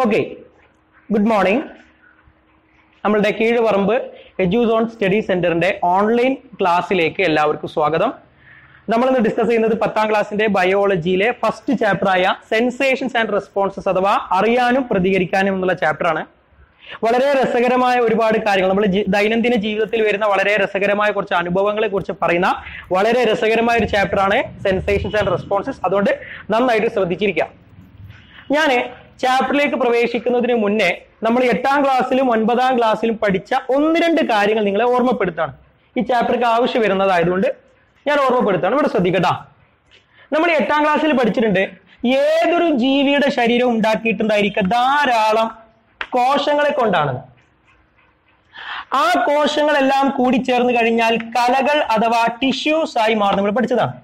Okay, good morning. നമ്മളുടെ Keezhuparamba എഡ്യൂസോൺ study സെന്ററിന്റെ online ക്ലാസ്സിലേക്ക് എല്ലാവർക്കും സ്വാഗതം. നമ്മളിന്ന് ഡിസ്കസ് ചെയ്യുന്നത് 10ാം ക്ലാസ്സിന്റെ ബയോളജിയിലെ ഫസ്റ്റ് ചാപ്റ്ററായ സെൻസേഷൻസ് ആൻഡ് റെസ്പോൺസസ് അഥവാ അറിയാനും പ്രതികരിക്കാനും എന്നുള്ള ചാപ്റ്ററാണ്. വളരെ രസകരമായ ഒരുപാട് കാര്യങ്ങൾ നമ്മൾ ദൈനംദിന ജീവിതത്തിൽ വരുന്ന വളരെ രസകരമായ കുറച്ച് അനുഭവങ്ങളെ കുറിച്ച് പറയുന്ന വളരെ രസകരമായ ഒരു ചാപ്റ്ററാണ് സെൻസേഷൻസ് ആൻഡ് റെസ്പോൺസസ്. അതുകൊണ്ട് നന്നായിട്ട് ശ്രദ്ധിച്ചിരിക്കാം. ഞാൻ ചാപ്റ്ററിലേക്ക് പ്രവേശിക്കുന്നതിന് മുന്നേ നമ്മൾ 8ാം ക്ലാസ്സിലും 9ാം ക്ലാസ്സിലും പഠിച്ച 1-2 കാര്യങ്ങൾ നിങ്ങളെ ഓർമ്മപ്പെടുത്താണ്. ഈ ചാപ്റ്റർക്ക് ആവശ്യം വരുന്നതായതുകൊണ്ട് ഞാൻ ഓർമ്മപ്പെടുത്താണ്. ഇവിടെ ശ്രദ്ധിക്കട്ടാ. നമ്മൾ 8ാം ക്ലാസ്സിൽ പഠിച്ചിട്ടുണ്ട്, ഏതൊരു ജീവിയുടെ ശരീരം ഉണ്ടാക്കിയിട്ടുണ്ടായിരിക്കുക ധാരാളം കോശങ്ങളെ കൊണ്ടാണ്. ആ കോശങ്ങളെല്ലാം കൂടിച്ചേർന്ന് കഴിഞ്ഞാൽ കലകൾ അഥവാ ടിഷ്യൂസ് ആയി മാറും. നമ്മൾ പഠിച്ചതാണ്.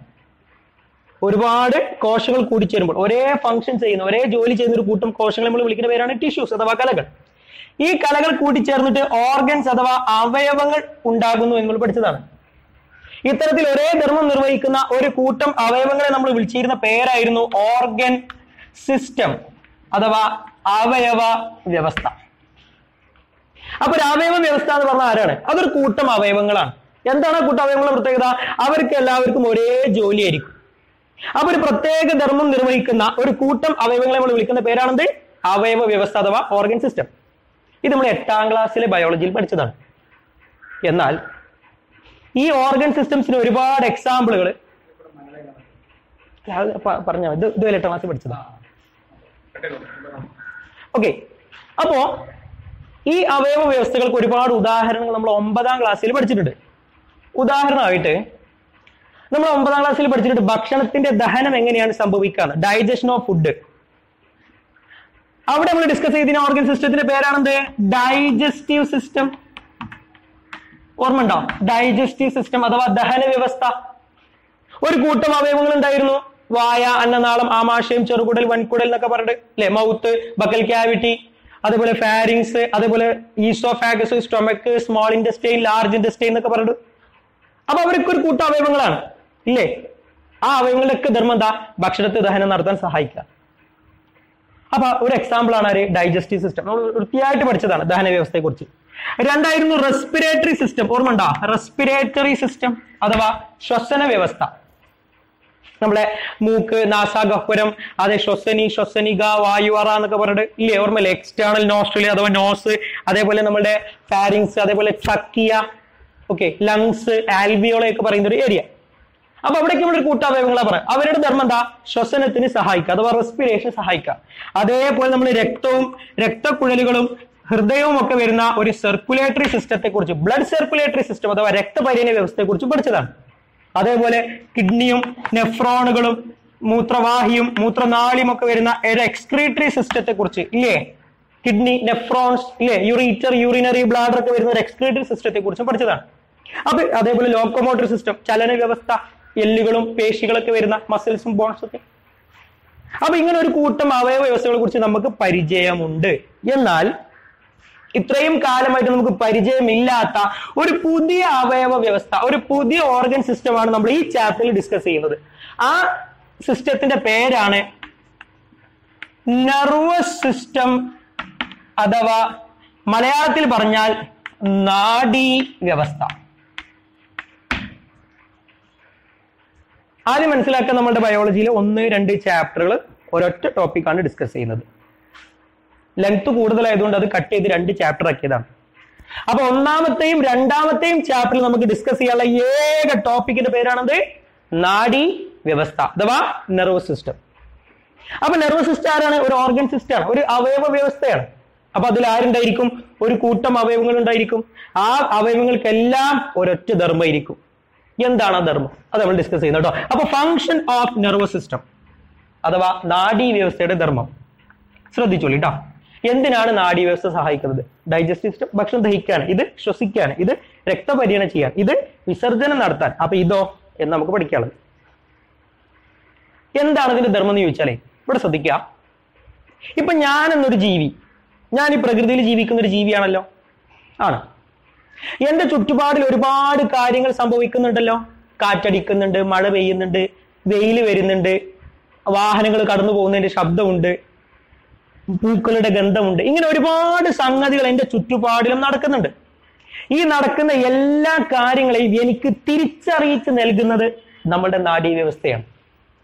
ഒരുപാട് കോശങ്ങൾ കൂടിച്ചേരുമ്പോൾ ഒരേ ഫംഗ്ഷൻ ചെയ്യുന്ന ഒരേ ജോലി ചെയ്യുന്ന ഒരു കൂട്ടം കോശങ്ങൾ നമ്മൾ വിളിക്കുന്ന പേരാണ് ടിഷ്യൂസ് അഥവാ കലകൾ. ഈ കലകൾ കൂടിച്ചേർന്നിട്ട് ഓർഗൻസ് അഥവാ അവയവങ്ങൾ ഉണ്ടാകുന്നു എന്ന് നമ്മൾ പഠിച്ചതാണ്. ഇത്തരത്തിൽ ഒരേ ധർമ്മം നിർവഹിക്കുന്ന ഒരു കൂട്ടം അവയവങ്ങളെ നമ്മൾ വിളിച്ചിരുന്ന പേരായിരുന്നു ഓർഗൻ സിസ്റ്റം അഥവാ അവയവ വ്യവസ്ഥ. അപ്പൊ ഒരു അവയവ വ്യവസ്ഥ എന്ന് പറഞ്ഞാൽ ആരാണ്? അതൊരു കൂട്ടം അവയവങ്ങളാണ്. എന്താണ് ആ കൂട്ടം അവയവങ്ങളുടെ പ്രത്യേകത? അവർക്ക് എല്ലാവർക്കും ഒരേ ജോലിയായിരിക്കും. അപ്പൊ ഒരു പ്രത്യേക ധർമ്മം നിർവഹിക്കുന്ന ഒരു കൂട്ടം അവയവങ്ങളെ നമ്മൾ വിളിക്കുന്ന പേരാണെന്ത്? അവയവ വ്യവസ്ഥ അഥവാ ഓർഗൻ സിസ്റ്റം. ഇത് നമ്മൾ 8ാം ക്ലാസ്സിലെ ബയോളജിയിൽ പഠിച്ചതാണ്. എന്നാൽ ഈ ഓർഗൻ സിസ്റ്റംസിന് ഒരുപാട് എക്സാമ്പിളുകൾ പറഞ്ഞാൽ ഇത് 8ാം ക്ലാസ്സിൽ പഠിച്ചതാണ്. ഓക്കെ, അപ്പോ ഈ അവയവ വ്യവസ്ഥകൾക്ക് ഒരുപാട് ഉദാഹരണങ്ങൾ നമ്മൾ 9ാം ക്ലാസ്സിൽ പഠിച്ചിട്ടുണ്ട്. ഉദാഹരണമായിട്ട് നമ്മൾ 9ാം ക്ലാസ്സിൽ പഠിച്ചിട്ടുണ്ട് ഭക്ഷണത്തിന്റെ ദഹനം എങ്ങനെയാണ് സംഭവിക്കുക, ഡൈജഷൻ ഓഫ് ഫുഡ്. അവിടെ നമ്മൾ ഡിസ്കസ് ചെയ്തിരുന്ന ഓർഗൻ സിസ്റ്റത്തിന്റെ പേരാണെന്ത്? Digestive system. ഓർമ്മ ഉണ്ടോ? ഡൈജസ്റ്റീവ് സിസ്റ്റം അഥവാ ദഹന വ്യവസ്ഥ. ഒരു കൂട്ടം അവയവങ്ങൾ ഉണ്ടായിരുന്നു. വായ, അന്നനാളം, ആമാശയം, ചെറുകുടൽ, വൻകുടൽ എന്നൊക്കെ പറഞ്ഞിട്ട് അല്ലെ, മൗത്ത്, ബക്കൽ ക്യാവിറ്റി, അതേപോലെ ഫാരിങ്സ്, അതേപോലെ oesophagus, stomach, small intestine, large intestine എന്നൊക്കെ പറഞ്ഞിട്ട്. അപ്പൊ അവർക്ക് ഒരു കൂട്ടം അവയവങ്ങളാണ് ഇല്ലേ? ആ അവയവങ്ങളുടെയൊക്കെ ധർമ്മം എന്താ? ഭക്ഷണത്തെ ദഹനം നടത്താൻ സഹായിക്കുക. അപ്പൊ ഒരു എക്സാമ്പിൾ ആണ് ആര്? Digestive system. നമ്മൾ വൃത്തിയായിട്ട് പഠിച്ചതാണ് ദഹന വ്യവസ്ഥയെ കുറിച്ച്. രണ്ടായിരുന്നു റെസ്പിറേറ്ററി സിസ്റ്റം. ഓർമ്മ ഉണ്ടോ? റെസ്പിറേറ്ററി സിസ്റ്റം അഥവാ ശ്വസന വ്യവസ്ഥ. നമ്മളെ മൂക്ക്, നാസാഗഹ്വരം, അതെ ശ്വസനി, ശ്വസനിക, വായുവറ എന്നൊക്കെ പറഞ്ഞിട്ട് ഇല്ലേ? ഓർമ്മയില്ലേ? എക്സ്റ്റേണൽ നോസ്ട്രൽ അഥവാ നോസ്, അതേപോലെ നമ്മുടെ ഫാരിങ്സ്, അതേപോലെ ട്രക്കിയ, ഓക്കെ, ലങ്സ്, ആൽവിയോളെ ഒക്കെ പറയുന്ന ഒരു ഏരിയ. അപ്പൊ അവിടേക്ക് നമ്മളൊരു കൂട്ടാവയവങ്ങളാ പറയാം. അവരുടെ ധർമ്മം എന്താ? ശ്വസനത്തിന് സഹായിക്കുക അഥവാ റെസ്പിറേഷൻ സഹായിക്കുക. അതേപോലെ നമ്മൾ രക്തവും രക്തക്കുഴലുകളും ഹൃദയവും ഒക്കെ വരുന്ന ഒരു സർക്കുലേറ്ററി സിസ്റ്റത്തെ കുറിച്ച്, ബ്ലഡ് സർക്കുലേറ്ററി സിസ്റ്റം അഥവാ രക്തപര്യന വ്യവസ്ഥയെ കുറിച്ച് പഠിച്ചതാണ്. അതേപോലെ കിഡ്നിയും നെഫ്രോണുകളും മൂത്രവാഹിയും മൂത്രനാളിയും ഒക്കെ വരുന്ന ഒരു എക്സ്ക്രീറ്ററി സിസ്റ്റത്തെ കുറിച്ച് ഇല്ലേ? കിഡ്നി, നെഫ്രോൺസ് ഇല്ലേ? യൂറീറ്റർ, യൂറിനറി ബ്ലാഡർ ഒക്കെ വരുന്ന ഒരു എക്സ്ക്രീറ്ററി സിസ്റ്റത്തെ കുറിച്ചും പഠിച്ചതാണ്. അപ്പൊ അതേപോലെ ലോക്കോമോട്ടറി സിസ്റ്റം, ചലന വ്യവസ്ഥ, എല്ലുകളും പേശികളൊക്കെ വരുന്ന മസിൽസും ബോൺസും ഒക്കെ. അപ്പൊ ഇങ്ങനെ ഒരു കൂട്ടം അവയവ വ്യവസ്ഥകളെ കുറിച്ച് നമുക്ക് പരിചയമുണ്ട്. എന്നാൽ ഇത്രയും കാലമായിട്ട് നമുക്ക് പരിചയമില്ലാത്ത ഒരു പുതിയ അവയവ വ്യവസ്ഥ, ഒരു പുതിയ ഓർഗൻ സിസ്റ്റമാണ് നമ്മൾ ഈ ചാപ്റ്ററിൽ ഡിസ്കസ് ചെയ്യുന്നത്. ആ സിസ്റ്റത്തിന്റെ പേരാണ് നെർവസ് സിസ്റ്റം അഥവാ മലയാളത്തിൽ പറഞ്ഞാൽ നാഡീ വ്യവസ്ഥ. ആദ്യം മനസ്സിലാക്കാൻ നമ്മുടെ ബയോളജിയിലെ 1-2 ചാപ്റ്ററുകൾ ഒരൊറ്റ ടോപ്പിക്കാണ് ഡിസ്കസ് ചെയ്യുന്നത്. ലെങ്ത് കൂടുതലായതുകൊണ്ട് അത് കട്ട് ചെയ്ത് 2 ചാപ്റ്റർ ആക്കിയതാണ്. അപ്പൊ 1ാമത്തെയും 2ാമത്തെയും ചാപ്റ്ററിൽ നമുക്ക് ഡിസ്കസ് ചെയ്യാനുള്ള ഏക ടോപ്പിക്കിന്റെ പേരാണത് നാഡീ വ്യവസ്ഥ അഥവാ നെർവസ് സിസ്റ്റം. അപ്പൊ നെർവസ് സിസ്റ്റം ആരാണ്? ഒരു ഓർഗൻ സിസ്റ്റം ആണ്, ഒരു അവയവ വ്യവസ്ഥയാണ്. അപ്പൊ അതിൽ ആരുണ്ടായിരിക്കും? ഒരു കൂട്ടം അവയവങ്ങൾ ഉണ്ടായിരിക്കും. ആ അവയവങ്ങൾക്കെല്ലാം ഒരൊറ്റ ധർമ്മമായിരിക്കും. എന്താണ് ആ ധർമ്മം? അത് നമ്മൾ ഡിസ്കസ് ചെയ്യുന്നത് കേട്ടോ. അപ്പൊ ഫംഗ്ഷൻ ഓഫ് നെർവസ് സിസ്റ്റം അഥവാ നാഡീ വ്യവസ്ഥയുടെ ധർമ്മം ശ്രദ്ധിച്ചോളൂ കേട്ടോ. എന്തിനാണ് നാഡീ വ്യവസ്ഥ സഹായിക്കുന്നത്? ഡൈജസ്റ്റീവ് സിസ്റ്റം ഭക്ഷണം ദഹിക്കാണ്, ഇത് ശ്വസിക്കാണ്, ഇത് രക്തപര്യനം ചെയ്യാൻ, ഇത് വിസർജനം നടത്താൻ. അപ്പൊ ഇതോ എന്ന് നമുക്ക് പഠിക്കാനുള്ളത്. എന്താണ് ഇതിന്റെ ധർമ്മം എന്ന് ചോദിച്ചാലേ ഇവിടെ ശ്രദ്ധിക്കാം. ഇപ്പൊ ഞാൻ എന്നൊരു ജീവി, ഞാൻ ഈ പ്രകൃതിയിൽ ജീവിക്കുന്ന ഒരു ജീവിയാണല്ലോ, ആണ്. എന്റെ ചുറ്റുപാടിൽ ഒരുപാട് കാര്യങ്ങൾ സംഭവിക്കുന്നുണ്ടല്ലോ. കാറ്റടിക്കുന്നുണ്ട്, മഴ പെയ്യുന്നുണ്ട്, വെയിൽ വരുന്നുണ്ട്, വാഹനങ്ങൾ കടന്നു പോകുന്നതിന്റെ ശബ്ദമുണ്ട്, പൂക്കളുടെ ഗന്ധമുണ്ട്. ഇങ്ങനെ ഒരുപാട് സംഗതികൾ എന്റെ ചുറ്റുപാടിലും നടക്കുന്നുണ്ട്. ഈ നടക്കുന്ന എല്ലാ കാര്യങ്ങളെയും എനിക്ക് തിരിച്ചറിയിച്ച് നൽകുന്നത് നമ്മുടെ നാഡീവ്യവസ്ഥയാണ്.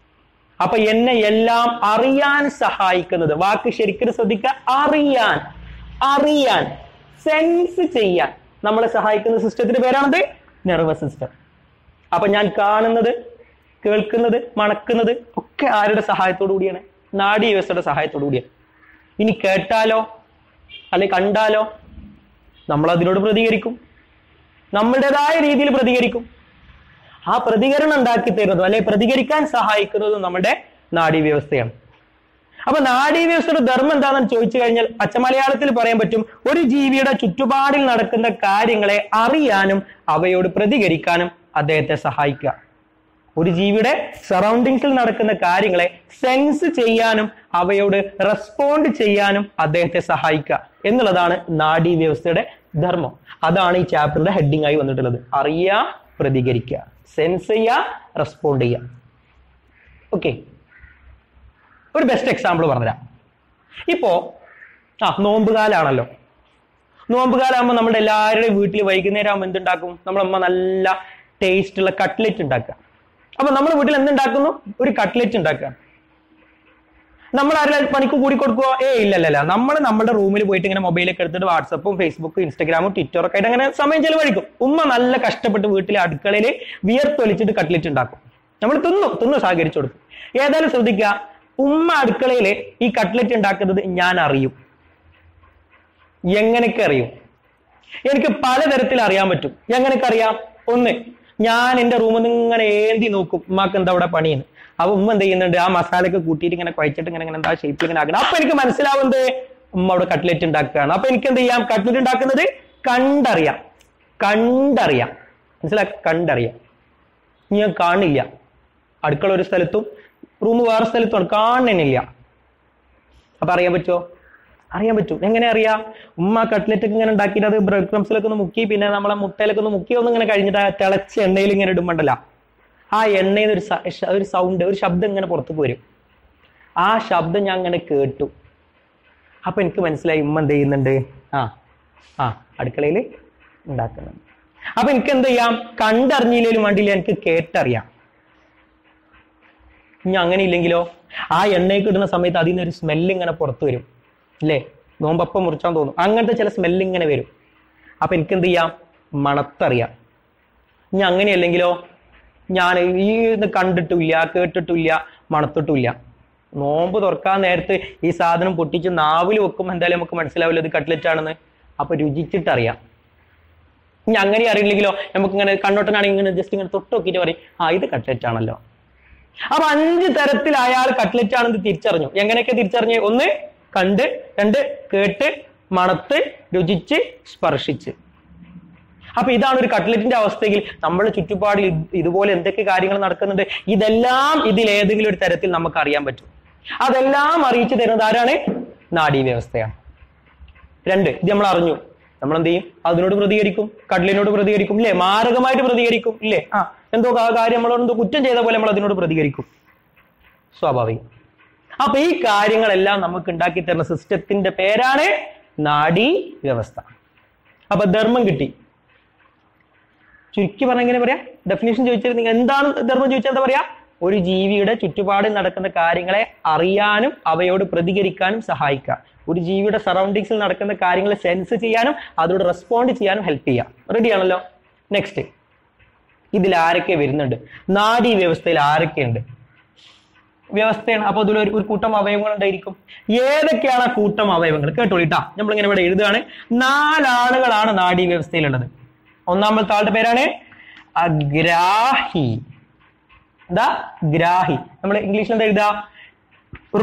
അപ്പൊ എന്നെ എല്ലാം അറിയാൻ സഹായിക്കുന്നത്, വാക്ക് ശരിക്കും ശ്രദ്ധിക്കുക, അറിയാൻ സെൻസ് ചെയ്യാൻ നമ്മളെ സഹായിക്കുന്ന സിസ്റ്റത്തിന്റെ പേരാണത് നെർവസ് സിസ്റ്റം. അപ്പൊ ഞാൻ കാണുന്നത്, കേൾക്കുന്നത്, മണക്കുന്നത് ഒക്കെ ആരുടെ സഹായത്തോടു കൂടിയാണ്? നാഡീവ്യവസ്ഥയുടെ സഹായത്തോടു കൂടിയാണ്. ഇനി കേട്ടാലോ അല്ലെ കണ്ടാലോ നമ്മൾ അതിനോട് പ്രതികരിക്കും, നമ്മളുടേതായ രീതിയിൽ പ്രതികരിക്കും. ആ പ്രതികരണം ഉണ്ടാക്കി തരുന്നതും അല്ലെ പ്രതികരിക്കാൻ സഹായിക്കുന്നതും നമ്മുടെ നാഡീവ്യവസ്ഥയാണ്. അപ്പൊ നാഡീവ്യവസ്ഥയുടെ ധർമ്മം എന്താണെന്ന് ചോദിച്ചു കഴിഞ്ഞാൽ അച്ചമലയാളത്തിൽ പറയാൻ പറ്റും, ഒരു ജീവിയുടെ ചുറ്റുപാടിൽ നടക്കുന്ന കാര്യങ്ങളെ അറിയാനും അവയോട് പ്രതികരിക്കാനും അദ്ദേഹത്തെ സഹായിക്കുക. ഒരു ജീവിയുടെ സറൗണ്ടിങ്സിൽ നടക്കുന്ന കാര്യങ്ങളെ സെൻസ് ചെയ്യാനും അവയോട് റെസ്പോണ്ട് ചെയ്യാനും അദ്ദേഹത്തെ സഹായിക്കുക എന്നുള്ളതാണ് നാഡീവ്യവസ്ഥയുടെ ധർമ്മം. അതാണ് ഈ ചാപ്റ്ററിന്റെ ഹെഡിങ് ആയി വന്നിട്ടുള്ളത്. അറിയുക, പ്രതികരിക്കുക, സെൻസ് ചെയ്യുക, റെസ്പോണ്ട് ചെയ്യുക. ഓക്കെ, ഒരു ബെസ്റ്റ് എക്സാമ്പിൾ പറഞ്ഞുതരാം. ഇപ്പോ നോമ്പുകാലാണല്ലോ. നോമ്പുകാലാകുമ്പോൾ നമ്മുടെ എല്ലാവരുടെയും വീട്ടിൽ വൈകുന്നേരം ആകുമ്പോൾ എന്തുണ്ടാക്കും? നമ്മളമ്മ നല്ല ടേസ്റ്റ് ഉള്ള കട്ട്ലറ്റ് ഉണ്ടാക്കുക. അപ്പൊ നമ്മുടെ വീട്ടിൽ എന്തുണ്ടാക്കുന്നു? ഒരു കട്ട്ലറ്റ് ഉണ്ടാക്കുക. നമ്മൾ ആരെങ്കിലും പണിക്ക് കൂടി കൊടുക്കുക? ഇല്ലല്ല. നമ്മൾ നമ്മുടെ റൂമിൽ പോയിട്ട് ഇങ്ങനെ മൊബൈലൊക്കെ എടുത്തിട്ട് വാട്സപ്പും ഫേസ്ബുക്കും ഇൻസ്റ്റാഗ്രാമും ട്വിറ്ററും ഒക്കെ ആയിട്ട് അങ്ങനെ സമയം ചെലവഴിക്കും. ഉമ്മ നല്ല കഷ്ടപ്പെട്ട് വീട്ടിലെ അടുക്കളയിൽ വിയർത്തൊലിച്ചിട്ട് കട്ട്ലറ്റ് ഉണ്ടാക്കും. നമ്മൾ തിന്നു സഹകരിച്ചു കൊടുക്കും. ഏതായാലും ശ്രദ്ധിക്കുക, ഉമ്മ അടുക്കളയിൽ ഈ കട്ട്ലറ്റ് ഉണ്ടാക്കുന്നത് ഞാൻ അറിയും. എങ്ങനെയൊക്കെ അറിയും? എനിക്ക് പലതരത്തിൽ അറിയാൻ പറ്റും. എങ്ങനെയൊക്കെ അറിയാം? ഒന്ന്, ഞാൻ എന്റെ റൂമിൽ നിന്ന് ഇങ്ങനെ ഏന്തി നോക്കും ഉമ്മാക്ക് എന്താ അവിടെ പണിയെന്ന്. അപ്പൊ ഉമ്മ എന്ത് ചെയ്യുന്നുണ്ട്? ആ മസാലയൊക്കെ കൂട്ടിയിട്ട് ഇങ്ങനെ കുഴച്ചിട്ട് ഇങ്ങനെ എന്താ ഷേപ്പിൽ ഇങ്ങനെ ആക്കണം. അപ്പൊ എനിക്ക് മനസ്സിലാവുന്നത് ഉമ്മ അവിടെ കട്ട്ലറ്റ് ഉണ്ടാക്കുകയാണ്. അപ്പൊ എനിക്ക് എന്ത് ചെയ്യാം? കട്ട്ലറ്റ് ഉണ്ടാക്കുന്നത് കണ്ടറിയാം. കണ്ടറിയാം. ഞാൻ കാണില്ല. അടുക്കള ഒരു സ്ഥലത്തും റൂം വേറെ സ്ഥലത്തുമാണ്, കാണുന്നില്ല. അപ്പൊ അറിയാൻ പറ്റുമോ? അറിയാൻ പറ്റും. എങ്ങനെ അറിയാം? ഉമ്മ കട്ട്ലറ്റ് ഒക്കെ ഇങ്ങനെ ഉണ്ടാക്കിയിട്ട് അത് ബ്രെഡ് ക്രംസിലൊക്കെ ഒന്ന് മുക്കി, പിന്നെ നമ്മളെ മുട്ടയിലൊക്കെ ഒന്ന് മുക്കി ഒന്നും ഇങ്ങനെ കഴിഞ്ഞിട്ട് ആ തിളച്ച എണ്ണയിൽ ഇങ്ങനെ ഇടുമ്പോണ്ടല്ല, ആ എണ്ണയിൽ ഒരു സൗണ്ട്, ഒരു ശബ്ദം ഇങ്ങനെ പുറത്തേക്ക് വരും. ആ ശബ്ദം ഞാൻ ഇങ്ങനെ കേട്ടു. അപ്പൊ എനിക്ക് മനസ്സിലായി ഉമ്മ എന്ത് ചെയ്യുന്നുണ്ട്? അടുക്കളയിൽ ഉണ്ടാക്കുന്നുണ്ട്. അപ്പൊ എനിക്ക് എന്ത് ചെയ്യാം? കണ്ടറിഞ്ഞില്ലേലും വേണ്ടിയില്ല, എനിക്ക് കേട്ടറിയാം. ഇനി അങ്ങനെ ഇല്ലെങ്കിലോ? ആ എണ്ണയൊക്കെ ഇടുന്ന സമയത്ത് അതിൽ നിന്നൊരു സ്മെല്ല് ഇങ്ങനെ പുറത്തു വരും അല്ലേ? നോമ്പപ്പം മുറിച്ചാൻ തോന്നും. അങ്ങനത്തെ ചില സ്മെല്ല് ഇങ്ങനെ വരും. അപ്പൊ എനിക്ക് എന്ത് ചെയ്യാം? മണത്തറിയാം. ഇനി അങ്ങനെയല്ലെങ്കിലോ? ഞാൻ ഈ കണ്ടിട്ടില്ല, കേട്ടിട്ടില്ല, മണത്തിട്ടില്ല. നോമ്പ് തുറക്കാൻ നേരത്ത് ഈ സാധനം പൊട്ടിച്ച് നാവിൽ വെക്കുമ്പോൾ എന്തായാലും നമുക്ക് മനസ്സിലാവില്ല ഇത് കട്ട്ലറ്റ് ആണെന്ന്. അപ്പൊ രുചിച്ചിട്ടറിയാം. ഇനി അങ്ങനെ അറിയില്ലെങ്കിലോ? നമുക്ക് ഇങ്ങനെ കണ്ണോട്ടനാണെങ്കിൽ ഇങ്ങനെ ജസ്റ്റ് ഇങ്ങനെ തൊട്ട് നോക്കിയിട്ട് പറയും ഇത് കട്ട്ലറ്റ് ആണല്ലോ. അപ്പൊ 5 തരത്തിൽ അയാൾ കട്ട്ലറ്റ് ആണെന്ന് തിരിച്ചറിഞ്ഞു. എങ്ങനെയൊക്കെ തിരിച്ചറിഞ്ഞ്? 1 കണ്ട്, 2 കേട്ട്, മണത്ത്, രുചിച്ച്, സ്പർശിച്ച്. അപ്പൊ ഇതാണ് ഒരു കട്ട്ലറ്റിന്റെ അവസ്ഥയെങ്കിൽ നമ്മുടെ ചുറ്റുപാടിൽ ഇതുപോലെ എന്തൊക്കെ കാര്യങ്ങൾ നടക്കുന്നുണ്ട്, ഇതെല്ലാം ഇതിൽ ഏതെങ്കിലും ഒരു തരത്തിൽ നമുക്ക് അറിയാൻ പറ്റും. അതെല്ലാം അറിയിച്ചു തരുന്നത് ആരാണ്? നാഡീവ്യവസ്ഥയാണ്. 2, ഇത് നമ്മൾ അറിഞ്ഞു, നമ്മൾ എന്ത് ചെയ്യും? അതിനോട് പ്രതികരിക്കും, കടലിനോട് പ്രതികരിക്കും ഇല്ലേ? മാരകമായിട്ട് പ്രതികരിക്കും ഇല്ലേ? എന്തോ കാര്യം നമ്മളോട് കുറ്റം ചെയ്ത പോലെ നമ്മൾ അതിനോട് പ്രതികരിക്കും. സ്വാഭാവികം. അപ്പൊ ഈ കാര്യങ്ങളെല്ലാം നമുക്ക് ഉണ്ടാക്കി തരുന്ന സിസ്റ്റത്തിന്റെ പേരാണ് നാഡീ വ്യവസ്ഥ. അപ്പൊ ധർമ്മം കിട്ടി. ചുരുക്കി പറഞ്ഞ എങ്ങനെ പറയാ? ഡെഫിനേഷൻ ചോദിച്ചാൽ നിങ്ങൾ എന്താണ് ധർമ്മം ചോദിച്ചാൽ എന്താ പറയാ? ഒരു ജീവിയുടെ ചുറ്റുപാടിൽ നടക്കുന്ന കാര്യങ്ങളെ അറിയാനും അവയോട് പ്രതികരിക്കാനും സഹായിക്കുക. ഒരു ജീവിയുടെ സറൗണ്ടിങ്സിൽ നടക്കുന്ന കാര്യങ്ങളെ സെൻസ് ചെയ്യാനും അതിനോട് റെസ്പോണ്ട് ചെയ്യാനും ഹെൽപ്പ് ചെയ്യാം. റെഡി ആണല്ലോ? നെക്സ്റ്റ്, ഇതിൽ ആരൊക്കെ വരുന്നുണ്ട്? നാഡീ വ്യവസ്ഥയിൽ ആരൊക്കെയുണ്ട്? വ്യവസ്ഥയാണ്. അപ്പൊ അതിൽ ഒരു കൂട്ടം അവയവങ്ങൾ ഉണ്ടായിരിക്കും. ഏതൊക്കെയാണ് ആ കൂട്ടം അവയവങ്ങൾ? കേട്ടോളിട്ടാ, നമ്മളിങ്ങനെ ഇവിടെ എഴുതുകയാണ്. 4 ആളുകളാണ് നാഡീ വ്യവസ്ഥയിലുള്ളത്. ഒന്നാമത്തെ ആളുടെ പേരാണ് അഗ്രാഹി. എന്താ? ഗ്രാഹി. നമ്മൾ ഇംഗ്ലീഷിൽ എന്താ എഴുതുക?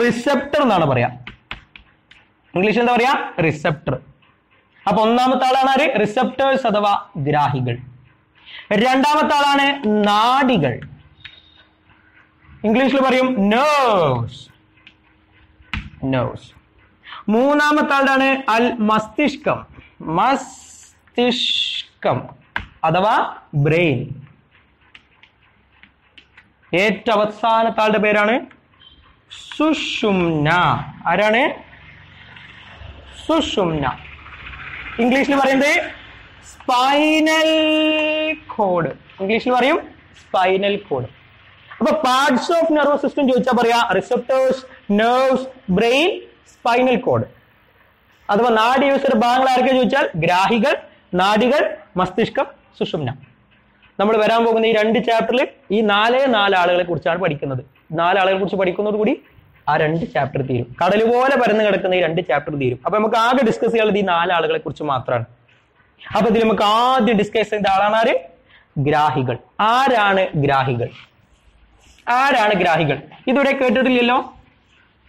റിസെപ്റ്റർ എന്നാണ് പറയാ. ഇംഗ്ലീഷിൽ എന്താ പറയാ? റിസെപ്റ്റർ. അപ്പൊ ഒന്നാമത്തെ ആളാണ് ആര്? റിസെപ്റ്റേഴ്സ് അഥവാ ഗ്രാഹികൾ. രണ്ടാമത്തെ ആളാണ് നാഡികൾ. ഇംഗ്ലീഷിൽ പറയും നേഴ്സ്. മൂന്നാമത്തെ ആളാണ് അൽ മസ്തിഷ്കം. മസ്തിഷ്കം അഥവാ ബ്രെയിൻ. ഏറ്റവും അവസാനത്തെ ആളുടെ പേരാണ് സുഷുമ്ന. ആരാണ്? സുഷുമ്ന. ഇംഗ്ലീഷിൽ പറയുന്നത് സ്പൈനൽ കോഡ്. ഇംഗ്ലീഷിൽ പറയും സ്പൈനൽ കോഡ്. അപ്പൊ പാർട്സ് ഓഫ് നെർവസ് സിസ്റ്റം ചോദിച്ചാൽ പറയാ receptors, nerves, brain, spinal cord. അഥവാ നാഡീവ്യൂഹ ഭാഗങ്ങൾ ആരൊക്കെ ചോദിച്ചാൽ ഗ്രാഹികൾ, നാഡികൾ, മസ്തിഷ്കം, സുഷുമ്ന. നമ്മൾ വരാൻ പോകുന്ന ഈ 2 ചാപ്റ്ററിൽ ഈ 4 ആളുകളെ കുറിച്ചാണ് പഠിക്കുന്നത്. 4 ആളുകളെ കുറിച്ച് പഠിക്കുന്നതോടുകൂടി ആ 2 ചാപ്റ്റർ തീരും. കടൽ പോലെ പരന്ന് കിടക്കുന്ന ഈ 2 ചാപ്റ്റർ തീരും. അപ്പൊ നമുക്ക് ആകെ ഡിസ്കസ് ചെയ്യാനുള്ളത് ഈ 4 ആളുകളെ കുറിച്ച് മാത്രമാണ്. അപ്പൊ ഇതിൽ നമുക്ക് ആദ്യം ഡിസ്കസ് ചെയ്യുന്ന ആളാണ് ആര്? ഗ്രാഹികൾ. ആരാണ് ഗ്രാഹികൾ? ആരാണ് ഗ്രാഹികൾ? ഇതുവരെ കേട്ടിട്ടില്ലല്ലോ,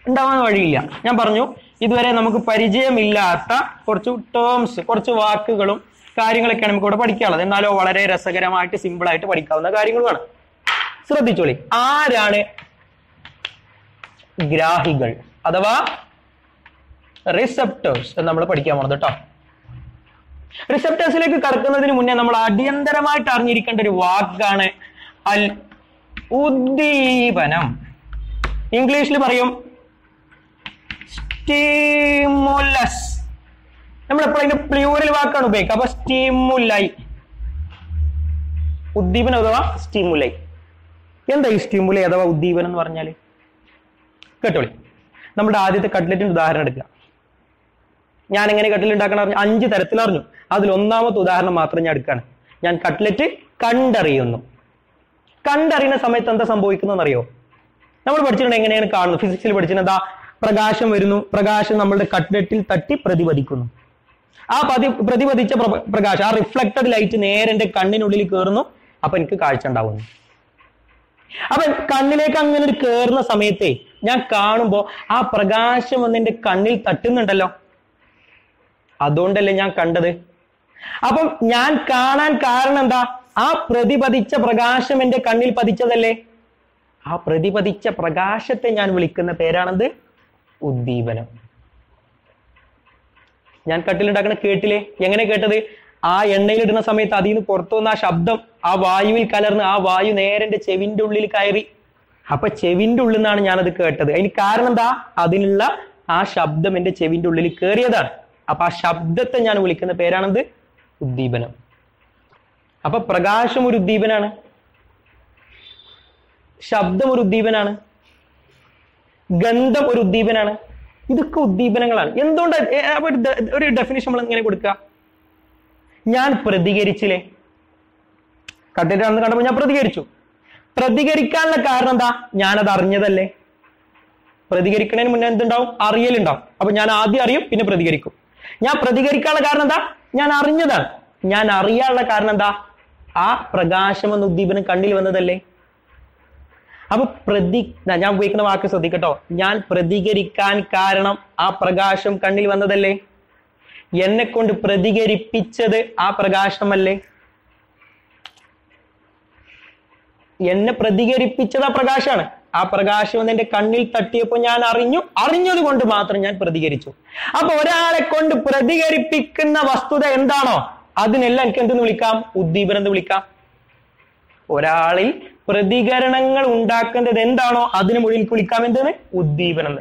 ഉണ്ടാവാൻ വഴിയില്ല. ഞാൻ പറഞ്ഞു ഇതുവരെ നമുക്ക് പരിചയമില്ലാത്ത കുറച്ച് ടേംസ്, കുറച്ച് വാക്കുകളും കാര്യങ്ങളൊക്കെയാണ് നമുക്ക് ഇവിടെ പഠിക്കാനുള്ളത്. എന്നാലോ വളരെ രസകരമായിട്ട് സിമ്പിൾ ആയിട്ട് പഠിക്കാവുന്ന കാര്യങ്ങളുമാണ്. ശ്രദ്ധിച്ചോളി, ആരാണ് ഗ്രാഹികൾ അഥവാ റിസപ്റ്റേഴ്സ് എന്ന് നമ്മൾ പഠിക്കാൻ പോണത് കേട്ടോ. റിസപ്റ്റേഴ്സിലേക്ക് കടക്കുന്നതിന് മുന്നേ നമ്മൾ അടിയന്തരമായിട്ട് അറിഞ്ഞിരിക്കേണ്ട ഒരു വാക്കാണ് അൽ ഉദ്ദീപനം. ഇംഗ്ലീഷിൽ പറയും സ്റ്റിമുലസ്. നമ്മൾ എപ്പോഴും അതിന്റെ പ്ലൂറൽ വാക്കാണ് ഉപയോഗിക്കുക. അപ്പൊ സ്റ്റിമുലൈ, ഉദ്ദീപനം അഥവാ സ്റ്റിമുലൈ. എന്താ ഈ സ്റ്റിമുലൈ അഥവാ ഉദ്ദീപനം എന്ന് പറഞ്ഞാല്? കേട്ടോളി, നമ്മുടെ ആദ്യത്തെ കട്ട്ലറ്റിന്റെ ഉദാഹരണം എടുക്കുക. ഞാൻ എങ്ങനെ കട്ട്ലറ്റ് ഉണ്ടാക്കണം അറിഞ്ഞു? 5 തരത്തിൽ അറിഞ്ഞു. അതിൽ 1ാമത്തെ ഉദാഹരണം മാത്രം ഞാൻ എടുക്കുകയാണ്. ഞാൻ കട്ട്ലറ്റ് കണ്ടറിയുന്നു. കണ്ടറിയുന്ന സമയത്ത് എന്താ സംഭവിക്കുന്നതെന്ന് അറിയോ? നമ്മൾ പഠിച്ചിട്ടുണ്ട് എങ്ങനെയാണ് കാണുന്നത്. ഫിസിക്സിൽ പഠിച്ചിട്ടുണ്ട് എന്താ? പ്രകാശം വരുന്നു, പ്രകാശം നമ്മളുടെ കട്ട്ലറ്റിൽ തട്ടി പ്രതിപദിക്കുന്നു. ആ പ്രതിപദിച്ച പ്രകാശം, ആ റിഫ്ലക്റ്റഡ് ലൈറ്റ് നേരെ എന്റെ കണ്ണിനുള്ളിൽ കയറുന്നു. അപ്പൊ എനിക്ക് കാഴ്ച ഉണ്ടാവുന്നു. അപ്പൊ കണ്ണിലേക്ക് അങ്ങനെ ഒരു കയറുന്ന സമയത്തെ ഞാൻ കാണുമ്പോ ആ പ്രകാശം ഒന്ന് എന്റെ കണ്ണിൽ തട്ടുന്നുണ്ടല്ലോ. അതുകൊണ്ടല്ലേ ഞാൻ കണ്ടത്. അപ്പം ഞാൻ കാണാൻ കാരണം എന്താ? ആ പ്രതിപദിച്ച പ്രകാശം എന്റെ കണ്ണിൽ പതിച്ചതല്ലേ. ആ പ്രതിപദിച്ച പ്രകാശത്തെ ഞാൻ വിളിക്കുന്ന പേരാണെന്ത്? ഉദ്ദീപനം. ഞാൻ കട്ടിലുണ്ടാക്കണ കേട്ടില്ലേ? എങ്ങനെ കേട്ടത്? ആ എണ്ണയിലിടുന്ന സമയത്ത് അതിൽ നിന്ന് പുറത്തു വന്ന ആ ശബ്ദം ആ വായുവിൽ കലർന്ന് ആ വായു നേരെ എന്റെ ചെവിന്റെ ഉള്ളിൽ കയറി. അപ്പൊ ചെവിന്റെ ഉള്ളിൽ നിന്നാണ് ഞാനത് കേട്ടത്. അതിന് കാരണം എന്താ? അതിനുള്ള ആ ശബ്ദം എന്റെ ചെവിന്റെ ഉള്ളിൽ കയറിയതാണ്. അപ്പൊ ആ ശബ്ദത്തെ ഞാൻ വിളിക്കുന്ന പേരാണെന്ത്? ഉദ്ദീപനം. അപ്പൊ പ്രകാശം ഒരു ഉദ്ദീപനാണ്, ശബ്ദം ഒരു ഉദ്ദീപനാണ്, ഗന്ധം ഒരു ഉദ്ദീപനാണ്. ഇതൊക്കെ ഉദ്ദീപനങ്ങളാണ്. എന്തുകൊണ്ട്? ഒരു ഡെഫിനിഷൻ നമ്മൾ എങ്ങനെ കൊടുക്കുക? ഞാൻ പ്രതികരിച്ചില്ലേ? കട്ടിട്ടാണെന്ന് കണ്ടപ്പോൾ ഞാൻ പ്രതികരിച്ചു. പ്രതികരിക്കാനുള്ള കാരണം എന്താ? ഞാനത് അറിഞ്ഞതല്ലേ. പ്രതികരിക്കുന്നതിന് മുന്നേ എന്തുണ്ടാവും? അറിയലുണ്ടാവും. അപ്പൊ ഞാൻ ആദ്യം അറിയും, പിന്നെ പ്രതികരിക്കും. ഞാൻ പ്രതികരിക്കാനുള്ള കാരണം എന്താ? ഞാൻ അറിഞ്ഞതാണ്. ഞാൻ അറിയാനുള്ള കാരണം എന്താ? ആ പ്രകാശം എന്ന ഉദ്ദീപനം കണ്ണിൽ വന്നതല്ലേ. അപ്പൊ ഞാൻ ഉപയോഗിക്കുന്ന വാക്ക് ശ്രദ്ധിക്കട്ടോ. ഞാൻ പ്രതികരിക്കാൻ കാരണം ആ പ്രകാശം കണ്ണിൽ വന്നതല്ലേ. എന്നെ കൊണ്ട് പ്രതികരിപ്പിച്ചത് ആ പ്രകാശമല്ലേ. എന്നെ പ്രതികരിപ്പിച്ചത് ആ പ്രകാശമാണ്. ആ പ്രകാശം എന്ന് എന്റെ കണ്ണിൽ തട്ടിയപ്പോ ഞാൻ അറിഞ്ഞു. അറിഞ്ഞത് കൊണ്ട് മാത്രം ഞാൻ പ്രതികരിച്ചു. അപ്പൊ ഒരാളെ കൊണ്ട് പ്രതികരിപ്പിക്കുന്ന വസ്തുത എന്താണോ അതിനെല്ലാം എനിക്ക് എന്തെന്ന് വിളിക്കാം? ഉദ്ദീപനം എന്ന് വിളിക്കാം. ഒരാളിൽ പ്രതികരണങ്ങൾ ഉണ്ടാക്കേണ്ടത് എന്താണോ അതിന് മുഴുവൻ വിളിക്കാം എന്തെന്ന്? ഉദ്ദീപനം.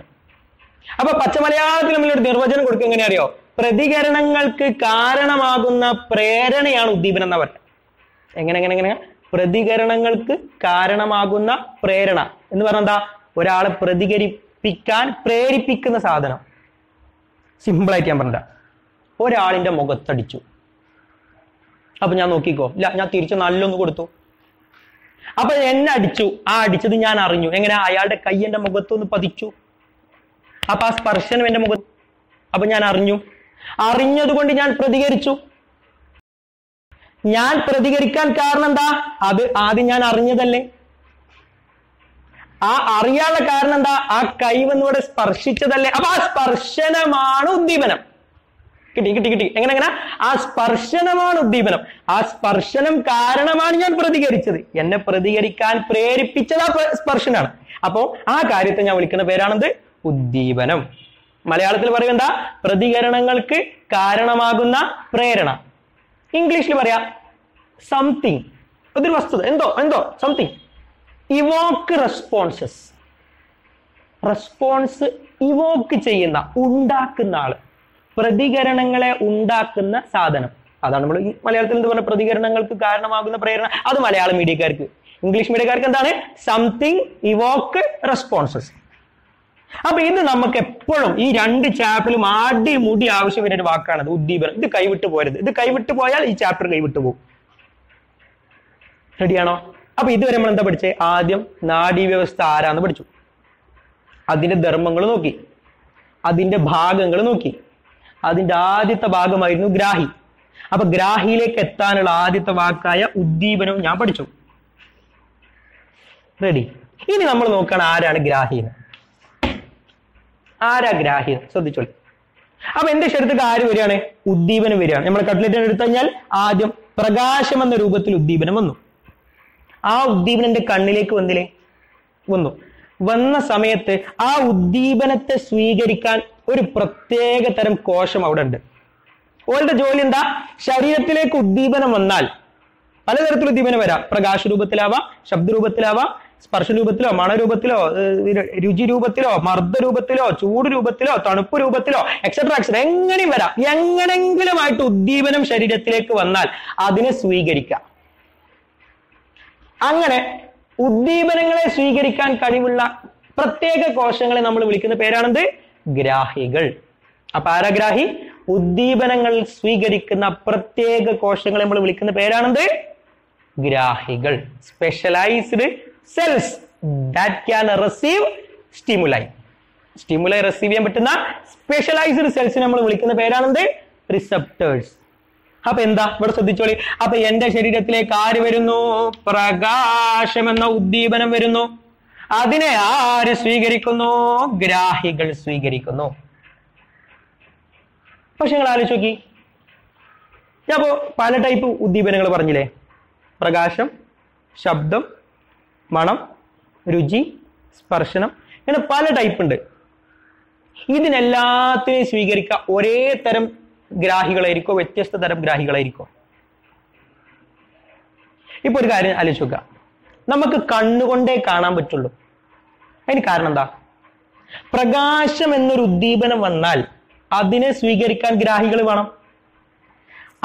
അപ്പൊ പച്ചമലയാളത്തിൽ നമ്മളൊരു നിർവചനം കൊടുക്കുക എങ്ങനെ അറിയോ? പ്രതികരണങ്ങൾക്ക് കാരണമാകുന്ന പ്രേരണയാണ് ഉദ്ദീപനം എന്ന് പറയുന്നത്. എങ്ങനെ പ്രതികരണങ്ങൾക്ക് കാരണമാകുന്ന പ്രേരണ എന്ന് പറഞ്ഞാൽ എന്താ? ഒരാളെ പ്രതികരിപ്പിക്കാൻ പ്രേരിപ്പിക്കുന്ന സാധനം. സിമ്പിളായിട്ട് ഞാൻ പറഞ്ഞ, ഒരാളിന്റെ മുഖത്തടിച്ചു. അപ്പൊ ഞാൻ നോക്കിക്കോ, ഇല്ല ഞാൻ തിരിച്ചു നല്ലൊന്ന് കൊടുത്തു. അപ്പൊ എന്നെ അടിച്ചു. ആ അടിച്ചത് ഞാൻ അറിഞ്ഞു. എങ്ങനെ? അയാളുടെ കൈ എന്റെ മുഖത്തൊന്ന് പതിച്ചു. അപ്പൊ ആ സ്പർശനം എന്റെ മുഖത്ത്. അപ്പൊ ഞാൻ അറിഞ്ഞു. അറിഞ്ഞതുകൊണ്ട് ഞാൻ പ്രതികരിച്ചു. ഞാൻ പ്രതികരിക്കാൻ കാരണം എന്താ? അത് ആദ്യം ഞാൻ അറിഞ്ഞതല്ലേ. ആ അറിയാനുള്ള കാരണം എന്താ? ആ കൈ വന്നിവിടെ സ്പർശിച്ചതല്ലേ. അപ്പൊ ആ സ്പർശനമാണ് ഉദ്ദീപനം. കിട്ടി. എങ്ങനെ? ആ സ്പർശനമാണ് ഉദ്ദീപനം. ആ സ്പർശനം കാരണമാണ് ഞാൻ പ്രതികരിച്ചത്. എന്നെ പ്രതികരിക്കാൻ പ്രേരിപ്പിച്ചത് ആ സ്പർശനാണ്. അപ്പോ ആ കാര്യത്തെ ഞാൻ വിളിക്കുന്ന പേരാണെന്ത്? ഉദ്ദീപനം. മലയാളത്തിൽ പറയുന്ന പ്രതികരണങ്ങൾക്ക് കാരണമാകുന്ന പ്രേരണ. ഇംഗ്ലീഷിൽ പറയാ സംതിങ്, അതൊരു വസ്തുത. എന്തോ something. Evoque responses. Response Evoque ചെയ്യുന്ന, ഉണ്ടാക്കുന്ന ആള്. പ്രതികരണങ്ങളെ ഉണ്ടാക്കുന്ന സാധനം. അതാണ് നമ്മൾ ഈ മലയാളത്തിൽ എന്ത് പറഞ്ഞ പ്രതികരണങ്ങൾക്ക് കാരണമാകുന്ന പ്രേരണ. അത് മലയാളം മീഡിയക്കാർക്ക്. ഇംഗ്ലീഷ് മീഡിയക്കാർക്ക് എന്താണ്? Something Evoque responses. അപ്പൊ ഇത് നമുക്ക് എപ്പോഴും ഈ 2 ചാപ്റ്ററിലും അടിമുടി ആവശ്യം വരുന്ന ഒരു വാക്കാണ് ഉദ്ദീപനം. ഇത് കൈവിട്ട് പോരുത്. ഇത് കൈവിട്ട് പോയാൽ ഈ ചാപ്റ്റർ കൈവിട്ടു പോകും. റെഡിയാണോ? അപ്പൊ ഇതുവരെ നമ്മൾ എന്താ പഠിച്ചേ? ആദ്യം നാഡീവ്യവസ്ഥ ആരാന്ന് പഠിച്ചു, അതിന്റെ ധർമ്മങ്ങൾ നോക്കി, അതിന്റെ ഭാഗങ്ങൾ നോക്കി. അതിന്റെ ആദ്യത്തെ ഭാഗമായിരുന്നു ഗ്രാഹി. അപ്പൊ ഗ്രാഹിയിലേക്ക് എത്താനുള്ള ആദ്യത്തെ വാക്കായ ഉദ്ദീപനവും ഞാൻ പഠിച്ചു. റെഡി? ഇനി നമ്മൾ നോക്കണം ആരാണ് ഗ്രാഹി. ആരാ ഗ്രാഹി? ശ്രദ്ധിച്ചോളൂ. അപ്പൊ എന്റെ ശരീരത്തിൽ ആര് വരികയാണ്? ഉദ്ദീപനം വരികയാണ്. നമ്മൾ കട്ട്ലറ്റിനെ എടുത്തു കഴിഞ്ഞാൽ ആദ്യം പ്രകാശം എന്ന രൂപത്തിൽ ഉദ്ദീപനം വന്നു. ആ ഉദ്ദീപനം എന്റെ കണ്ണിലേക്ക് വന്നു. വന്ന സമയത്ത് ആ ഉദ്ദീപനത്തെ സ്വീകരിക്കാൻ ഒരു പ്രത്യേക തരം കോശം അവിടെ ഉണ്ട്. ഓരുടെ ജോലി എന്താ? ശരീരത്തിലേക്ക് ഉദ്ദീപനം വന്നാൽ പലതരത്തിൽ ഉദ്ദീപനം വരാം. പ്രകാശ രൂപത്തിലാവാം, ശബ്ദരൂപത്തിലാവാം, സ്പർശരൂപത്തിലോ, മണരൂപത്തിലോ, രുചി രൂപത്തിലോ, മർദ്ദ രൂപത്തിലോ, ചൂട് രൂപത്തിലോ, തണുപ്പ് രൂപത്തിലോ, എക്സെട്ര എങ്ങനെയും വരാം. എങ്ങനെങ്കിലുമായിട്ട് ഉദ്ദീപനം ശരീരത്തിലേക്ക് വന്നാൽ അതിനെ സ്വീകരിക്കാം. അങ്ങനെ ഉദ്ദീപനങ്ങളെ സ്വീകരിക്കാൻ കഴിവുള്ള പ്രത്യേക കോശങ്ങളെ നമ്മൾ വിളിക്കുന്ന പേരാണെന്ത്? ഗ്രാഹികൾ. അപ്പൊ ആരാ ഗ്രാഹി? ഉദ്ദീപനങ്ങൾ സ്വീകരിക്കുന്ന പ്രത്യേക കോശങ്ങളെ നമ്മൾ വിളിക്കുന്ന പേരാണെന്ത്? ഗ്രാഹികൾ. Specialized cells that can receive stimuli. Stimuli receive ചെയ്യാൻ പറ്റുന്ന സ്പെഷ്യലൈസ്ഡ് സെൽസിനെ നമ്മൾ വിളിക്കുന്ന പേരാണെന്ത്? റിസപ്റ്റേഴ്സ്. അപ്പൊ എന്താ ഇവിടെ ശ്രദ്ധിച്ചോളി. അപ്പൊ എന്റെ ശരീരത്തിലേക്ക് ആര് വരുന്നു? പ്രകാശം എന്ന ഉദ്ദീപനം വരുന്നു. അതിനെ ആര് സ്വീകരിക്കുന്നു? ഗ്രാഹികൾ സ്വീകരിക്കുന്നു. പക്ഷെ നിങ്ങൾ ആലോചിച്ച് നോക്കി, ഞാനിപ്പോ പല ടൈപ്പ് ഉദ്ദീപനങ്ങൾ പറഞ്ഞില്ലേ? പ്രകാശം, ശബ്ദം, മണം, രുചി, സ്പർശനം, ഇങ്ങനെ പല ടൈപ്പ് ഉണ്ട്. ഇതിനെല്ലാത്തിനെയും സ്വീകരിക്കുക ഒരേ തരം ഗ്രാഹികളായിരിക്കോ വ്യത്യസ്ത തരം ഗ്രാഹികളായിരിക്കോ? ഇപ്പൊ ഒരു കാര്യം ആലോചിച്ച് നോക്കുക. നമുക്ക് കണ്ണുകൊണ്ടേ കാണാൻ പറ്റുള്ളൂ. അതിന് കാരണം എന്താ? പ്രകാശം എന്നൊരു ഉദ്ദീപനം വന്നാൽ അതിനെ സ്വീകരിക്കാൻ ഗ്രാഹികൾ വേണം.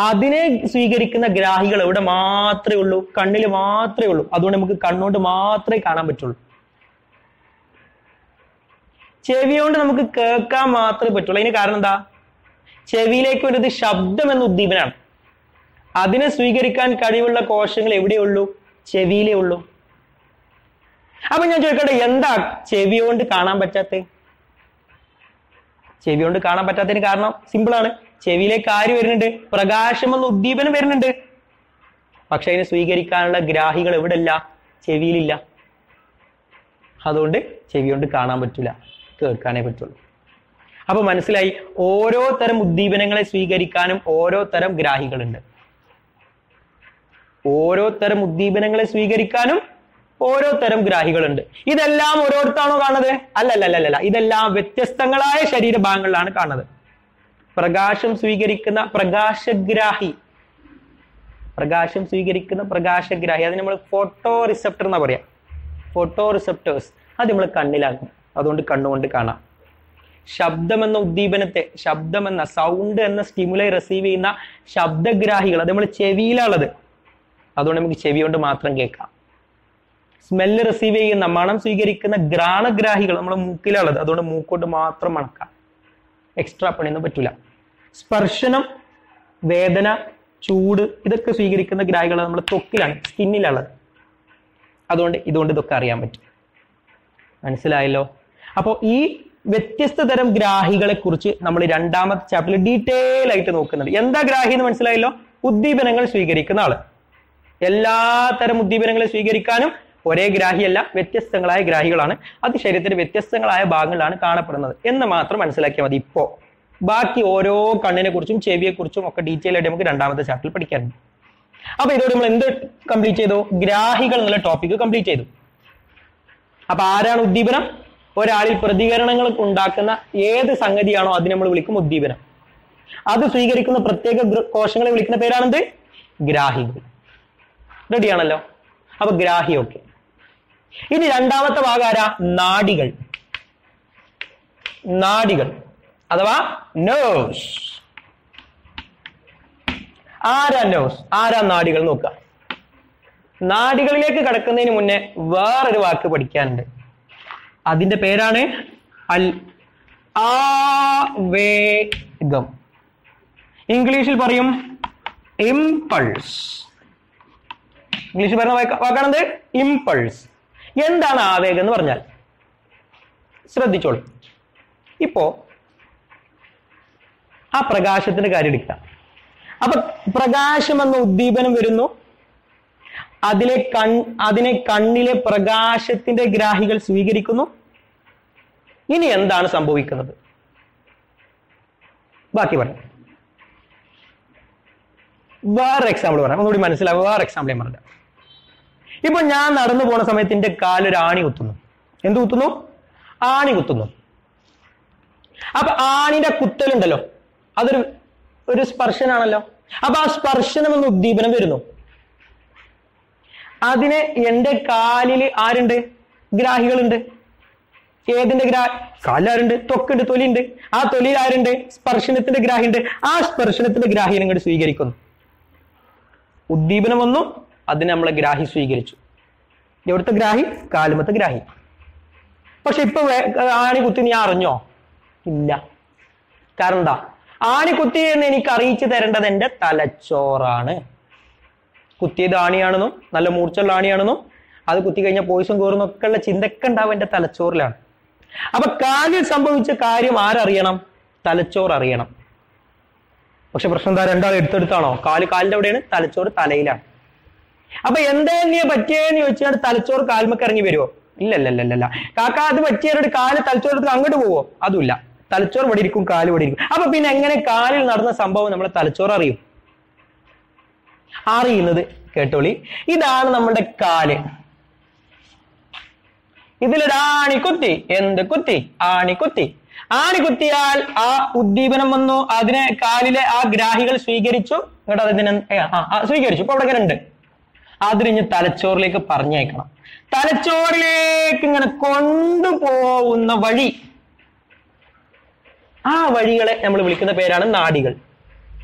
അതിനെ സ്വീകരിക്കുന്ന ഗ്രാഹികൾ എവിടെ മാത്രമേ ഉള്ളൂ? കണ്ണിൽ മാത്രമേ ഉള്ളൂ. അതുകൊണ്ട് നമുക്ക് കണ്ണുകൊണ്ട് മാത്രമേ കാണാൻ പറ്റുള്ളൂ. ചെവി കൊണ്ട് നമുക്ക് കേൾക്കാൻ മാത്രമേ പറ്റുള്ളൂ. അതിന് കാരണം എന്താ? ചെവിയിലേക്ക് വരുന്നത് ശബ്ദം എന്ന ഉദ്ദീപനാണ്. അതിനെ സ്വീകരിക്കാൻ കഴിവുള്ള കോശങ്ങൾ എവിടെയുള്ളൂ? ചെവിയിലേ ഉള്ളൂ. അപ്പൊ ഞാൻ ചോദിക്കട്ടെ, എന്താ ചെവി കൊണ്ട് കാണാൻ പറ്റാത്തത്? ചെവി കൊണ്ട് കാണാൻ പറ്റാത്തതിന് കാരണം സിമ്പിളാണ്. ചെവിയിലേക്ക് ആര് വരുന്നുണ്ട്? പ്രകാശം എന്ന ഉദ്ദീപനം വരുന്നുണ്ട്. പക്ഷെ അതിനെ സ്വീകരിക്കാനുള്ള ഗ്രാഹികൾ എവിടെ ഇല്ല? ചെവിയിലില്ല. അതുകൊണ്ട് ചെവി കൊണ്ട് കാണാൻ പറ്റില്ല, കേൾക്കാനേ പറ്റുള്ളൂ. അപ്പൊ മനസ്സിലായി, ഓരോ തരം ഉദ്ദീപനങ്ങളെ സ്വീകരിക്കാനും ഓരോ തരം ഗ്രാഹികളുണ്ട്. ഓരോ തരം ഉദ്ദീപനങ്ങളെ സ്വീകരിക്കാനും ഓരോ തരം ഗ്രാഹികളുണ്ട്. ഇതെല്ലാം ഓരോരുത്താണോ കാണുന്നത്? അല്ലല്ല. ഇതെല്ലാം വ്യത്യസ്തങ്ങളായ ശരീരഭാഗങ്ങളിലാണ് കാണുന്നത്. പ്രകാശം സ്വീകരിക്കുന്ന പ്രകാശഗ്രാഹി, അതിന് നമ്മൾ ഫോട്ടോ റിസപ്റ്റർ എന്നാ പറയാ. ഫോട്ടോ റിസപ്റ്റേഴ്സ് അത് നമ്മൾ കണ്ണിലാകും. അതുകൊണ്ട് കണ്ണുകൊണ്ട് കാണാം. ശബ്ദം എന്ന ഉദ്ദീപനത്തെ, ശബ്ദം എന്ന സൗണ്ട് എന്ന സ്റ്റിമുലൈ റിസീവ് ചെയ്യുന്ന ശബ്ദഗ്രാഹികൾ അത് നമ്മൾ ചെവിയിലുള്ളത്. അതുകൊണ്ട് നമുക്ക് ചെവി കൊണ്ട് മാത്രം കേൾക്കാം. സ്മെല്ല് റിസീവ് ചെയ്യുന്ന, മണം സ്വീകരിക്കുന്ന ഘ്രാണഗ്രാഹികൾ നമ്മുടെ മൂക്കിലുള്ളത്. അതുകൊണ്ട് മൂക്കോട്ട് മാത്രം മണക്കാം. എക്സ്ട്രാ പണിയൊന്നും പറ്റൂല. സ്പർശനം, വേദന, ചൂട് ഇതൊക്കെ സ്വീകരിക്കുന്ന ഗ്രാഹികൾ നമ്മുടെ ത്വക്കിലാണ്, സ്കിന്നിലുള്ളത്. അതുകൊണ്ട് ഇതുകൊണ്ട് ഇതൊക്കെ അറിയാൻ പറ്റും. മനസ്സിലായല്ലോ? അപ്പോൾ ഈ വ്യത്യസ്ത തരം ഗ്രാഹികളെ കുറിച്ച് നമ്മൾ 2ാമത്തെ ചാപ്റ്ററിൽ ഡീറ്റെയിൽ ആയിട്ട് നോക്കുന്നുണ്ട്. എന്താ ഗ്രാഹി എന്ന് മനസ്സിലായല്ലോ? ഉദ്ദീപനങ്ങൾ സ്വീകരിക്കുന്ന ആള്. എല്ലാ തരം ഉദ്ദീപനങ്ങളെ സ്വീകരിക്കാനും ഒരേ ഗ്രാഹിയല്ല, വ്യത്യസ്തങ്ങളായ ഗ്രാഹികളാണ്. അത് ശരീരത്തിന്റെ വ്യത്യസ്തങ്ങളായ ഭാഗങ്ങളിലാണ് കാണപ്പെടുന്നത് എന്ന് മാത്രം മനസ്സിലാക്കിയാൽ മതി. ഇപ്പോ ബാക്കി ഓരോ കണ്ണിനെ കുറിച്ചും ചെവിയെ കുറിച്ചും ഒക്കെ ഡീറ്റെയിൽ ആയിട്ട് നമുക്ക് 2ാമത്തെ ചാപ്റ്ററിൽ പഠിക്കാനുണ്ട്. അപ്പൊ ഇതോടെ നമ്മൾ എന്ത് കംപ്ലീറ്റ് ചെയ്തു? ഗ്രാഹികൾ എന്നുള്ള ടോപ്പിക് കംപ്ലീറ്റ് ചെയ്തു. അപ്പൊ ആരാണ് ഉദ്ദീപനം? ഒരാളിൽ പ്രതികരണങ്ങൾ ഉണ്ടാക്കുന്ന ഏത് സംഗതിയാണോ അതിനെ നമ്മൾ വിളിക്കും ഉദ്ദീപനം. അത് സ്വീകരിക്കുന്ന പ്രത്യേക കോശങ്ങളെ വിളിക്കുന്ന പേരാണെന്ത്? ഗ്രാഹികൾ. റെഡിയാണല്ലോ? അപ്പൊ ഗ്രാഹി ഓക്കെ. ഇനി 2ാമത്തെ ഭാഗം ആരാ? നാഡികൾ. അഥവാ nerves. ആരാ nerves? ആരാ നാഡികൾ? നോക്കുക. നാഡികളിലേക്ക് കടക്കുന്നതിന് മുന്നേ വേറൊരു വാക്ക് പഠിക്കാനുണ്ട്. അതിന്റെ പേരാണ് ആവേഗം. ഇംഗ്ലീഷിൽ പറയും ഇംപൾസ്. ഇംഗ്ലീഷിൽ പറയുന്ന വാക്കാണെന്ത്? ഇംപൾസ്. എന്താണ് ആവേഗം എന്ന് പറഞ്ഞാൽ? ശ്രദ്ധിച്ചോളൂ. ഇപ്പോ ആ പ്രകാശത്തിന്റെ കാര്യം എടുക്കാം. അപ്പൊ പ്രകാശം എന്ന ഉദ്ദീപനം വരുന്നു. അതിനെ കണ്ണിലെ പ്രകാശത്തിന്റെ ഗ്രാഹികൾ സ്വീകരിക്കുന്നു. ഇനി എന്താണ് സംഭവിക്കുന്നത്? ബാക്കി പറയാം. വേറെ എക്സാമ്പിൾ പറയാം, ഒന്നുകൂടി മനസ്സിലാവും. വേറെ എക്സാമ്പിൾ ഞാൻ പറയാം. ഇപ്പൊ ഞാൻ നടന്നു പോണ സമയത്ത് എന്റെ കാലൊരു ആണി കുത്തുന്നു. എന്ത് കുത്തുന്നു? ആണി കുത്തുന്നു. അപ്പൊ ആണിന്റെ കുത്തലുണ്ടല്ലോ, അതൊരു സ്പർശനാണല്ലോ. അപ്പൊ ആ സ്പർശനം എന്ന ഉദ്ദീപനം വരുന്നു. അതിന് എന്റെ കാലില് ആരുണ്ട്? ഗ്രാഹികളുണ്ട്. ഏതിന്റെ കാലിലാരുണ്ട്? ത്വക്കുണ്ട്, തൊലിയുണ്ട്. ആ തൊലിയിൽ ആരുണ്ട്? സ്പർശനത്തിന്റെ ഗ്രാഹിയുണ്ട്. ആ സ്പർശനത്തിന്റെ ഗ്രാഹി ഇങ്ങോട്ട് സ്വീകരിക്കുന്നു. ഉദ്ദീപനം വന്നു, അതിനെ നമ്മളെ ഗ്രാഹി സ്വീകരിച്ചു. എവിടുത്തെ ഗ്രാഹി? കാലുമത്തെ ഗ്രാഹി. പക്ഷെ ഇപ്പൊ ആണി കുത്തി നീ അറിഞ്ഞോ? ഇല്ല. കാരണം എന്താ? ആണി കുത്തി എന്ന് എനിക്ക് അറിയിച്ചു തരേണ്ടത് എന്റെ തലച്ചോറാണ്. കുത്തിയത് ആണിയാണെന്നും നല്ല മൂർച്ചുള്ള ആണിയാണെന്നും അത് കുത്തി കഴിഞ്ഞാൽ പോയിസം കയറുന്നൊക്കെ ഉള്ള ചിന്തയൊക്കെ ഉണ്ടാവും എന്റെ തലച്ചോറിലാണ്. അപ്പൊ കാലിൽ സംഭവിച്ച കാര്യം ആരറിയണം? തലച്ചോറ് അറിയണം. പക്ഷെ പ്രശ്നം എന്താ? രണ്ടാൾ എടുത്തെടുത്താണോ? കാലിന്റെ എവിടെയാണ്? തലച്ചോറ് തലയിലാണ്. അപ്പൊ എന്തേ പറ്റിയെന്ന് ചോദിച്ചാൽ തലച്ചോറ് കാൽമക്ക് ഇറങ്ങി വരുമോ? ഇല്ലല്ലല്ല. കാക്ക അത് പറ്റിയവരുടെ കാല് തലച്ചോറെടുത്ത് അങ്ങോട്ട് പോവോ? അതുമില്ല. തലച്ചോറ് ഇവിടെ ഇരിക്കും, കാല് ഇവിടെ ഇരിക്കും. അപ്പൊ പിന്നെ എങ്ങനെ കാലിൽ നടന്ന സംഭവം നമ്മളെ തലച്ചോറ് അറിയും? അറിയുന്നത് കേട്ടോളി. ഇതാണ് നമ്മുടെ കാല്. ഇതിലൊരാണി കുത്തി. എന്ത് കുത്തി? ആണി കുത്തി. ആണി കുത്തിയാൽ ആ ഉദ്ദീപനം വന്നു, അതിനെ കാലിലെ ആ ഗ്രാഹികൾ സ്വീകരിച്ചു. എന്നിട്ട് അതിനെ സ്വീകരിച്ചു. ഇപ്പൊ അവിടെ ഇങ്ങനെ ഉണ്ട്. അതിന് തലച്ചോറിലേക്ക് പറഞ്ഞയക്കണം. തലച്ചോറിലേക്ക് ഇങ്ങനെ കൊണ്ടുപോകുന്ന വഴി, ആ വഴികളെ നമ്മൾ വിളിക്കുന്ന പേരാണ് നാഡികൾ.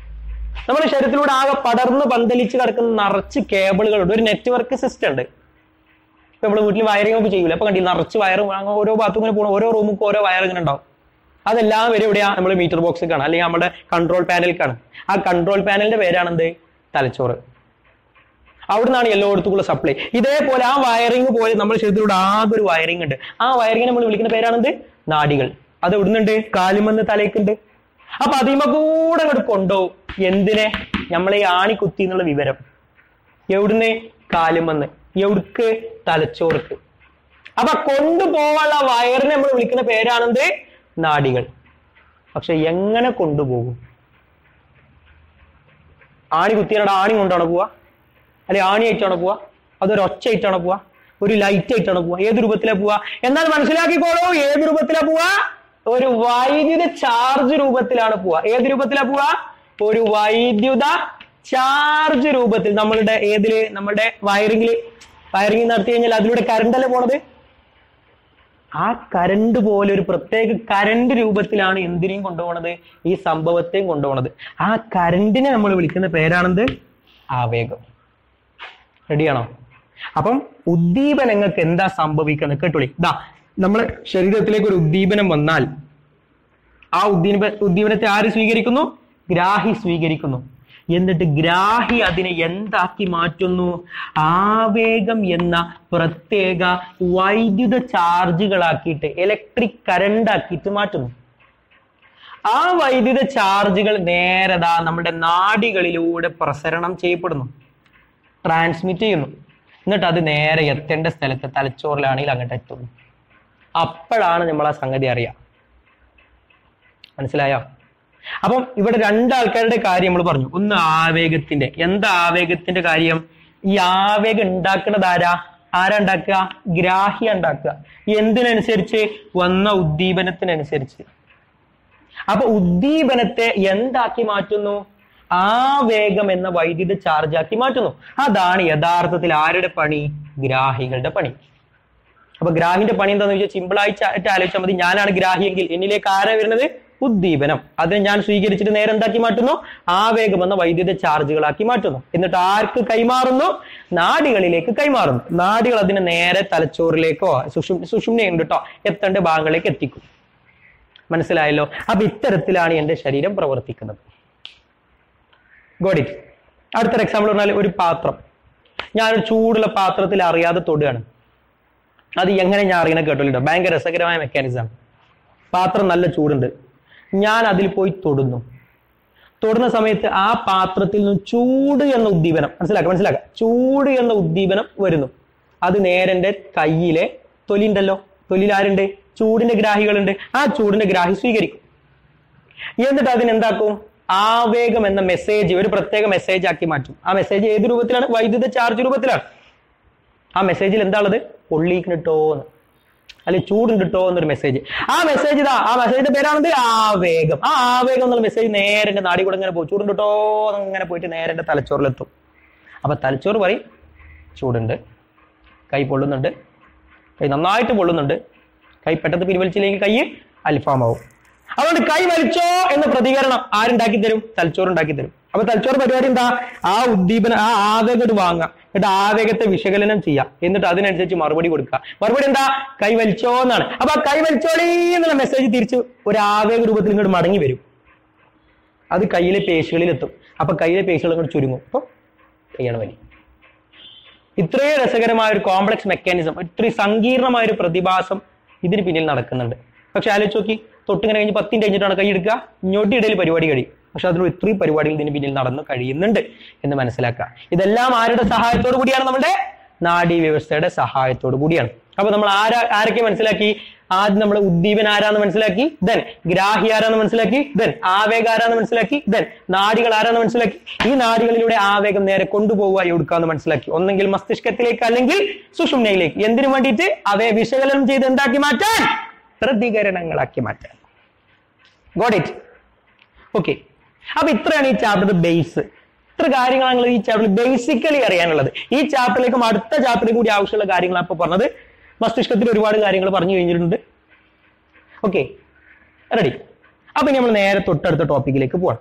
നമ്മുടെ ശരീരത്തിലൂടെ ആകെ പടർന്ന് പന്തലിച്ച് കിടക്കുന്ന നിറച്ച് കേബിളുകളുണ്ട്. ഒരു നെറ്റ്വർക്ക് സിസ്റ്റം ഉണ്ട്. ഇപ്പൊ നമ്മൾ വീട്ടിൽ വയറിംഗ് ഒക്കെ ചെയ്യൂല, അപ്പൊ കണ്ടില്ല നിറച്ച് വയറും ഓരോ ബാത്റൂമിന് പോകണം, ഓരോ റൂമുക്കും ഓരോ വയർ ഇങ്ങനെ ഉണ്ടാവും. അതെല്ലാം വരെ എവിടെയാ? നമ്മൾ മീറ്റർ ബോക്സിലേക്കാണ്, അല്ലെങ്കിൽ നമ്മുടെ കൺട്രോൾ പാനലിലേക്കാണ്. ആ കൺട്രോൾ പാനലിന്റെ പേരാണെന്ത്? തലച്ചോറ്. അവിടുന്നാണ് എല്ലായിടത്തുള്ള സപ്ലൈ. ഇതേപോലെ ആ വയറിംഗ് പോലെ നമ്മുടെ ശരീരത്തിലൂടെ ആകെ ഒരു വയറിംഗ് ഉണ്ട്. ആ വയറിംഗ് നമ്മൾ വിളിക്കുന്ന പേരാണെന്ത്? നാഡികൾ. അത് എവിടുന്നുണ്ട്? കാലുമെന്ന് തലയ്ക്കുണ്ട്. അപ്പൊ അതിമ കൂടെ അങ്ങോട്ട് കൊണ്ടുപോകും. എന്തിനെ? നമ്മളെ ഈ ആണി കുത്തി എന്നുള്ള വിവരം. എവിടുന്ന്? കാലുമെന്ന്. എവിടുക്ക്? തലച്ചോർക്ക്. അപ്പൊ കൊണ്ടുപോകാനുള്ള വയറിനെ നമ്മൾ വിളിക്കുന്ന പേരാണെന്ത്? നാഡികൾ. പക്ഷെ എങ്ങനെ കൊണ്ടുപോകും? ആണി കുത്തിയുടെ ആണി കൊണ്ടാണ് പോവാ? അല്ലെ ആണി ആയിട്ടാണ് പോവാ? അതൊരു ഒച്ച ആയിട്ടാണ് പോവാ? ഒരു ലൈറ്റ് ആയിട്ടാണ് പോവാ? ഏത് രൂപത്തിലാ പോവാ? എന്നാൽ മനസ്സിലാക്കിക്കോളൂ, ഏത് രൂപത്തിലാ പോവാ? ഒരു വൈദ്യുത ചാർജ് രൂപത്തിലാണ് പോവാ. ഏത് രൂപത്തിലാ പോവാ? ഒരു വൈദ്യുത ചാർജ് രൂപത്തിൽ. നമ്മളുടെ ഏതില്? നമ്മുടെ വയറിംഗ് നടത്തി കഴിഞ്ഞാൽ അതിലൂടെ കറണ്ട് അല്ലേ പോണത്? ആ കരണ്ട് പോലെ ഒരു പ്രത്യേക കരണ്ട് രൂപത്തിലാണ് എന്തിനേയും കൊണ്ടുപോകണത്? ഈ സംഭവത്തെയും കൊണ്ടുപോകണത്. ആ കരണ്ടിനെ നമ്മൾ വിളിക്കുന്ന പേരാണെന്ത്? ആവേഗം. റെഡിയാണോ? അപ്പം ഉദ്ദീപനങ്ങൾക്ക് എന്താ സംഭവിക്കുന്നത് കേട്ടോളി. നമ്മളെ ശരീരത്തിലേക്ക് ഒരു ഉദ്ദീപനം വന്നാൽ ആ ഉദ്ദീപനത്തെ ആര് സ്വീകരിക്കുന്നു? ഗ്രാഹി സ്വീകരിക്കുന്നു. എന്നിട്ട് ഗ്രാഹി അതിനെ എന്താക്കി മാറ്റുന്നു? ആവേഗം എന്ന പ്രത്യേക വൈദ്യുത ചാർജുകളാക്കിയിട്ട്, ഇലക്ട്രിക് കറണ്ട് ആക്കിയിട്ട് മാറ്റുന്നു. ആ വൈദ്യുത ചാർജുകൾ നേരതാ നമ്മുടെ നാഡികളിലൂടെ പ്രസരണം ചെയ്യപ്പെടുന്നു, ട്രാൻസ്മിറ്റ് ചെയ്യുന്നു. എന്നിട്ട് അത് നേരെ എത്തേണ്ട സ്ഥലത്ത് തലച്ചോറിലാണെങ്കിൽ അങ്ങോട്ട് എത്തുന്നു. അപ്പോഴാണ് നമ്മൾ ആ സംഗതി അറിയാം. മനസ്സിലായോ? അപ്പം ഇവിടെ രണ്ടാൾക്കാരുടെ കാര്യം നമ്മൾ പറഞ്ഞു. ഒന്ന് ആവേഗത്തിന്റെ. എന്താ ആവേഗത്തിന്റെ കാര്യം? ഈ ആവേഗം ഉണ്ടാക്കുന്നത് ആരാ ഉണ്ടാക്കുക? ഗ്രാഹി ഉണ്ടാക്കുക. എന്തിനനുസരിച്ച്? വന്ന ഉദ്ദീപനത്തിനനുസരിച്ച്. അപ്പൊ ഉദ്ദീപനത്തെ എന്താക്കി മാറ്റുന്നു? ആവേഗം എന്ന വൈദ്യുത ചാർജ് ആക്കി മാറ്റുന്നു. അതാണ് യഥാർത്ഥത്തിൽ ആരുടെ പണി? ഗ്രാഹികളുടെ പണി. അപ്പൊ ഗ്രാഹിന്റെ പണി എന്താണെന്ന് ചോദിച്ചാൽ സിമ്പിൾ ആയിട്ട് ആലോചിച്ചാൽ മതി. ഞാനാണ് ഗ്രാഹിയെങ്കിൽ എന്നിലേക്ക് ആരാ വരുന്നത്? ഉദ്ദീപനം. അതിനെ ഞാൻ സ്വീകരിച്ചിട്ട് നേരെ എന്താക്കി മാറ്റുന്നു? ആവേഗം എന്ന വൈദ്യുത ചാർജുകളാക്കി മാറ്റുന്നു. എന്നിട്ട് ആർക്ക് കൈമാറുന്നു? നാഡികളിലേക്ക് കൈമാറുന്നു. നാഡികൾ അതിനെ നേരെ തലച്ചോറിലേക്കോ സുഷുമ്നയുണ്ട് കേട്ടോ എത്തേണ്ട ഭാഗങ്ങളിലേക്ക് എത്തിക്കും. മനസ്സിലായല്ലോ? അപ്പൊ ഇത്തരത്തിലാണ് എന്റെ ശരീരം പ്രവർത്തിക്കുന്നത്. Got it. അടുത്തൊരു എക്സാമ്പിൾ പറഞ്ഞാൽ ഒരു പാത്രം, ഞാനൊരു ചൂടുള്ള പാത്രത്തിൽ അറിയാതെ തൊടുകയാണ്. അത് എങ്ങനെ ഞാൻ അറിയണ കേട്ടോല്ലോ, ഭയങ്കര രസകരമായ മെക്കാനിസം. പാത്രം നല്ല ചൂടുണ്ട്, ഞാൻ അതിൽ പോയി തൊടുന്നു. തൊടുന്ന സമയത്ത് ആ പാത്രത്തിൽ നിന്ന് ചൂട് എന്ന ഉദ്ദീപനം മനസ്സിലാക്കുക, ചൂട് എന്ന ഉദ്ദീപനം വരുന്നു. അത് നേരെ എൻ്റെ കയ്യിലെ തൊലി ഉണ്ടല്ലോ, തൊലിയിൽ ആരുണ്ട്? ചൂടിന്റെ ഗ്രാഹികളുണ്ട്. ആ ചൂടിന്റെ ഗ്രാഹി സ്വീകരിക്കും. എന്നിട്ട് അതിനെന്താക്കും? ആവേഗം എന്ന മെസ്സേജ് ഒരു പ്രത്യേക മെസ്സേജ് ആക്കി മാറ്റും. ആ മെസ്സേജ് ഏത് രൂപത്തിലാണ്? വൈദ്യുത ചാർജ് രൂപത്തിലാണ്. ആ മെസ്സേജിൽ എന്താ ഉള്ളത്? പൊള്ളിക്കിട്ടോ എന്ന്, അല്ലെങ്കിൽ ചൂടുണ്ടിട്ടോ എന്നൊരു മെസ്സേജ്. ആ മെസ്സേജ് ഇതാ, ആ മെസ്സേജിന്റെ പേരാണത് ആവേഗം. ആ ആവേഗം എന്നുള്ള മെസ്സേജ് നേരെ എന്റെ നാടി കൂടെ ഇങ്ങനെ പോകും. ചൂടുണ്ടിട്ടോ എന്നിങ്ങനെ പോയിട്ട് നേരെ എന്റെ തലച്ചോറിലെത്തും. അപ്പൊ തലച്ചോറ് പറയും ചൂടുണ്ട്, കൈ പൊള്ളുന്നുണ്ട്, കൈ നന്നായിട്ട് പൊള്ളുന്നുണ്ട്, കൈ പെട്ടെന്ന് പിൻവലിച്ചില്ലെങ്കിൽ കൈ അൽഫാമാവും. അതുകൊണ്ട് കൈ വലിച്ചോ എന്ന പ്രതികരണം ആരുണ്ടാക്കി തരും? തലച്ചോറ് ഉണ്ടാക്കി തരും. അപ്പൊ തലച്ചോറ് പരിപാടി എന്താ? ആ ഉദ്ദീപനം, ആ ആവേഗം വാങ്ങുക, എന്നിട്ട് ആവേഗത്തെ വിശകലനം ചെയ്യുക, എന്നിട്ട് അതിനനുസരിച്ച് മറുപടി കൊടുക്കുക. മറുപടി എന്താ? കൈ വലിച്ചോ എന്നാണ്. അപ്പൊ ആ കൈ വലിച്ചോളീ എന്നുള്ള മെസ്സേജ് തിരിച്ച് ഒരു ആവേഗ രൂപത്തിൽ ഇങ്ങോട്ട് മടങ്ങി വരും. അത് കയ്യിലെ പേശികളിൽ എത്തും. അപ്പൊ കയ്യിലെ പേശികൾ ഇങ്ങോട്ട് ചുരുങ്ങും. അപ്പൊ കൈയാണ് വലി. ഇത്രയും രസകരമായ ഒരു കോംപ്ലക്സ് മെക്കാനിസം, ഇത്രയും സങ്കീർണമായ ഒരു പ്രതിഭാസം ഇതിന് പിന്നിൽ നടക്കുന്നുണ്ട്. പക്ഷെ ആലോചിച്ച് നോക്കി, തൊട്ടിങ്ങനെ കഴിഞ്ഞ് 10 മിനിറ്റ് കഴിഞ്ഞിട്ടാണ് കൈ എടുക്കുക, ഇങ്ങോട്ട് ഇടയിൽ പരിപാടി കഴിയും. പക്ഷെ അതിലൂടെ ഇത്രയും പരിപാടികൾ ഇതിന് പിന്നിൽ നടന്നു കഴിയുന്നുണ്ട് എന്ന് മനസ്സിലാക്കുക. ഇതെല്ലാം ആരുടെ സഹായത്തോടു കൂടിയാണ്? നമ്മുടെ നാഡീ വ്യവസ്ഥയുടെ സഹായത്തോടു കൂടിയാണ്. അപ്പൊ നമ്മൾ ആരൊക്കെ മനസ്സിലാക്കി? ആദ്യം നമ്മൾ ഉദ്ദീപനം ആരാന്ന് മനസ്സിലാക്കി, ദെൻ ഗ്രാഹി ആരാന്ന് മനസ്സിലാക്കി, ദെൻ ആവേഗം ആരാന്ന് മനസ്സിലാക്കി, ദെൻ നാഡികൾ ആരാന്ന് മനസ്സിലാക്കി. ഈ നാഡികളിലൂടെ ആവേഗം നേരെ കൊണ്ടുപോവുക എടുക്കാന്ന് മനസ്സിലാക്കി. ഒന്നെങ്കിൽ മസ്തിഷ്കത്തിലേക്ക് അല്ലെങ്കിൽ സുഷുമ്നയിലേക്ക്. എന്തിനു വേണ്ടിയിട്ട്? അവയെ വിശകലനം ചെയ്ത് എന്താക്കി മാറ്റാൻ? പ്രതികരണങ്ങളാക്കി മാറ്റാൻ. Got it? ഓക്കെ. അപ്പൊ ഇത്രയാണ് ഈ ചാപ്റ്റർ ബേസ്. ഇത്ര കാര്യങ്ങളാണ് ഈ ചാപ്റ്ററിൽ ബേസിക്കലി അറിയാനുള്ളത്. ഈ ചാപ്റ്ററിലേക്കും അടുത്ത ചാപ്റ്ററിൽ കൂടി ആവശ്യമുള്ള കാര്യങ്ങളാണ് അപ്പൊ പറഞ്ഞത്. മസ്തിഷ്കത്തിൽ ഒരുപാട് കാര്യങ്ങൾ പറഞ്ഞു കഴിഞ്ഞിട്ടുണ്ട്. Okay, ready? അപ്പൊ നമ്മൾ നേരെ തൊട്ടടുത്ത ടോപ്പിക്കിലേക്ക് പോവാം.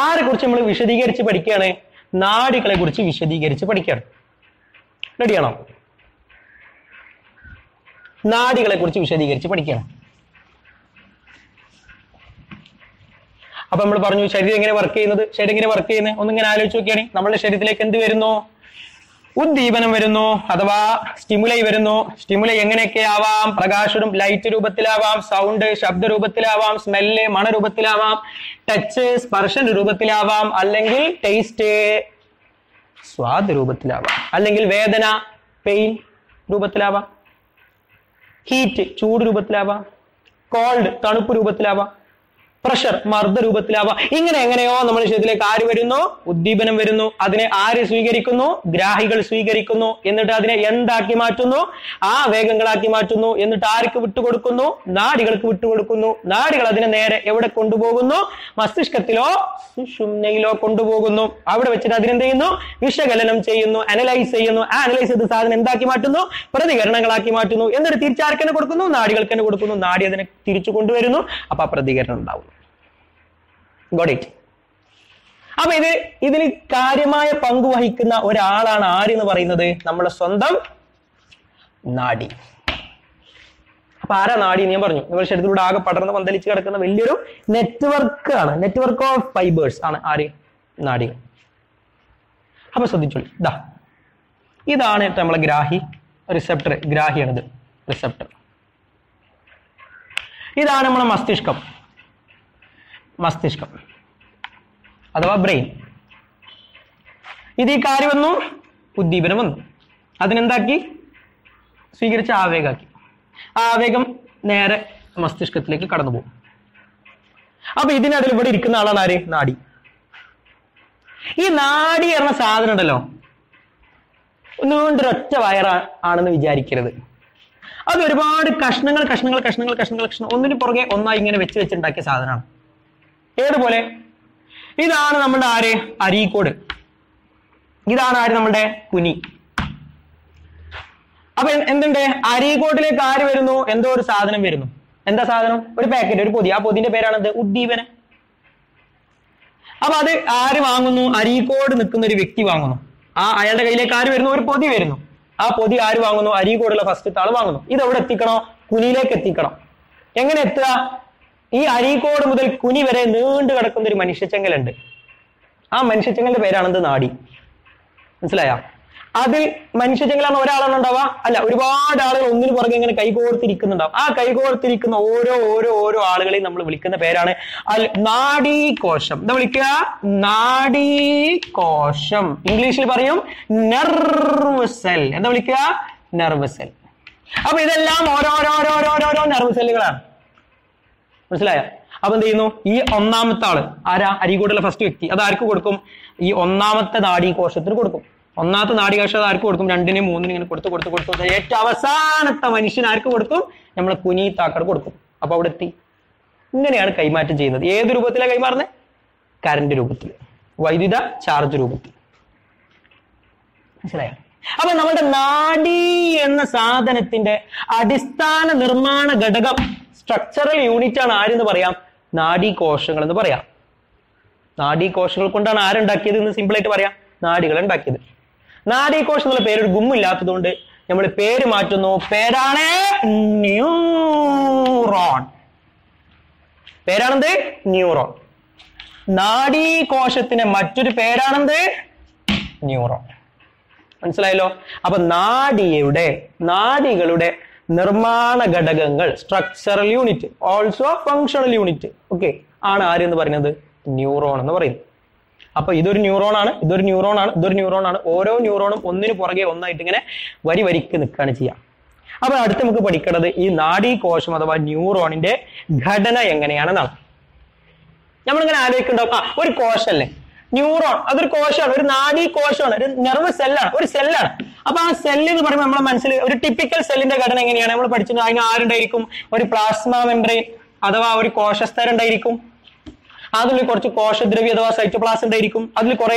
ആരെ കുറിച്ച് നമ്മൾ വിശദീകരിച്ച് പഠിക്കുകയാണ്? നാഡികളെ കുറിച്ച് വിശദീകരിച്ച് പഠിക്കുകയാണ്. റെഡിയാണോ? നാഡികളെ കുറിച്ച് വിശദീകരിച്ച് പഠിക്കുകയാണ്. അപ്പൊ നമ്മൾ പറഞ്ഞു ശരീരം എങ്ങനെ വർക്ക് ചെയ്യുന്നത്, ശരീരം എങ്ങനെ വർക്ക് ചെയ്യുന്നത് ഒന്നിങ്ങനെ ആലോചിച്ച് നോക്കിയാണ്. നമ്മുടെ ശരീരത്തിലേക്ക് എന്ത് വരുന്നു? ഉദ്ദീപനം വരുന്നു, അഥവാ സ്റ്റിമുലൈ വരുന്നു. സ്റ്റിമുലൈ എങ്ങനെയൊക്കെ ആവാം? പ്രകാശം ലൈറ്റ് രൂപത്തിലാവാം, സൗണ്ട് ശബ്ദ രൂപത്തിലാവാം, സ്മെല്ല് മണരൂപത്തിലാവാം, ടച്ച് സ്പർശന രൂപത്തിലാവാം, അല്ലെങ്കിൽ ടേസ്റ്റ് സ്വാദ് രൂപത്തിലാവാം, അല്ലെങ്കിൽ വേദന പെയിൻ രൂപത്തിലാവാം, ഹീറ്റ് ചൂട് രൂപത്തിലാവാം, കോൾഡ് തണുപ്പ് രൂപത്തിലാവാം, പ്രഷർ മർദ്ദ രൂപത്തിലാവാം. ഇങ്ങനെ എങ്ങനെയോ നമ്മുടെ ശരീരത്തിലേക്ക് ആര് വരുന്നു? ഉദ്ദീപനം വരുന്നു. അതിനെ ആര് സ്വീകരിക്കുന്നു? ഗ്രാഹികൾ സ്വീകരിക്കുന്നു. എന്നിട്ട് അതിനെ എന്താക്കി മാറ്റുന്നു? ആവേഗങ്ങളാക്കി മാറ്റുന്നു. എന്നിട്ട് ആർക്ക് വിട്ടുകൊടുക്കുന്നു? നാഡികൾക്ക് വിട്ടുകൊടുക്കുന്നു. നാഡികൾ അതിനെ നേരെ എവിടെ കൊണ്ടുപോകുന്നു? മസ്തിഷ്കത്തിലോ സുഷുമ്നയിലോ കൊണ്ടുപോകുന്നു. അവിടെ വെച്ചിട്ട് അതിനെന്ത് ചെയ്യുന്നു? വിശകലനം ചെയ്യുന്നു, അനലൈസ് ചെയ്യുന്നു. ആ അനലൈസ് ചെയ്ത സാധനം എന്താക്കി മാറ്റുന്നു? പ്രതികരണങ്ങളാക്കി മാറ്റുന്നു. എന്നിട്ട് തിരിച്ചാർക്കെന്നെ കൊടുക്കുന്നു? നാഡികൾക്ക് തന്നെ കൊടുക്കുന്നു. നാഡി അതിനെ തിരിച്ചു കൊണ്ടുവരുന്നു. അപ്പൊ ആ പ്രതികരണം ഉണ്ടാവും. Got it? അപ്പൊ ഇതിന് കാര്യമായ പങ്ക് വഹിക്കുന്ന ഒരാളാണ് ആരെന്ന് പറയുന്നത്? നമ്മുടെ സ്വന്തം നാഡി. അപ്പൊ ആരാ നാഡി? ഞാൻ പറഞ്ഞു, നമ്മുടെ ശരീരത്തിലൂടെ ആകെ പടർന്ന് പന്തലിച്ച് കിടക്കുന്ന വലിയൊരു നെറ്റ്വർക്ക് ആണ്. നെറ്റ്വർക്ക് ഓഫ് ഫൈബേഴ്സ് ആണ് ആര്? നാഡികൾ. അപ്പൊ ശ്രദ്ധിച്ചോളൂ, ഇതാണ് നമ്മളെ ഗ്രാഹി, റിസപ്റ്റർ. ഗ്രാഹിയാണിത്, റിസപ്റ്റർ. ഇതാണ് നമ്മളെ മസ്തിഷ്കം. മസ്തിഷ്കം അഥവാ ബ്രെയിൻ. ഇത് ഈ കാര്യം വന്നു, ഉദ്ദീപനം വന്നു, അതിനെന്താക്കി? സ്വീകരിച്ച ആവേഗാക്കി. ആവേഗം നേരെ മസ്തിഷ്കത്തിലേക്ക് കടന്നു പോകും. അപ്പൊ ഇതിനതിൽ ഇവിടെ ഇരിക്കുന്ന ആളാണ് ആര്? നാഡി. ഈ നാഡി എന്ന സാധനം ഉണ്ടല്ലോ, നീണ്ടൊരൊറ്റ വയറാണെന്ന് വിചാരിക്കരുത്. അത് ഒരുപാട് കഷ്ണങ്ങൾ കഷ്ണങ്ങൾ കഷ്ണങ്ങൾ കഷ്ണങ്ങൾ കഷ്ണം ഒന്നിനു പുറകെ ഒന്നായി ഇങ്ങനെ വെച്ചുണ്ടാക്കിയ സാധനമാണ്. ഏതുപോലെ? ഇതാണ് നമ്മുടെ ആര്? അരീക്കോട്. ഇതാണ് ആര്? നമ്മുടെ കുനി. അപ്പൊ എന്തുണ്ട്? അരീക്കോട്ടിലേക്ക് ആര് വരുന്നു? എന്തോ ഒരു സാധനം വരുന്നു. എന്താ സാധനം? ഒരു പാക്കറ്റ്, ഒരു പൊതി. ആ പൊതിന്റെ പേരാണെന്ത്? ഉദ്ദീപനം. അപ്പൊ അത് ആര് വാങ്ങുന്നു? അരീക്കോട് നിൽക്കുന്ന ഒരു വ്യക്തി വാങ്ങുന്നു. അയാളുടെ കയ്യിലേക്ക് ആര് വരുന്നു? ഒരു പൊതി വരുന്നു. ആ പൊതി ആര് വാങ്ങുന്നു? അരീക്കോടുള്ള ഫസ്റ്റത്തെ ആള് വാങ്ങുന്നു. ഇത് എവിടെ എത്തിക്കണോ? കുനിയിലേക്ക് എത്തിക്കണം. എങ്ങനെ എത്തുക? ഈ അരീക്കോട് മുതൽ കുനി വരെ നീണ്ടു കിടക്കുന്ന ഒരു മനുഷ്യച്ചെങ്കലുണ്ട്. ആ മനുഷ്യച്ചെങ്കലിന്റെ പേരാണെന്ത്? നാഡി. മനസ്സിലായ? അതിൽ മനുഷ്യച്ചെങ്കലാണ് ഒരാളാണ് ഉണ്ടാവുക? അല്ല, ഒരുപാട് ആളുകൾ ഒന്നിനു പുറകെ ഇങ്ങനെ കൈകോർത്തിരിക്കുന്നുണ്ടാവും. ആ കൈകോർത്തിരിക്കുന്ന ഓരോ ആളുകളെയും നമ്മൾ വിളിക്കുന്ന പേരാണ് നാഡീകോശം. എന്താ വിളിക്കുക? നാഡീകോശം. ഇംഗ്ലീഷിൽ പറയും നെർവ് സെൽ. എന്താ വിളിക്കുക? Nerve cell. അപ്പൊ ഇതെല്ലാം ഓരോരോ നെർവ് സെല്ലുകളാണ്. മനസ്സിലായോ? അപ്പൊ എന്ത് ചെയ്യുന്നു? ഈ ഒന്നാമത്തെ ആള് ആരാ? അരീക്കോടുള്ള ഫസ്റ്റ് വ്യക്തി. അത് ആർക്ക് കൊടുക്കും? ഈ ഒന്നാമത്തെ നാഡീകോശത്തിന് കൊടുക്കും. ഒന്നാമത്തെ നാഡീകോശം ആർക്ക് കൊടുക്കും? 2-നും 3-നും ഇങ്ങനെ കൊടുത്ത് ഏറ്റവും അവസാനത്തെ മനുഷ്യൻ ആർക്ക് കൊടുക്കും? നമ്മളെ കുനീത്താക്കട് കൊടുക്കും. അപ്പൊ അവിടെ എത്തി. ഇങ്ങനെയാണ് കൈമാറ്റം ചെയ്യുന്നത്. ഏത് രൂപത്തിലാണ് കൈമാറുന്നത്? കറന്റ് രൂപത്തിൽ, വൈദ്യുത ചാർജ് രൂപത്തിൽ. മനസ്സിലായോ? അപ്പൊ നമ്മുടെ നാഡി എന്ന സാധനത്തിന്റെ അടിസ്ഥാന നിർമ്മാണ ഘടകം, സ്ട്രക്ചറൽ യൂണിറ്റ് ആണ് ആരെന്ന് പറയാം? നാഡീകോശങ്ങൾ എന്ന് പറയാം. നാഡീകോശങ്ങൾ കൊണ്ടാണ് ആരുണ്ടാക്കിയത് എന്ന് സിമ്പിൾ ആയിട്ട് പറയാം? നാഡികൾ ഉണ്ടാക്കിയത്. നാഡീകോശം എന്നുള്ള പേര് ഒരു ഗുമ്മില്ലാത്തത് കൊണ്ട് നമ്മൾ പേര് മാറ്റുന്നു. പേരാണ് ന്യൂറോൺ. പേരാണെന്ത്? ന്യൂറോൺ. നാഡീകോശത്തിന് മറ്റൊരു പേരാണെന്ത്? ന്യൂറോൺ. മനസ്സിലായല്ലോ? അപ്പൊ നാഡികളുടെ നിർമ്മാണ ഘടകങ്ങൾ, structural unit, also functional unit, okay, ആണ് ആരെന്ന് പറയുന്നത്? ന്യൂറോൺ എന്ന് പറയുന്നത്. അപ്പൊ ഇതൊരു ന്യൂറോൺ ആണ്, ഇതൊരു ന്യൂറോൺ ആണ്, ഇതൊരു ന്യൂറോൺ ആണ്. ഓരോ ന്യൂറോണും ഒന്നിനു പുറകെ ഒന്നായിട്ട് ഇങ്ങനെ വരിക്ക് നിൽക്കുകയാണ് ചെയ്യുക. അപ്പൊ അടുത്ത് നമുക്ക് പഠിക്കേണ്ടത് ഈ നാഡീകോശം അഥവാ ന്യൂറോണിന്റെ ഘടന എങ്ങനെയാണെന്നാണ്. നമ്മളിങ്ങനെ ആലോചിക്കുന്നുണ്ടാവും, ഒരു കോശല്ലേ ന്യൂറോൺ, അതൊരു കോശമാണ്, ഒരു നാഡീകോശമാണ്, ഒരു നെർവ് സെല്ലാണ്, ഒരു സെല്ലാണ്. അപ്പൊ ആ സെല്ല് എന്ന് പറയുമ്പോൾ നമ്മുടെ മനസ്സിൽ ഒരു ടിപ്പിക്കൽ സെല്ലിന്റെ ഘടന എങ്ങനെയാണ് നമ്മൾ പഠിച്ചത്? അതിന് ആരുണ്ടായിരിക്കും? ഒരു പ്ലാസ്മ മെംബ്രെയിൻ അഥവാ ഒരു കോശസ്തരം ഉണ്ടായിരിക്കും. അതിൽ കുറച്ച് കോശദ്രവ്യ അഥവാ സൈറ്റോപ്ലാസം ഉണ്ടായിരിക്കും. അതിൽ കുറെ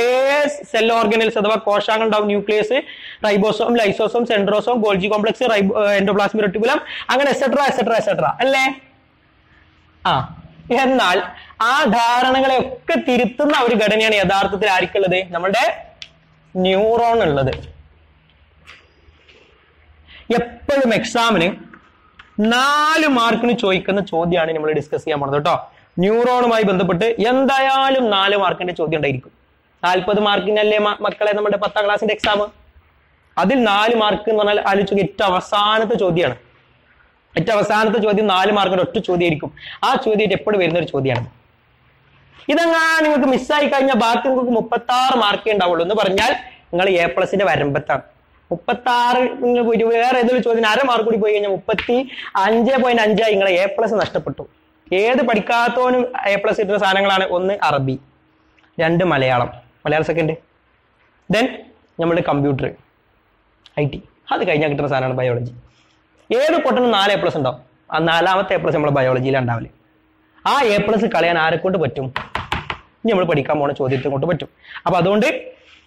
സെൽ ഓർഗനൽസ് അഥവാ കോശങ്ങൾ ഉണ്ടാവും. Nucleus, ribosome, lysosome, centrosome, Golgi complex, endoplasmic reticulum, അങ്ങനെ എക്സെട്ര അല്ലേ? എന്നാൽ ആ ധാരണകളെ ഒക്കെ തിരുത്തുന്ന ഒരു ഘടനയാണ് യഥാർത്ഥത്തിൽ ആർക്കുള്ളത്? നമ്മളുടെ ന്യൂറോൺ ഉള്ളത്. എപ്പോഴും എക്സാമിന് 4 മാർക്കിന് ചോദിക്കുന്ന ചോദ്യമാണ് നമ്മൾ ഡിസ്കസ് ചെയ്യാൻ പോണത് കേട്ടോ. ന്യൂറോണുമായി ബന്ധപ്പെട്ട് എന്തായാലും 4 മാർക്കിന്റെ ചോദ്യം ഉണ്ടായിരിക്കും. 40 മാർക്കിനല്ലേ മക്കളെ നമ്മുടെ 10ാം ക്ലാസ്സിന്റെ എക്സാം? അതിൽ 4 മാർക്ക് എന്ന് പറഞ്ഞാൽ ആലോചിച്ച് ഏറ്റവും അവസാനത്തെ ചോദ്യമാണ്. ഏറ്റവും അവസാനത്തെ ചോദ്യം 4 മാർക്കിന്റെ ഒറ്റ ചോദ്യമായിരിക്കും. ആ ചോദ്യം എപ്പോഴും വരുന്ന ഒരു ചോദ്യമാണ്. ഇതെങ്ങാൻ നിങ്ങൾക്ക് മിസ്സായി കഴിഞ്ഞാൽ ബാക്കി നിങ്ങൾക്ക് 36 മാർക്കേ ഉണ്ടാവുള്ളൂ. എന്ന് പറഞ്ഞാൽ നിങ്ങൾ A+ന്റെ വരമ്പത്താണ്. 36 പോയിട്ട് വേറെ ഏതൊരു ചോദ്യം 1/2 മാർക്ക് കൂടി പോയി കഴിഞ്ഞാൽ 35.5 നിങ്ങളെ A+ നഷ്ടപ്പെട്ടു. ഏത് പഠിക്കാത്തവനും A+ കിട്ടുന്ന സാധനങ്ങളാണ്: 1 അറബി, 2 മലയാളം സെക്കൻഡ്, ദെൻ നമ്മുടെ കമ്പ്യൂട്ടർ IT, അത് കഴിഞ്ഞാൽ കിട്ടുന്ന സാധനമാണ് ബയോളജി. ഏത് പൊട്ടനും 4 A+ ഉണ്ടാവും. ആ 4ാമത്തെ A+ നമ്മൾ ബയോളജിയിലാണ് ഉണ്ടാവില്ല. ആ A+ കളയാൻ ആരെ കൊണ്ട് പറ്റും? ഇനി നമ്മൾ പഠിക്കാൻ പോണ ചോദ്യത്തെ കൊണ്ട് പറ്റും. അപ്പൊ അതുകൊണ്ട്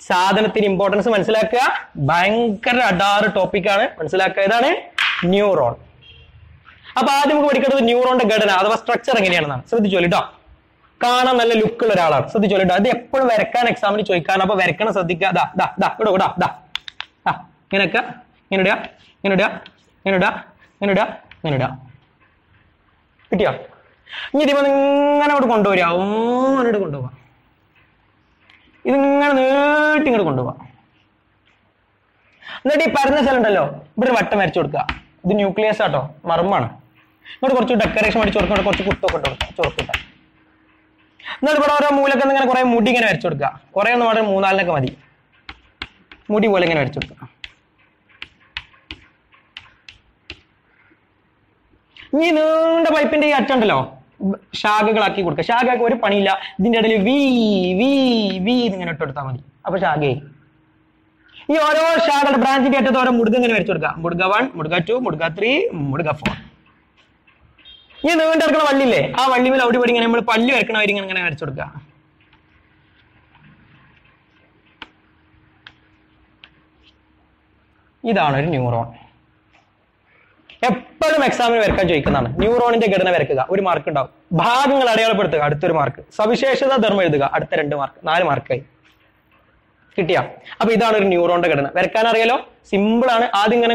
സാധനത്തിന് ഇമ്പോർട്ടൻസ് മനസ്സിലാക്കുക. ഭയങ്കര അഡാറ് ടോപ്പിക്കാണ്, മനസ്സിലാക്കുക. ഇതാണ് ന്യൂറോൺ. അപ്പൊ ആദ്യം നമുക്ക് പഠിക്കേണ്ടത് ന്യൂറോണിന്റെ ഘടന അഥവാ സ്ട്രക്ചർ എങ്ങനെയാണെന്നാണ്. ശ്രദ്ധിച്ചോളിട്ടോ. കാണാൻ നല്ല ലുക്കുള്ള ഒരാളാണ്, ശ്രദ്ധിച്ചോളിട്ടോ. അത് എപ്പോഴും വരക്കാൻ എക്സാമിന് ചോദിക്കാൻ. അപ്പൊ വരക്കണം ശ്രദ്ധിക്കുക. ഇങ്ങനെയൊക്കെ ഇങ്ങനെ കിട്ടിയോ? ഇനി ഇതിപ്പോ ഇങ്ങനെ അവിടെ കൊണ്ടുവരിക, ഓനോട് കൊണ്ടുപോവാ, ഇതിങ്ങനെ നീട്ടി ഇങ്ങോട്ട് കൊണ്ടുപോവാ. എന്നിട്ട് ഈ പരന്ന സ്ഥലം ഉണ്ടല്ലോ, ഇവിടെ ഒരു വട്ടം വരച്ചു കൊടുക്കുക. ഇത് ന്യൂക്ലിയസ് ആട്ടോ, മർമ്മാണ്. ഇങ്ങോട്ട് കുറച്ച് ഡെക്കറേഷൻ അടിച്ചു കൊടുക്കുക, കുറച്ച് കുത്തൊക്കെ ഇട്ട് കൊടുക്കുക, ചോർക്കിട്ട. എന്നിട്ട് ഇവിടെ ഓരോ മൂലൊക്കെ ഇങ്ങനെ കുറെ മുടി ഇങ്ങനെ വരച്ചു കൊടുക്കുക. കുറെ ഒന്നും വളരെ 3-4 മതി. മുടി പോലെ ഇങ്ങനെ വരച്ചു കൊടുക്കുക. ഈ നീണ്ട പൈപ്പിന്റെ ഈ അറ്റുണ്ടല്ലോ, ശാഖകളാക്കി കൊടുക്കുക. ശാഖയ്ക്ക് ഒരു പണിയില്ല. ഇതിന്റെ ഇടയിൽ വി വി വി ഇങ്ങനെ ഇട്ടെടുത്താൽ മതി. അപ്പൊ ശാഖയായി. ഈ ഓരോ ശാഖയുടെ ബ്രാഞ്ചിന്റെ അറ്റത്ത് ഓരോ മുടുക ഇങ്ങനെ വരച്ചു കൊടുക്കുക. മുടുക 1, മുടുക 2, മുടുക 3, മുടുക 4. ഈ നീണ്ടെടുക്കണ വള്ളിയില്ലേ, ആ വള്ളിമേൽ അവിടെ പടി ഇങ്ങനെ നമ്മൾ പല്ല് വരക്കണവർ ഇങ്ങനെ വരച്ചു കൊടുക്കുക. ഇതാണ് ഒരു ന്യൂറോൺ. എപ്പോഴും സ്ഥിരം എക്സാമിന് വരക്കാൻ ചോദിക്കുന്നതാണ്. ന്യൂറോണിന്റെ ഘടന വരക്കുക, 1 മാർക്ക് ഉണ്ടാവും. ഭാഗങ്ങൾ അടയാളപ്പെടുത്തുക, അടുത്തൊരു മാർക്ക്. സവിശേഷത ധർമ്മം എഴുതുക, അടുത്ത 2 മാർക്ക്, 4 മാർക്കായി. കിട്ടിയ? അപ്പൊ ഇതാണ് ഒരു ന്യൂറോണിന്റെ ഘടന. വരക്കാൻ അറിയാലോ, സിമ്പിൾ ആണ്. ആദ്യം ഇങ്ങനെ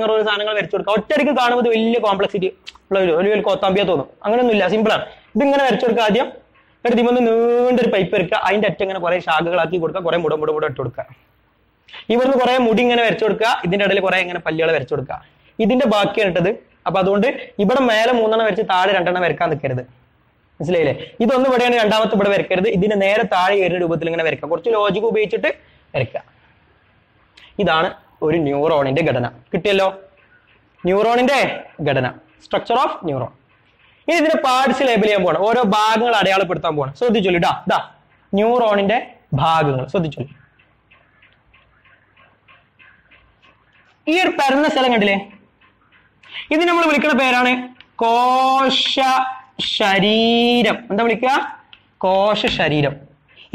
ഓരോ സാധനങ്ങൾ വരച്ചു കൊടുക്കുക. ഒറ്റയടിക്ക് കാണുമ്പോൾ വലിയ കോംപ്ലക്സിറ്റി വലിയ കോത്താമ്പിയ തോന്നും. അങ്ങനെയൊന്നുമില്ല, സിമ്പിളാണ്. ഇതിങ്ങനെ വരച്ചു കൊടുക്കുക ആദ്യം. എന്നിട്ട് ഇതിമൊന്ന് നീണ്ടൊരു പൈപ്പ് എടുക്കുക, അതിന്റെ അറ്റം ഇങ്ങനെ കുറെ ശാഖകളാക്കി കൊടുക്കുക, കുറെ മുട ഇട്ട് കൊടുക്കുക. ഇവിടുന്ന് കുറെ മുടി ഇങ്ങനെ വരച്ചു കൊടുക്കുക, ഇതിന്റെ ഇടയിൽ കുറെ ഇങ്ങനെ പല്ലുകൾ വരച്ചു കൊടുക്കുക. ഇതിന്റെ ബാക്കിയാണ് ഇട്ടത്. അപ്പൊ അതുകൊണ്ട് ഇവിടെ മേലെ 3 വരച്ച് താഴെ 2 വരക്കാൻ നിൽക്കരുത്. മനസ്സിലായില്ലേ? ഇതൊന്നും ഇവിടെയാണ്, രണ്ടാമത്തെ ഇവിടെ വരക്കരുത്. ഇതിന്റെ നേരെ താഴെ വരുന്ന രൂപത്തിൽ ഇങ്ങനെ വരക്കുക. കുറച്ച് ലോജിക് ഉപയോഗിച്ചിട്ട് വരക്കുക. ഇതാണ് ഒരു ന്യൂറോണിന്റെ ഘടന. കിട്ടിയല്ലോ? ന്യൂറോണിന്റെ ഘടന, സ്ട്രക്ചർ ഓഫ് ന്യൂറോൺ. ഇനി ഇതിന്റെ പാർട്സ് ലേബൽ ചെയ്യാൻ പോകണം. ഓരോ ഭാഗങ്ങൾ അടയാളപ്പെടുത്താൻ പോകണം. ശ്രദ്ധിച്ചോളൂ. ഇതാ ന്യൂറോണിന്റെ ഭാഗങ്ങൾ ശ്രദ്ധിച്ചോളൂ. ഈ ഒരു പരന്ന സ്ഥലം കണ്ടില്ലേ? ഇത് നമ്മൾ വിളിക്കുന്ന പേരാണ് കോശ ശരീരം. എന്താ വിളിക്കുക? കോശ ശരീരം.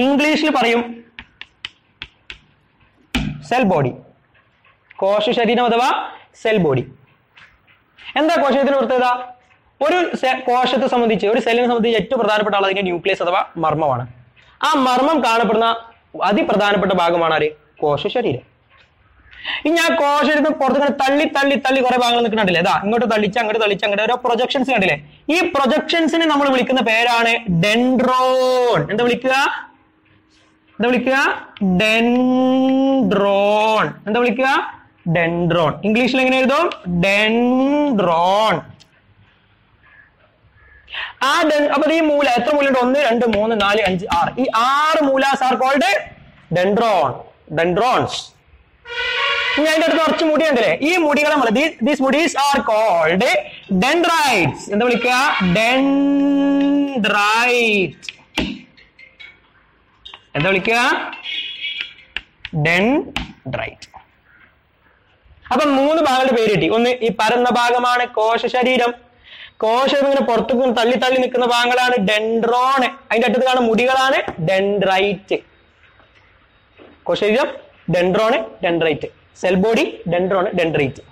ഇംഗ്ലീഷിൽ പറയും സെൽ ബോഡി. കോശ ശരീരം അഥവാ സെൽ ബോഡി. എന്താ കോശത്തിന്റെ പ്രത്യേകത? ഒരു കോശത്തെ സംബന്ധിച്ച്, ഒരു സെല്ലിനെ സംബന്ധിച്ച് ഏറ്റവും പ്രധാനപ്പെട്ട ആൾ അതിന്റെ ന്യൂക്ലിയസ് അഥവാ മർമ്മമാണ്. ആ മർമ്മം കാണപ്പെടുന്ന അതിപ്രധാനപ്പെട്ട ഭാഗമാണ് ആര്? കോശ ശരീരം. ഇനി ആ കോശരീരം പുറത്ത് തള്ളി കുറെ ഭാഗങ്ങൾ നിൽക്കുന്നുണ്ടല്ലേ? അതാ ഇങ്ങോട്ട് തള്ളിച്ച് അങ്ങോട്ട് ഓരോ പ്രൊജക്ഷൻസ് കണ്ടില്ലേ? ഈ പ്രൊജക്ഷൻസിനെ നമ്മൾ വിളിക്കുന്ന പേരാണ് ഡെൻഡ്രോൺ. എന്താ വിളിക്കുക? ഡെൻഡ്രോൺ. എന്താ വിളിക്കുക? ഡെൻഡ്രോൺ. ഇംഗ്ലീഷിൽ എങ്ങനെ എഴുതും? ഡെൻഡ്രോൺ. അപ്പൊ ഈ മൂല എത്ര മൂലുണ്ട്? 1, 2, 3, 4, 5, 6. ഈ 6 മൂലാസ് ആർ കോൾഡ് ഡെൻഡ്രോൺസ്. ഇനി അതിന്റെ അടുത്ത് കുറച്ച് മുടി ഉണ്ടല്ലേ? ഈ മുടികളെ these Mudis are called dendrites. എന്താ വിളിക്കുക? ഡെൻഡ്രൈറ്റ്. എന്താ വിളിക്കുക? ഡെൻഡ്രൈറ്റ്. അപ്പൊ 3 ഭാഗങ്ങളുടെ പേര് കിട്ടി. ഒന്ന് ഈ പരന്ന ഭാഗമാണ് കോശ ശരീരം. കോശം ഇങ്ങനെ പുറത്തേക്ക് തള്ളി നിൽക്കുന്ന ഭാഗങ്ങളാണ് ഡെൻഡ്രോൺ. അതിന്റെ അടുത്ത് കാണുന്ന മുടികളാണ് ഡെൻഡ്രൈറ്റ്. കോശരീരം dendron, dendrite. Cell body dendron, dendrite.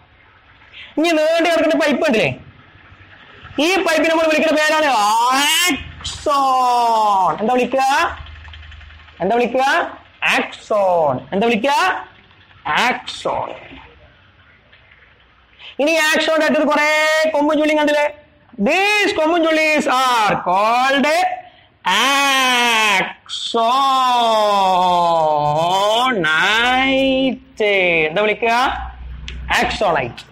ഇനി നീണ്ടു കിടക്കുന്ന പൈപ്പ് ഉണ്ടല്ലേ? ഈ പൈപ്പിനെ നമ്മൾ വിളിക്കുന്ന പേരാണ് ആക്സോൺ. എന്താ വിളിക്കുക? ആക്സോൺ. എന്താ വിളിക്കുക? ആക്സോൺ. ഇനി ആക്സോണിന്റെ അടുത്ത് കുറെ കൊമ്പും ചുള്ളിയും കണ്ടില്ലേ? These common jewels are called axonite. എന്താ വിളിക്കുക? ആക്സോണൈറ്റ്.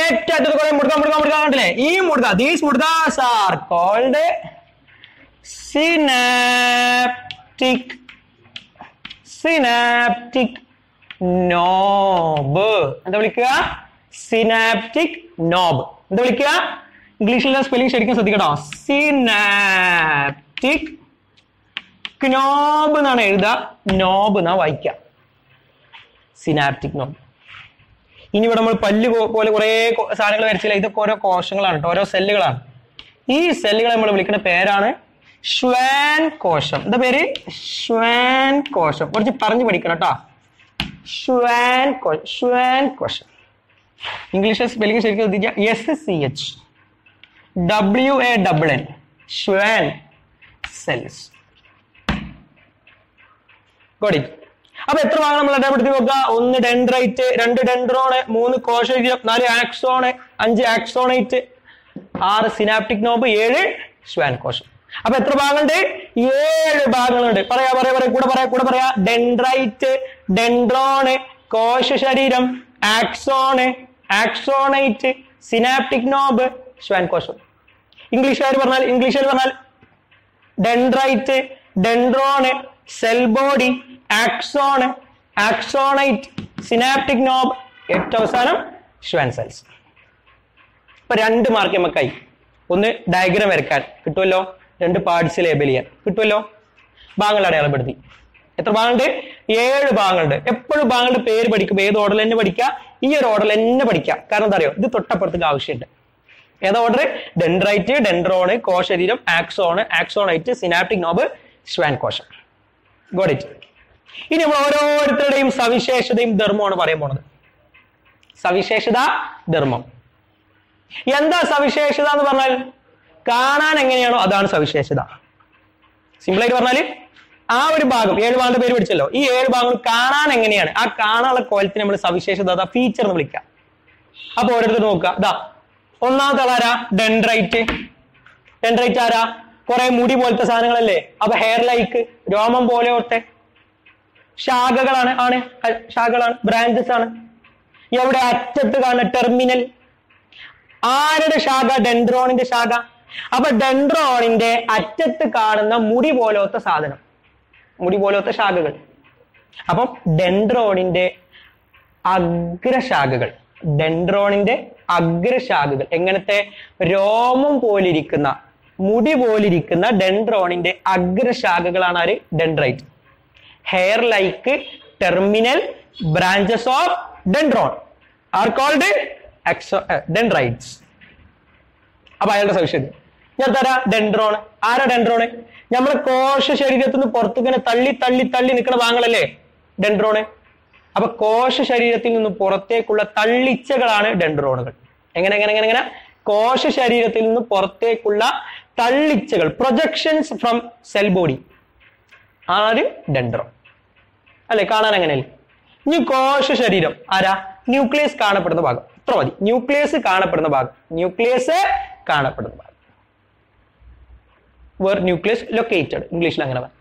ഏറ്റവും കുറെ മുടുക്ക കണ്ടില്ലേ? ഈ മുടുക്ക, these mudgas are called synaptic knob. എന്താ വിളിക്കുക? Synaptic knob. എന്താ വിളിക്കുക? ഇംഗ്ലീഷിലെ സ്പെല്ലിംഗ് ശരിക്കും ശ്രദ്ധിക്കട്ടോ. സിനാപ്റ്റിക് നോബ് എന്നാണ് എഴുതുക, നോബ് എന്നാ വായിക്കുക. Synaptic knob. ഇനി ഇവിടെ നമ്മൾ പല്ല് പോലെ കുറെ സാധനങ്ങൾ വരച്ചില്ല. ഇതൊക്കെ ഓരോ കോശങ്ങളാണ് കേട്ടോ, ഓരോ സെല്ലുകളാണ്. ഈ സെല്ലുകളെ നമ്മൾ വിളിക്കുന്ന പേരാണ് ശ്വാൻ കോശം. എന്താ പേര്? ശ്വാൻ കോശം. കുറച്ച് പറഞ്ഞു പഠിക്കണം കേട്ടോ. ശ്വാൻ കോശം. ഇംഗ്ലീഷ് സ്പെല്ലിംഗ് ശരിക്കും ശ്രദ്ധിക്കുക. SCHWANN. ശ്വാൻ സെൽസ്. അപ്പൊ എത്ര ഭാഗം നമ്മൾ അടയാളപ്പെടുത്തി നോക്കുക? 1 ഡെൻഡ്രൈറ്റ്, 2 ഡെൻഡ്രോണ്, 3 കോശരീരം, 4 ആക്സോണ്, 5 ആക്സോണൈറ്റ്, 6 സിനാപ്റ്റിക് നോബ്, 7 ശ്വാൻ കോശം. അപ്പൊ എത്ര ഭാഗങ്ങളുണ്ട്? 7 ഭാഗങ്ങളുണ്ട്. കൂടെ പറയാ. ഡെൻഡ്രൈറ്റ്, ഡെൻഡ്രോണ്, കോശ ശരീരം, ആക്സോണ്, ആക്സോണൈറ്റ്, സിനാപ്റ്റിക് നോബ്, ശ്വാൻ കോശം. ഇംഗ്ലീഷുകാർ പറഞ്ഞാൽ dendrite, ഡെൻഡ്രോണ്, cell body, axon, ആക്സോണൈറ്റ്, synaptic knob, ഏറ്റവും അവസാനം ശ്വാൻ സെൽസ്. ഇപ്പൊ 2 മാർക്ക് നമുക്കായി. ഒന്ന് ഡയഗ്രാം വരക്കാൻ കിട്ടുമല്ലോ, 2 പാർട്സ് ലേബൽ ചെയ്യാൻ കിട്ടുമല്ലോ. ഭാഗങ്ങൾ അടയാളപ്പെടുത്തി. എത്ര ഭാഗങ്ങളുണ്ട്? 7 ഭാഗങ്ങളുണ്ട്. എപ്പോഴും ഭാഗങ്ങളുടെ പേര് പഠിക്കുമ്പോൾ ഏത് ഓർഡറിൽ തന്നെ പഠിക്കുക, ഈ ഒരു ഓർഡറിൽ തന്നെ പഠിക്കുക. കാരണം എന്താ അറിയോ? ഇത് തൊട്ടപ്പുറത്തേക്ക് ആവശ്യമുണ്ട്. ഏതാ order? Dendrite, ഡെൻഡ്രോണ്, കോശരീരം, axon, ആക്സോണൈറ്റ്, synaptic knob, ശ്വാൻ കോശം. Got it? ഇനി നമ്മൾ ഓരോരുത്തരുടെയും സവിശേഷതയും ധർമ്മമാണ് പറയാൻ പോണത്. സവിശേഷത, ധർമ്മം. എന്താ സവിശേഷത എന്ന് പറഞ്ഞാൽ കാണാൻ എങ്ങനെയാണോ അതാണ് സവിശേഷത. സിമ്പിൾ ആയിട്ട് പറഞ്ഞാല് ആ ഒരു ഭാഗം 7 ഭാഗങ്ങളുടെ പേര് പഠിച്ചല്ലോ, ഈ 7 ഭാഗങ്ങൾ കാണാൻ എങ്ങനെയാണ്, ആ കാണാനുള്ള ക്വാളിറ്റി നമ്മൾ സവിശേഷത, അതാ ഫീച്ചർ എന്ന് വിളിക്കാം. അപ്പൊ ഓരോരുത്തർ നോക്കുക. ഇതാ ഒന്നാമത്തെ ആളാരാ? ഡെൻഡ്രൈറ്റ്. ഡെൻഡ്രൈറ്റ് ആരാ? കുറെ മുടി പോലത്തെ സാധനങ്ങളല്ലേ, അപ്പൊ ഹെയർ ലൈക്ക്, രോമം പോലെയോട്ടെ ശാഖകളാണ്, ശാഖകളാണ്, ബ്രാഞ്ചസ് ആണ്. എവിടെ? അറ്റത്ത് കാണുന്ന ടെർമിനൽ. ആരുടെ ശാഖ? ഡെൻഡ്രോണിന്റെ ശാഖ. അപ്പൊ ഡെൻഡ്രോണിന്റെ അറ്റത്ത് കാണുന്ന മുടി പോലത്തെ സാധനം, മുടി പോലത്തെ ശാഖകൾ. അപ്പം ഡെൻഡ്രോണിന്റെ അഗ്രശാഖകൾ, ഡെൻഡ്രോണിന്റെ അഗ്രശാഖകൾ എങ്ങനത്തെ? രോമം പോലിരിക്കുന്ന, മുടി പോലിരിക്കുന്ന ഡെൻഡ്രോണിന്റെ അഗ്രശാഖകളാണ് ആര്? Dendrite. Hair like terminal branches of dendron are called dendrites. അപ്പൊ അയാളുടെ സവിശേഷത ഞാൻ തരാം. ഡെൻഡ്രോൺ ആരാ? ഡെൻഡ്രോണ് നമ്മളെ കോശ ശരീരത്തിൽ നിന്ന് പുറത്തേക്ക് തള്ളി തള്ളി തള്ളി നിൽക്കുന്ന ഭാഗങ്ങളല്ലേ ഡെൻഡ്രോണ്. അപ്പൊ കോശ ശരീരത്തിൽ നിന്ന് പുറത്തേക്കുള്ള തള്ളിച്ചകളാണ് ഡെൻഡ്രോണുകൾ. എങ്ങനെ എങ്ങനെ എങ്ങനെ എങ്ങനെ? കോശ ശരീരത്തിൽ നിന്ന് പുറത്തേക്കുള്ള തള്ളിച്ചകൾ, പ്രൊജക്ഷൻസ് ഫ്രം സെൽ ബോഡി ആണ് ഡെൻഡ്രോൺ അല്ലെ? കാണാൻ അങ്ങനെയല്ലേ. ഇനി കോശ ശരീരം ആരാ? ന്യൂക്ലിയസ് കാണപ്പെടുന്ന ഭാഗം. ഇത്ര മതി. ന്യൂക്ലിയസ് കാണപ്പെടുന്ന ഭാഗം, ന്യൂക്ലിയസ് കാണപ്പെടുന്ന ഭാഗം. വേർ ന്യൂക്ലിയസ് ലൊക്കേറ്റഡ്, ഇംഗ്ലീഷിൽ അങ്ങനെ പറയാം.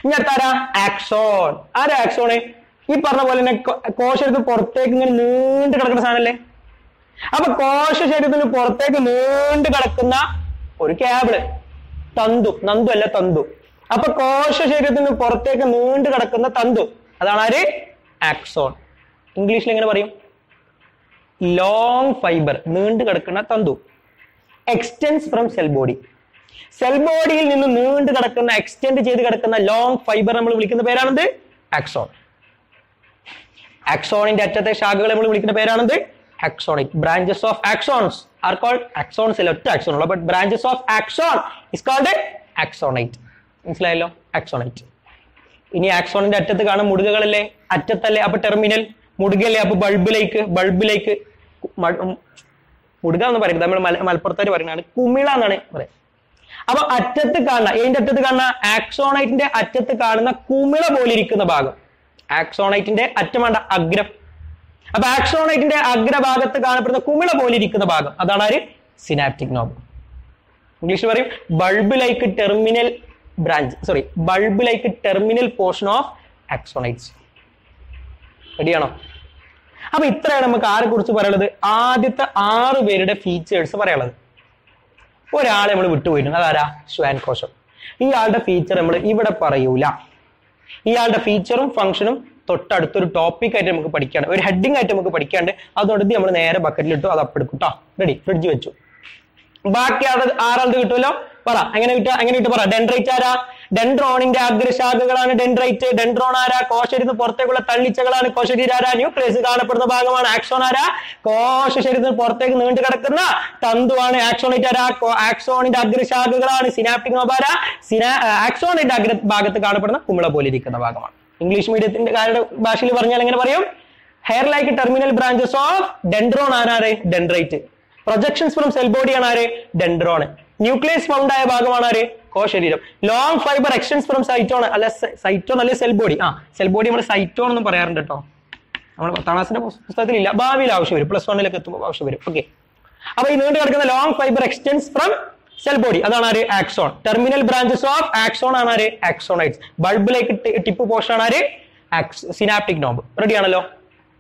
ഇനി അടുത്താരാ? ആക്സോൺ. ആരാ ആക്സോണ്? ഈ പറഞ്ഞ പോലെ തന്നെ കോശത്തിന് പുറത്തേക്ക് ഇങ്ങനെ നീണ്ടു കിടക്കുന്ന സാധനല്ലേ. അപ്പൊ കോശ ശരീരത്തിന് പുറത്തേക്ക് നീണ്ടു കിടക്കുന്ന ഒരു കേബിള്, തന്തു, നന്ദു അല്ല തന്തു. അപ്പൊ കോശ ശരീരത്തിന് പുറത്തേക്ക് നീണ്ടു കിടക്കുന്ന തന്തു, അതാണ് ആര്? ആക്സോൺ. ഇംഗ്ലീഷിൽ എങ്ങനെ പറയും? ലോങ് ഫൈബർ, നീണ്ടു കിടക്കുന്ന തന്തു. Extends from cell body, cell ബോഡിയിൽ നിന്ന് നീണ്ടു കിടക്കുന്ന, എക്സ്റ്റെൻഡ് ചെയ്ത് കിടക്കുന്ന ലോങ് ഫൈബർ നമ്മൾ വിളിക്കുന്ന പേരാണെന്ത്? ആക്സോൺ. ആക്സോണിന്റെ അറ്റത്തെ ശാഖകൾ നമ്മൾ വിളിക്കുന്ന പേരാണെന്ത്? Axonite. Branches of axons are called axons. ഒറ്റ ആക്സോൺ ഉള്ള, but branches of axon is called axonite. മനസ്സിലായല്ലോ? ആക്സോണൈറ്റ്. ഇനി ആക്സോണിന്റെ അറ്റത്ത് കാണും മുടുകകളല്ലേ, അറ്റത്തല്ലേ, അപ്പൊ ടെർമിനൽ. മുടുകല്ലേ, അപ്പൊ ബൾബിലേക്ക്, ബൾബിലേക്ക്. മുടുക എന്ന് പറയുന്നത് നമ്മൾ മലപ്പുറത്താർ പറയുന്നതാണ്, കുമിള എന്നാണ് പറയുന്നത്. അപ്പൊ അറ്റത്ത് കാണുന്ന, ഇതിന്റെ അറ്റത്ത് കാണുന്ന ആക്സോണൈറ്റിന്റെ അറ്റത്ത് കാണുന്ന കുമിള പോലിരിക്കുന്ന ഭാഗം, ആക്സോണൈറ്റിന്റെ അറ്റം വേണ്ട, അഗ്രം. അപ്പൊ ആക്സോണൈറ്റിന്റെ അഗ്രഭാഗത്ത് കാണപ്പെടുന്ന കുമിള പോലിരിക്കുന്ന ഭാഗം അതാണ് ആര്? Synaptic knob. ഇംഗ്ലീഷിൽ പറയും bulb like terminal branch, sorry, bulb like terminal portion of axonites. റെഡിയാണോ? അപ്പൊ ഇത്രയാണ് നമുക്ക് ആരെ കുറിച്ച് പറയാനുള്ളത്. ആദ്യത്തെ 6 പേരുടെ ഫീച്ചേഴ്സ് പറയാനുള്ളത്. ഒരാളെ നമ്മൾ വിട്ടുപോയിട്ടുണ്ട്, അതാരാ? ശ്വാൻ കോശം. ഇയാളുടെ ഫീച്ചർ നമ്മൾ ഇവിടെ പറയൂല. ഇയാളുടെ ഫീച്ചറും ഫംഗ്ഷനും തൊട്ടടുത്തൊരു ടോപ്പിക് ആയിട്ട് നമുക്ക് പഠിക്കാണ്ട്, ഒരു ഹെഡിങ് ആയിട്ട് നമുക്ക് പഠിക്കാണ്ട്. അതുകൊണ്ട് നമ്മൾ നേരെ ബക്കറ്റിലിട്ടു, അത് അപ്പെടുക്കും കേട്ടോ. റെഡി, ഫ്രിഡ്ജ് വെച്ചു. ബാക്കി ആറാളത് കിട്ടുമല്ലോ. പറ എങ്ങനെ കിട്ടുക? എങ്ങനെ കിട്ടും? പറ. ഡെൻഡ്രൈറ്റ് ആരാ? ഡെൻഡ്രോണിന്റെ അഗ്രശാഖകളാണ് ഡെൻഡ്രൈറ്റ്. ഡെൻഡ്രോൺ ആരാ? കോശരീരത്തിന് പുറത്തേക്കുള്ള തള്ളിച്ചകളാണ്. കോശരീരം ആരാ? ന്യൂക്ലിയസ് കാണപ്പെടുന്ന ഭാഗമാണ്. ആക്സോൺ ആരാ? കോശ ശരീരത്തിന് പുറത്തേക്ക് നീണ്ടു കിടക്കുന്ന തന്തുവാണ്. ആക്സോണൈറ്റ് ആരാ? ആക്സോണിന്റെ അഗ്രശാഖകളാണ്. സിനാപ്റ്റിക് നോബ് ആരാ? ആക്സോണിന്റെ അഗ്രഭാഗത്ത് കാണപ്പെടുന്ന കുമിള പോലെ ഇരിക്കുന്ന ഭാഗമാണ്. ഇംഗ്ലീഷ് മീഡിയത്തിന്റെ ഭാഷയിൽ പറഞ്ഞാൽ എങ്ങനെ പറയും? Hair like terminal branches of dendron ആരാണ്? Dendrite. Projections from cell body ആണ് ആര്? ഡെൻഡ്രോൺ. ന്യൂക്ലിയസ് ഫൗണ്ട് ആയ ഭാഗമാണ് ആര്? കോശരീരം. Long fibre extends from cyton, അല്ല സൈറ്റോൺ അല്ലെ സെൽ ബോഡി. സെൽ ബോഡി നമ്മൾ സൈറ്റോൺ എന്നും പറയാറുണ്ട് കേട്ടോ. നമ്മൾ 10ാം ക്ലാസ്സിന്റെ പുസ്തകത്തിലില്ല, ഭാവിയിൽ ആവശ്യം വരും, +1 എത്തുമ്പോൾ ആവശ്യം വരും. ഓക്കെ. അപ്പൊ ഈ നീണ്ടു കിടക്കുന്ന long fibre extends from cell body അതാണ് ആര്? Axon. Terminal branches of axon ആണ് ആര്? ആക്സോണൈറ്റ്സ്. ബൾബ് ലൈക്ക് ടിപ്പ് പോർഷൻ ആണ് ആര്? Synaptic knob. റെഡി ആണല്ലോ?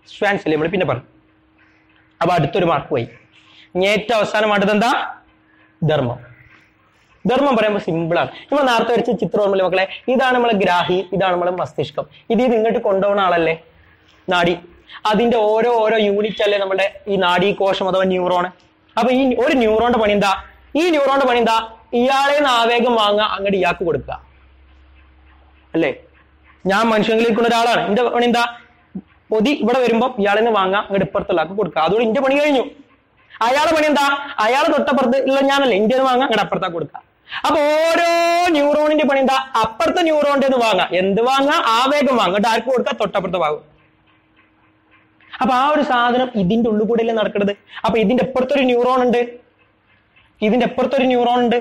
സ്വാൻസ് അല്ലേ നമ്മൾ പിന്നെ പറയും. അപ്പൊ അടുത്തൊരു മാർക്ക് പോയി. ഇനി ഏറ്റവും അവസാനമായിട്ട് എന്താ? ധർമ്മം. ധർമ്മം പറയുമ്പോൾ സിമ്പിളാണ്. നമ്മൾ നേരത്തെ വരച്ച ചിത്രം ഓർമ്മല്ലേ മക്കളെ? ഇതാണ് നമ്മളെ ഗ്രാഹി, ഇതാണ് നമ്മളെ മസ്തിഷ്കം. ഇത് ഇങ്ങോട്ട് കൊണ്ടുപോകുന്ന ആളല്ലേ നാഡി. അതിന്റെ ഓരോ യൂണിറ്റ് അല്ലേ നമ്മുടെ ഈ നാഡീകോശം അഥവാ ന്യൂറോൺ. അപ്പൊ ഈ ഒരു ന്യൂറോണിന്റെ പണി എന്താ? ഈ ന്യൂറോണിന്റെ പണി എന്താ? ഇയാളെ നിന്ന് ആവേഗം വാങ്ങുക, അങ്ങോട്ട് ഇയാൾക്ക് കൊടുക്കുക അല്ലേ? ഞാൻ മനുഷ്യനിലേക്കുള്ള ഒരാളാണ്, എന്റെ പണി എന്താ? പൊതി ഇവിടെ വരുമ്പോ ഇയാളെ നിന്ന് വാങ്ങുക, അങ്ങോട്ട് ഇപ്പുറത്തുള്ള ആൾക്ക് കൊടുക്കുക. അതോടെ എന്റെ പണി കഴിഞ്ഞു. അയാളെ പണി എന്താ? അയാളെ തൊട്ടപ്പുറത്ത് ഉള്ള ഞാനല്ലേ, ഇന്ത്യയിൽ വാങ്ങാൻ അങ്ങോട്ട് അപ്പുറത്താക്ക് കൊടുക്കുക. അപ്പൊ ഓരോ ന്യൂറോണിന്റെ പണി എന്താ? അപ്പുറത്തെ ന്യൂറോണിന്റെ എന്ന് വാങ്ങാം. എന്ത് വാങ്ങാ? ആവേഗം വാങ്ങാം. എന്നിട്ട് ആർക്ക് കൊടുക്കുക? തൊട്ടപ്പുറത്തെ ഭാഗം. അപ്പൊ ആ ഒരു സാധനം ഇതിന്റെ ഉള്ളിൽ കൂടെ അല്ലേ നടക്കുന്നത്. അപ്പൊ ഇതിന്റെ അപ്പുറത്തൊരു ന്യൂറോൺ ഉണ്ട്, ഇതിന്റെ അപ്പുറത്തൊരു ന്യൂറോൺ ഉണ്ട്.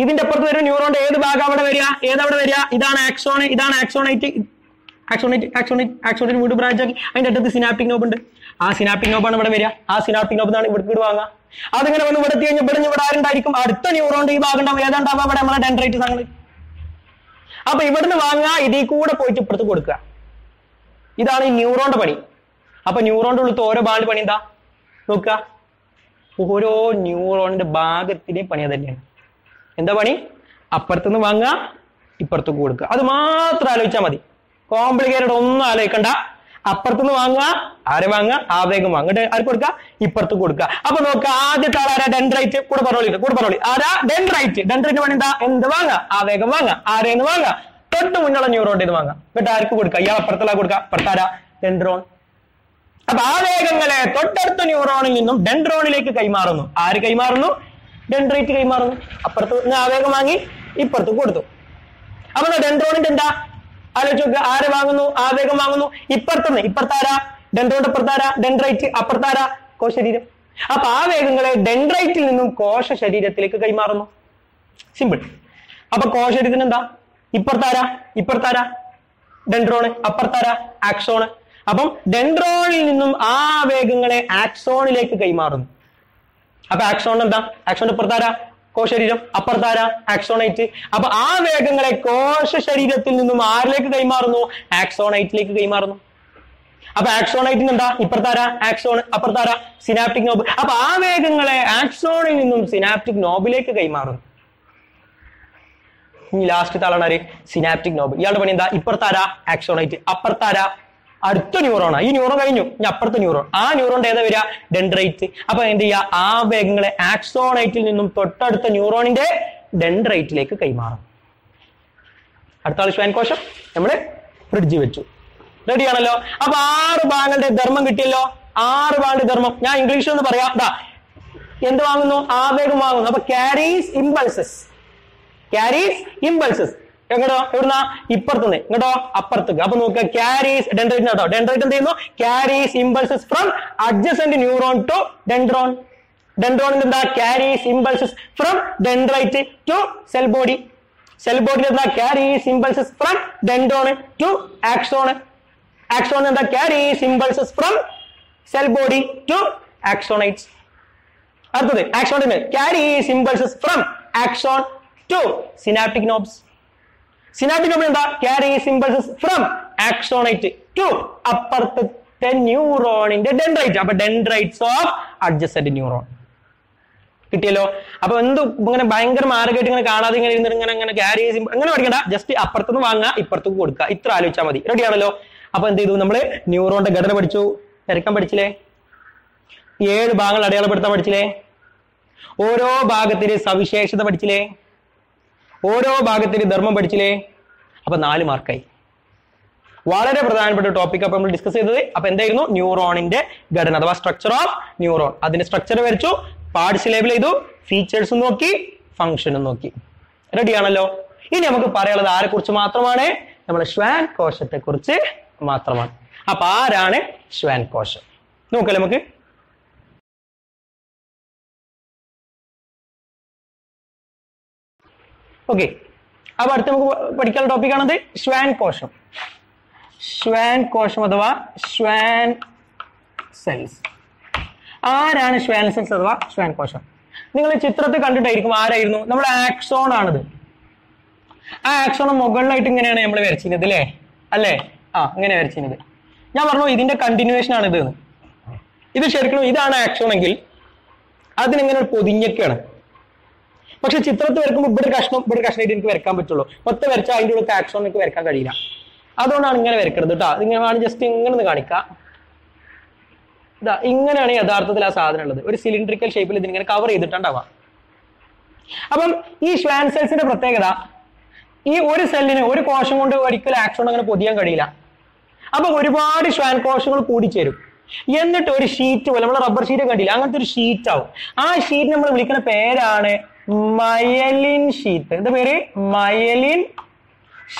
ഇതിന്റെ അപ്പുറത്ത് വരുന്ന ന്യൂറോണിന്റെ ഏത് ഭാഗം അവിടെ വരിക? ഏതവിടെ വരിക? ഇതാണ് ആക്സോൺ, ഇതാണ് ആക്സോണൈറ്റ്. ആക്സോണിന് വീണ്ടും ബ്രാഞ്ച് ആക്കി അതിന്റെ അടുത്ത് സിനാപ്റ്റിക് നോബ് ഉണ്ട്. ആ സിനാപ്റ്റിക് നോബാണ് ഇവിടെ വരിക. ആ സിനാപ്റ്റിക് നോബ് ആണ് ഇവിടെ വാങ്ങാം. അതിങ്ങനെ വന്ന് ഇവിടെ എത്തി കഴിഞ്ഞാൽ ഇവിടെ ആരുണ്ടായിരിക്കും? അടുത്ത ന്യൂറോണിന്റെ ഈ ഭാഗം ഉണ്ടാവും. ഏതാണ്ടാവുക അവിടെ നമ്മളെ ഡെൻഡ്രൈറ്റ് സാധനങ്ങൾ. അപ്പൊ ഇവിടുന്ന് വാങ്ങുക, ഇതിൽ കൂടെ പോയിട്ട് ഇപ്പുറത്ത് കൊടുക്കുക. ഇതാണ് ഈ ന്യൂറോണിന്റെ പണി. അപ്പൊ ന്യൂറോണിന്റെ ഉള്ളിൽ ഓരോ ഭാഗത്തിന്റെ പണി എന്താ നോക്കുക? ഓരോ ന്യൂറോണിന്റെ ഭാഗത്തിന്റെ പണി അത് തന്നെയാണ്. എന്താ പണി? അപ്പുറത്തുനിന്ന് വാങ്ങുക, ഇപ്പുറത്തേക്ക് കൊടുക്കുക. അത് മാത്രം ആലോചിച്ചാൽ മതി. കോംപ്ലിക്കേറ്റഡ് ഒന്നും ആലോചിക്കണ്ട. അപ്പുറത്തുനിന്ന് വാങ്ങുക, ആരെ വാങ്ങുക? ആവേഗം വാങ്ങുക. ആർക്ക് കൊടുക്കുക? ഇപ്പുറത്ത് കൊടുക്കുക. അപ്പൊ നോക്കുക, ആദ്യത്തെ ആളാരാ? ഡെൻഡ്രൈറ്റ്. കൂടെ പറഞ്ഞോളി. ആരാ? ഡെൻഡ്രൈറ്റ്. ഡെൻഡ്രൈറ്റ് പണി എന്താ? എന്ത് വാങ്ങുക? ആവേഗം വാങ്ങുക. ആരെന്ന് വാങ്ങുക? തൊട്ട് മുന്നുള്ള ന്യൂറോണിന്റെ വാങ്ങുക. എന്നിട്ട് ആർക്ക് കൊടുക്കുക? ഇയാൾ അപ്പുറത്തുള്ള കൊടുക്കുക. അപ്പുറത്താരാ? ഡെൻഡ്രോൺ. അപ്പൊ ആവേഗങ്ങളെ തൊട്ടടുത്ത ന്യൂറോണിൽ നിന്നും ഡെൻഡ്രോണിലേക്ക് കൈമാറുന്നു. ആര് കൈമാറുന്നു? ഡെൻഡ്രൈറ്റ് കൈമാറുന്നു. അപ്പുറത്ത് നിന്ന് ആവേഗം വാങ്ങി ഇപ്പുറത്ത് കൊടുത്തു. അപ്പൊ ഡെൻഡ്രോണിന്റെ എന്താ ആലോചിച്ച് നോക്കുക? ആര് വാങ്ങുന്നു? ആവേഗം വാങ്ങുന്നു. ഇപ്പുറത്താരാ? ഡെൻഡ്രോണിന്റെ അപ്പുറത്താരാ? ഡെൻഡ്രൈറ്റ്. അപ്പുറത്താരാ? കോശരീരം. അപ്പൊ ആവേഗങ്ങളെ ഡെൻഡ്രൈറ്റിൽ നിന്നും കോശ ശരീരത്തിലേക്ക് കൈമാറുന്നു. സിമ്പിൾ. അപ്പൊ കോശരീരത്തിന് എന്താ? ഇപ്പുറത്താരാ? ഡെൻഡ്രോണ്. അപ്പുറത്താരാ? ആക്സോണ്. അപ്പം ഡെൻഡ്രോണിൽ നിന്നും ആവേഗങ്ങളെ ആക്സോണിലേക്ക് കൈമാറുന്നു. അപ്പൊ ആക്സോൺ എന്താ? ആക്സോണിന്റെ അപ്പുറത്താരാ? കോശരീരം. അപ്പുറത്താരാ? ആക്സോണൈറ്റ്. അപ്പൊ ആ വേഗങ്ങളെ കോശ ശരീരത്തിൽ നിന്നും ആരിലേക്ക് കൈമാറുന്നു? ആക്സോണൈറ്റിലേക്ക് കൈമാറുന്നു. അപ്പൊ ആക്സോണൈറ്റിന് എന്താ? ഇപ്പുറത്താരാ? ആക്സോൺ. അപ്പുറത്താരാ? Synaptic knob. അപ്പൊ ആ വേഗങ്ങളെ ആക്സോണിൽ നിന്നും സിനാപ്റ്റിക് നോബിലേക്ക് കൈമാറുന്നു. ഇനി ലാസ്റ്റ് ആളാണ് ആര്? Synaptic knob. ഇയാളുടെ പണി എന്താ? ഇപ്പുറത്താരാ? ആക്സോണൈറ്റ്. അപ്പുറത്താരാ? അടുത്ത ന്യൂറോണാ. ഈ ന്യൂറോൺ കഴിഞ്ഞു, ഇനി അപ്പുറത്തെ ന്യൂറോൺ. ആ ന്യൂറോണിന്റെ ഏതാ വരിക? ഡെൻഡ്രൈറ്റ്. അപ്പൊ എന്ത് ചെയ്യുക? ആ വേഗങ്ങളെ ആക്സോണൈറ്റിൽ നിന്നും തൊട്ടടുത്ത ന്യൂറോണിന്റെ ഡെൻഡ്രൈറ്റിലേക്ക് കൈമാറും. അടുത്ത ആൾ ശ്വാൻ കോശം നമ്മള് ഫ്രിഡ്ജ് വെച്ചു. റെഡിയാണല്ലോ. അപ്പൊ 6 ഭാഗങ്ങളുടെ ധർമ്മം കിട്ടിയല്ലോ. 6 ഭാഗങ്ങളുടെ ധർമ്മം ഞാൻ ഇംഗ്ലീഷിൽ ഒന്ന് പറയാം. എന്ത് വാങ്ങുന്നു? ആവേഗം വാങ്ങുന്നു. അപ്പൊ ക്യാരീസ് ഇമ്പൾസസ്. എങ്ങോട്ടോ? എവിടുന്ന? ഇപ്പുറത്തുനിന്ന്. ഇങ്ങോട്ടോ? അപ്പുറത്തേക്ക്. അപ്പൊ നോക്കുക, ക്യാരീസ് ഡെൻഡ്രൈറ്റ് കേട്ടോ. ഡെൻഡ്രൈറ്റ് എന്ത് ചെയ്യുന്നു? Carries impulses from adjacent neuron to dendron. ഡെൻഡ്രോണിന്റെ എന്താ? Carries impulses from dendrite to cell body. Cell ബോഡിയിൽ എന്താ? Carries impulses from dendron to axon. Axon എന്താ? Carries impulses from cell body to axonites. അടുത്തത് ആക്സോണിന് carries impulses from axon to synaptic knobs. Synaptic knob എന്താ? Carries impulses from axonite to അപ്പുറത്തെ ന്യൂറോണിന്റെ dendrite. അപ്പൊ dendrites of adjacent neuron. കിട്ടിയല്ലോ. അപ്പൊ എന്ത് ഇങ്ങനെ ഭയങ്കര മാർഗമായിട്ട് ഇങ്ങനെ കാണാതെ ഇങ്ങനെ ഇരുന്നിട്ട് ഇങ്ങനെ ക്യാരീസ് അങ്ങനെ പഠിക്കണ്ട. ജസ്റ്റ് അപ്പുറത്തുനിന്ന് വാങ്ങുക, ഇപ്പുറത്തേക്ക് കൊടുക്കുക. ഇത്ര ആലോചിച്ചാൽ മതി. റെഡിയാണല്ലോ. അപ്പൊ എന്ത് ചെയ്തു? നമ്മള് ന്യൂറോണിന്റെ ഘടന പഠിച്ചു, വരക്കാൻ പഠിച്ചില്ലേ, 7 ഭാഗങ്ങൾ അടയാളപ്പെടുത്താൻ പഠിച്ചില്ലേ, ഓരോ ഭാഗത്തിന്റെ സവിശേഷത പഠിച്ചില്ലേ, ഓരോ ഭാഗത്തിന്റെ ധർമ്മം പഠിച്ചില്ലേ. അപ്പൊ 4 മാർക്കായി. വളരെ പ്രധാനപ്പെട്ട ടോപ്പിക് അപ്പൊ നമ്മൾ ഡിസ്കസ് ചെയ്തത്. അപ്പൊ എന്തായിരുന്നു? ന്യൂറോണിന്റെ ഘടന അഥവാ സ്ട്രക്ചർ ഓഫ് ന്യൂറോൺ. അതിന്റെ സ്ട്രക്ചർ വരച്ചു, പാർട്സ് ലേബിൾ ചെയ്തു, ഫീച്ചേഴ്സും നോക്കി, ഫംഗ്ഷനും നോക്കി. റെഡിയാണല്ലോ. ഇനി നമുക്ക് പറയാനുള്ളത് ആരെ കുറിച്ച് മാത്രമാണ്? നമ്മുടെ ശ്വാൻ കോശത്തെ കുറിച്ച് മാത്രമാണ്. അപ്പൊ ആരാണ് ശ്വാൻ കോശം? നോക്കല്ലേ നമുക്ക്. ഓക്കെ. അപ്പൊ അടുത്ത് നമുക്ക് പഠിക്കാനുള്ള ടോപ്പിക് ആണത് ശ്വാൻ കോശം. ശ്വാൻ കോശം അഥവാ ശ്വാൻ സെൽസ്. ആരാണ് ശ്വാൻ സെൽസ് അഥവാ ശ്വാൻ കോശം? നിങ്ങൾ ചിത്രത്തിൽ കണ്ടിട്ടായിരിക്കും. ആരായിരുന്നു? നമ്മുടെ ആക്സോൺ ആണിത്. ആ ആക്സോൺ മുകളിലായിട്ട് ഇങ്ങനെയാണ് നമ്മൾ വരച്ചിരുന്നത് അല്ലേ? അല്ലേ? ഇങ്ങനെ വരച്ചിരുന്നത്. ഞാൻ പറഞ്ഞു ഇതിന്റെ കണ്ടിന്യൂവേഷൻ ആണ് ഇത്. ഇത് ശരിക്കും ഇതാണ് ആക്സോൺ എങ്കിൽ അതിനിങ്ങനെ പൊതിഞ്ഞൊക്കെയാണ്. പക്ഷെ ചിത്രത്തിൽ വരക്കുമ്പോൾ ഇവിടെ കഷ്ണമായിട്ട് എനിക്ക് വരക്കാൻ പറ്റുള്ളൂ. മൊത്തം വരച്ചാൽ അതിൻ്റെ ഉള്ളിൽ ആക്സോൺ എനിക്ക് വരക്കാൻ കഴിയില്ല. അതുകൊണ്ടാണ് ഇങ്ങനെ വരക്കുന്നത് കേട്ടോ. ഇതിങ്ങനെ ജസ്റ്റ് ഇങ്ങനെ കാണിക്കാം. ഇങ്ങനെയാണ് യഥാർത്ഥത്തിൽ ആ സാധനം ഉള്ളത്. ഒരു സിലിണ്ടറിക്കൽ ഷേപ്പിൽ ഇതിങ്ങനെ കവർ ചെയ്തിട്ടുണ്ടാവാം. അപ്പം ഈ ശ്വാൻ സെൽസിന്റെ പ്രത്യേകത, ഈ ഒരു സെല്ലിന് ഒരു കോശം കൊണ്ട് ഒരിക്കലും ആക്സോൺ അങ്ങനെ പൊതിയാൻ കഴിയില്ല. അപ്പൊ ഒരുപാട് ശ്വാൻ കോശങ്ങൾ കൂടിച്ചേരും. എന്നിട്ട് ഒരു ഷീറ്റ് പോലെ, നമ്മൾ റബ്ബർ ഷീറ്റ് കണ്ടില്ല, അങ്ങനത്തെ ഒരു ഷീറ്റ് ആവും. ആ ഷീറ്റ് നമ്മൾ വിളിക്കുന്ന പേരാണ് മയലിൻ ഷീറ്റ്. എന്താ പേര്? Myelin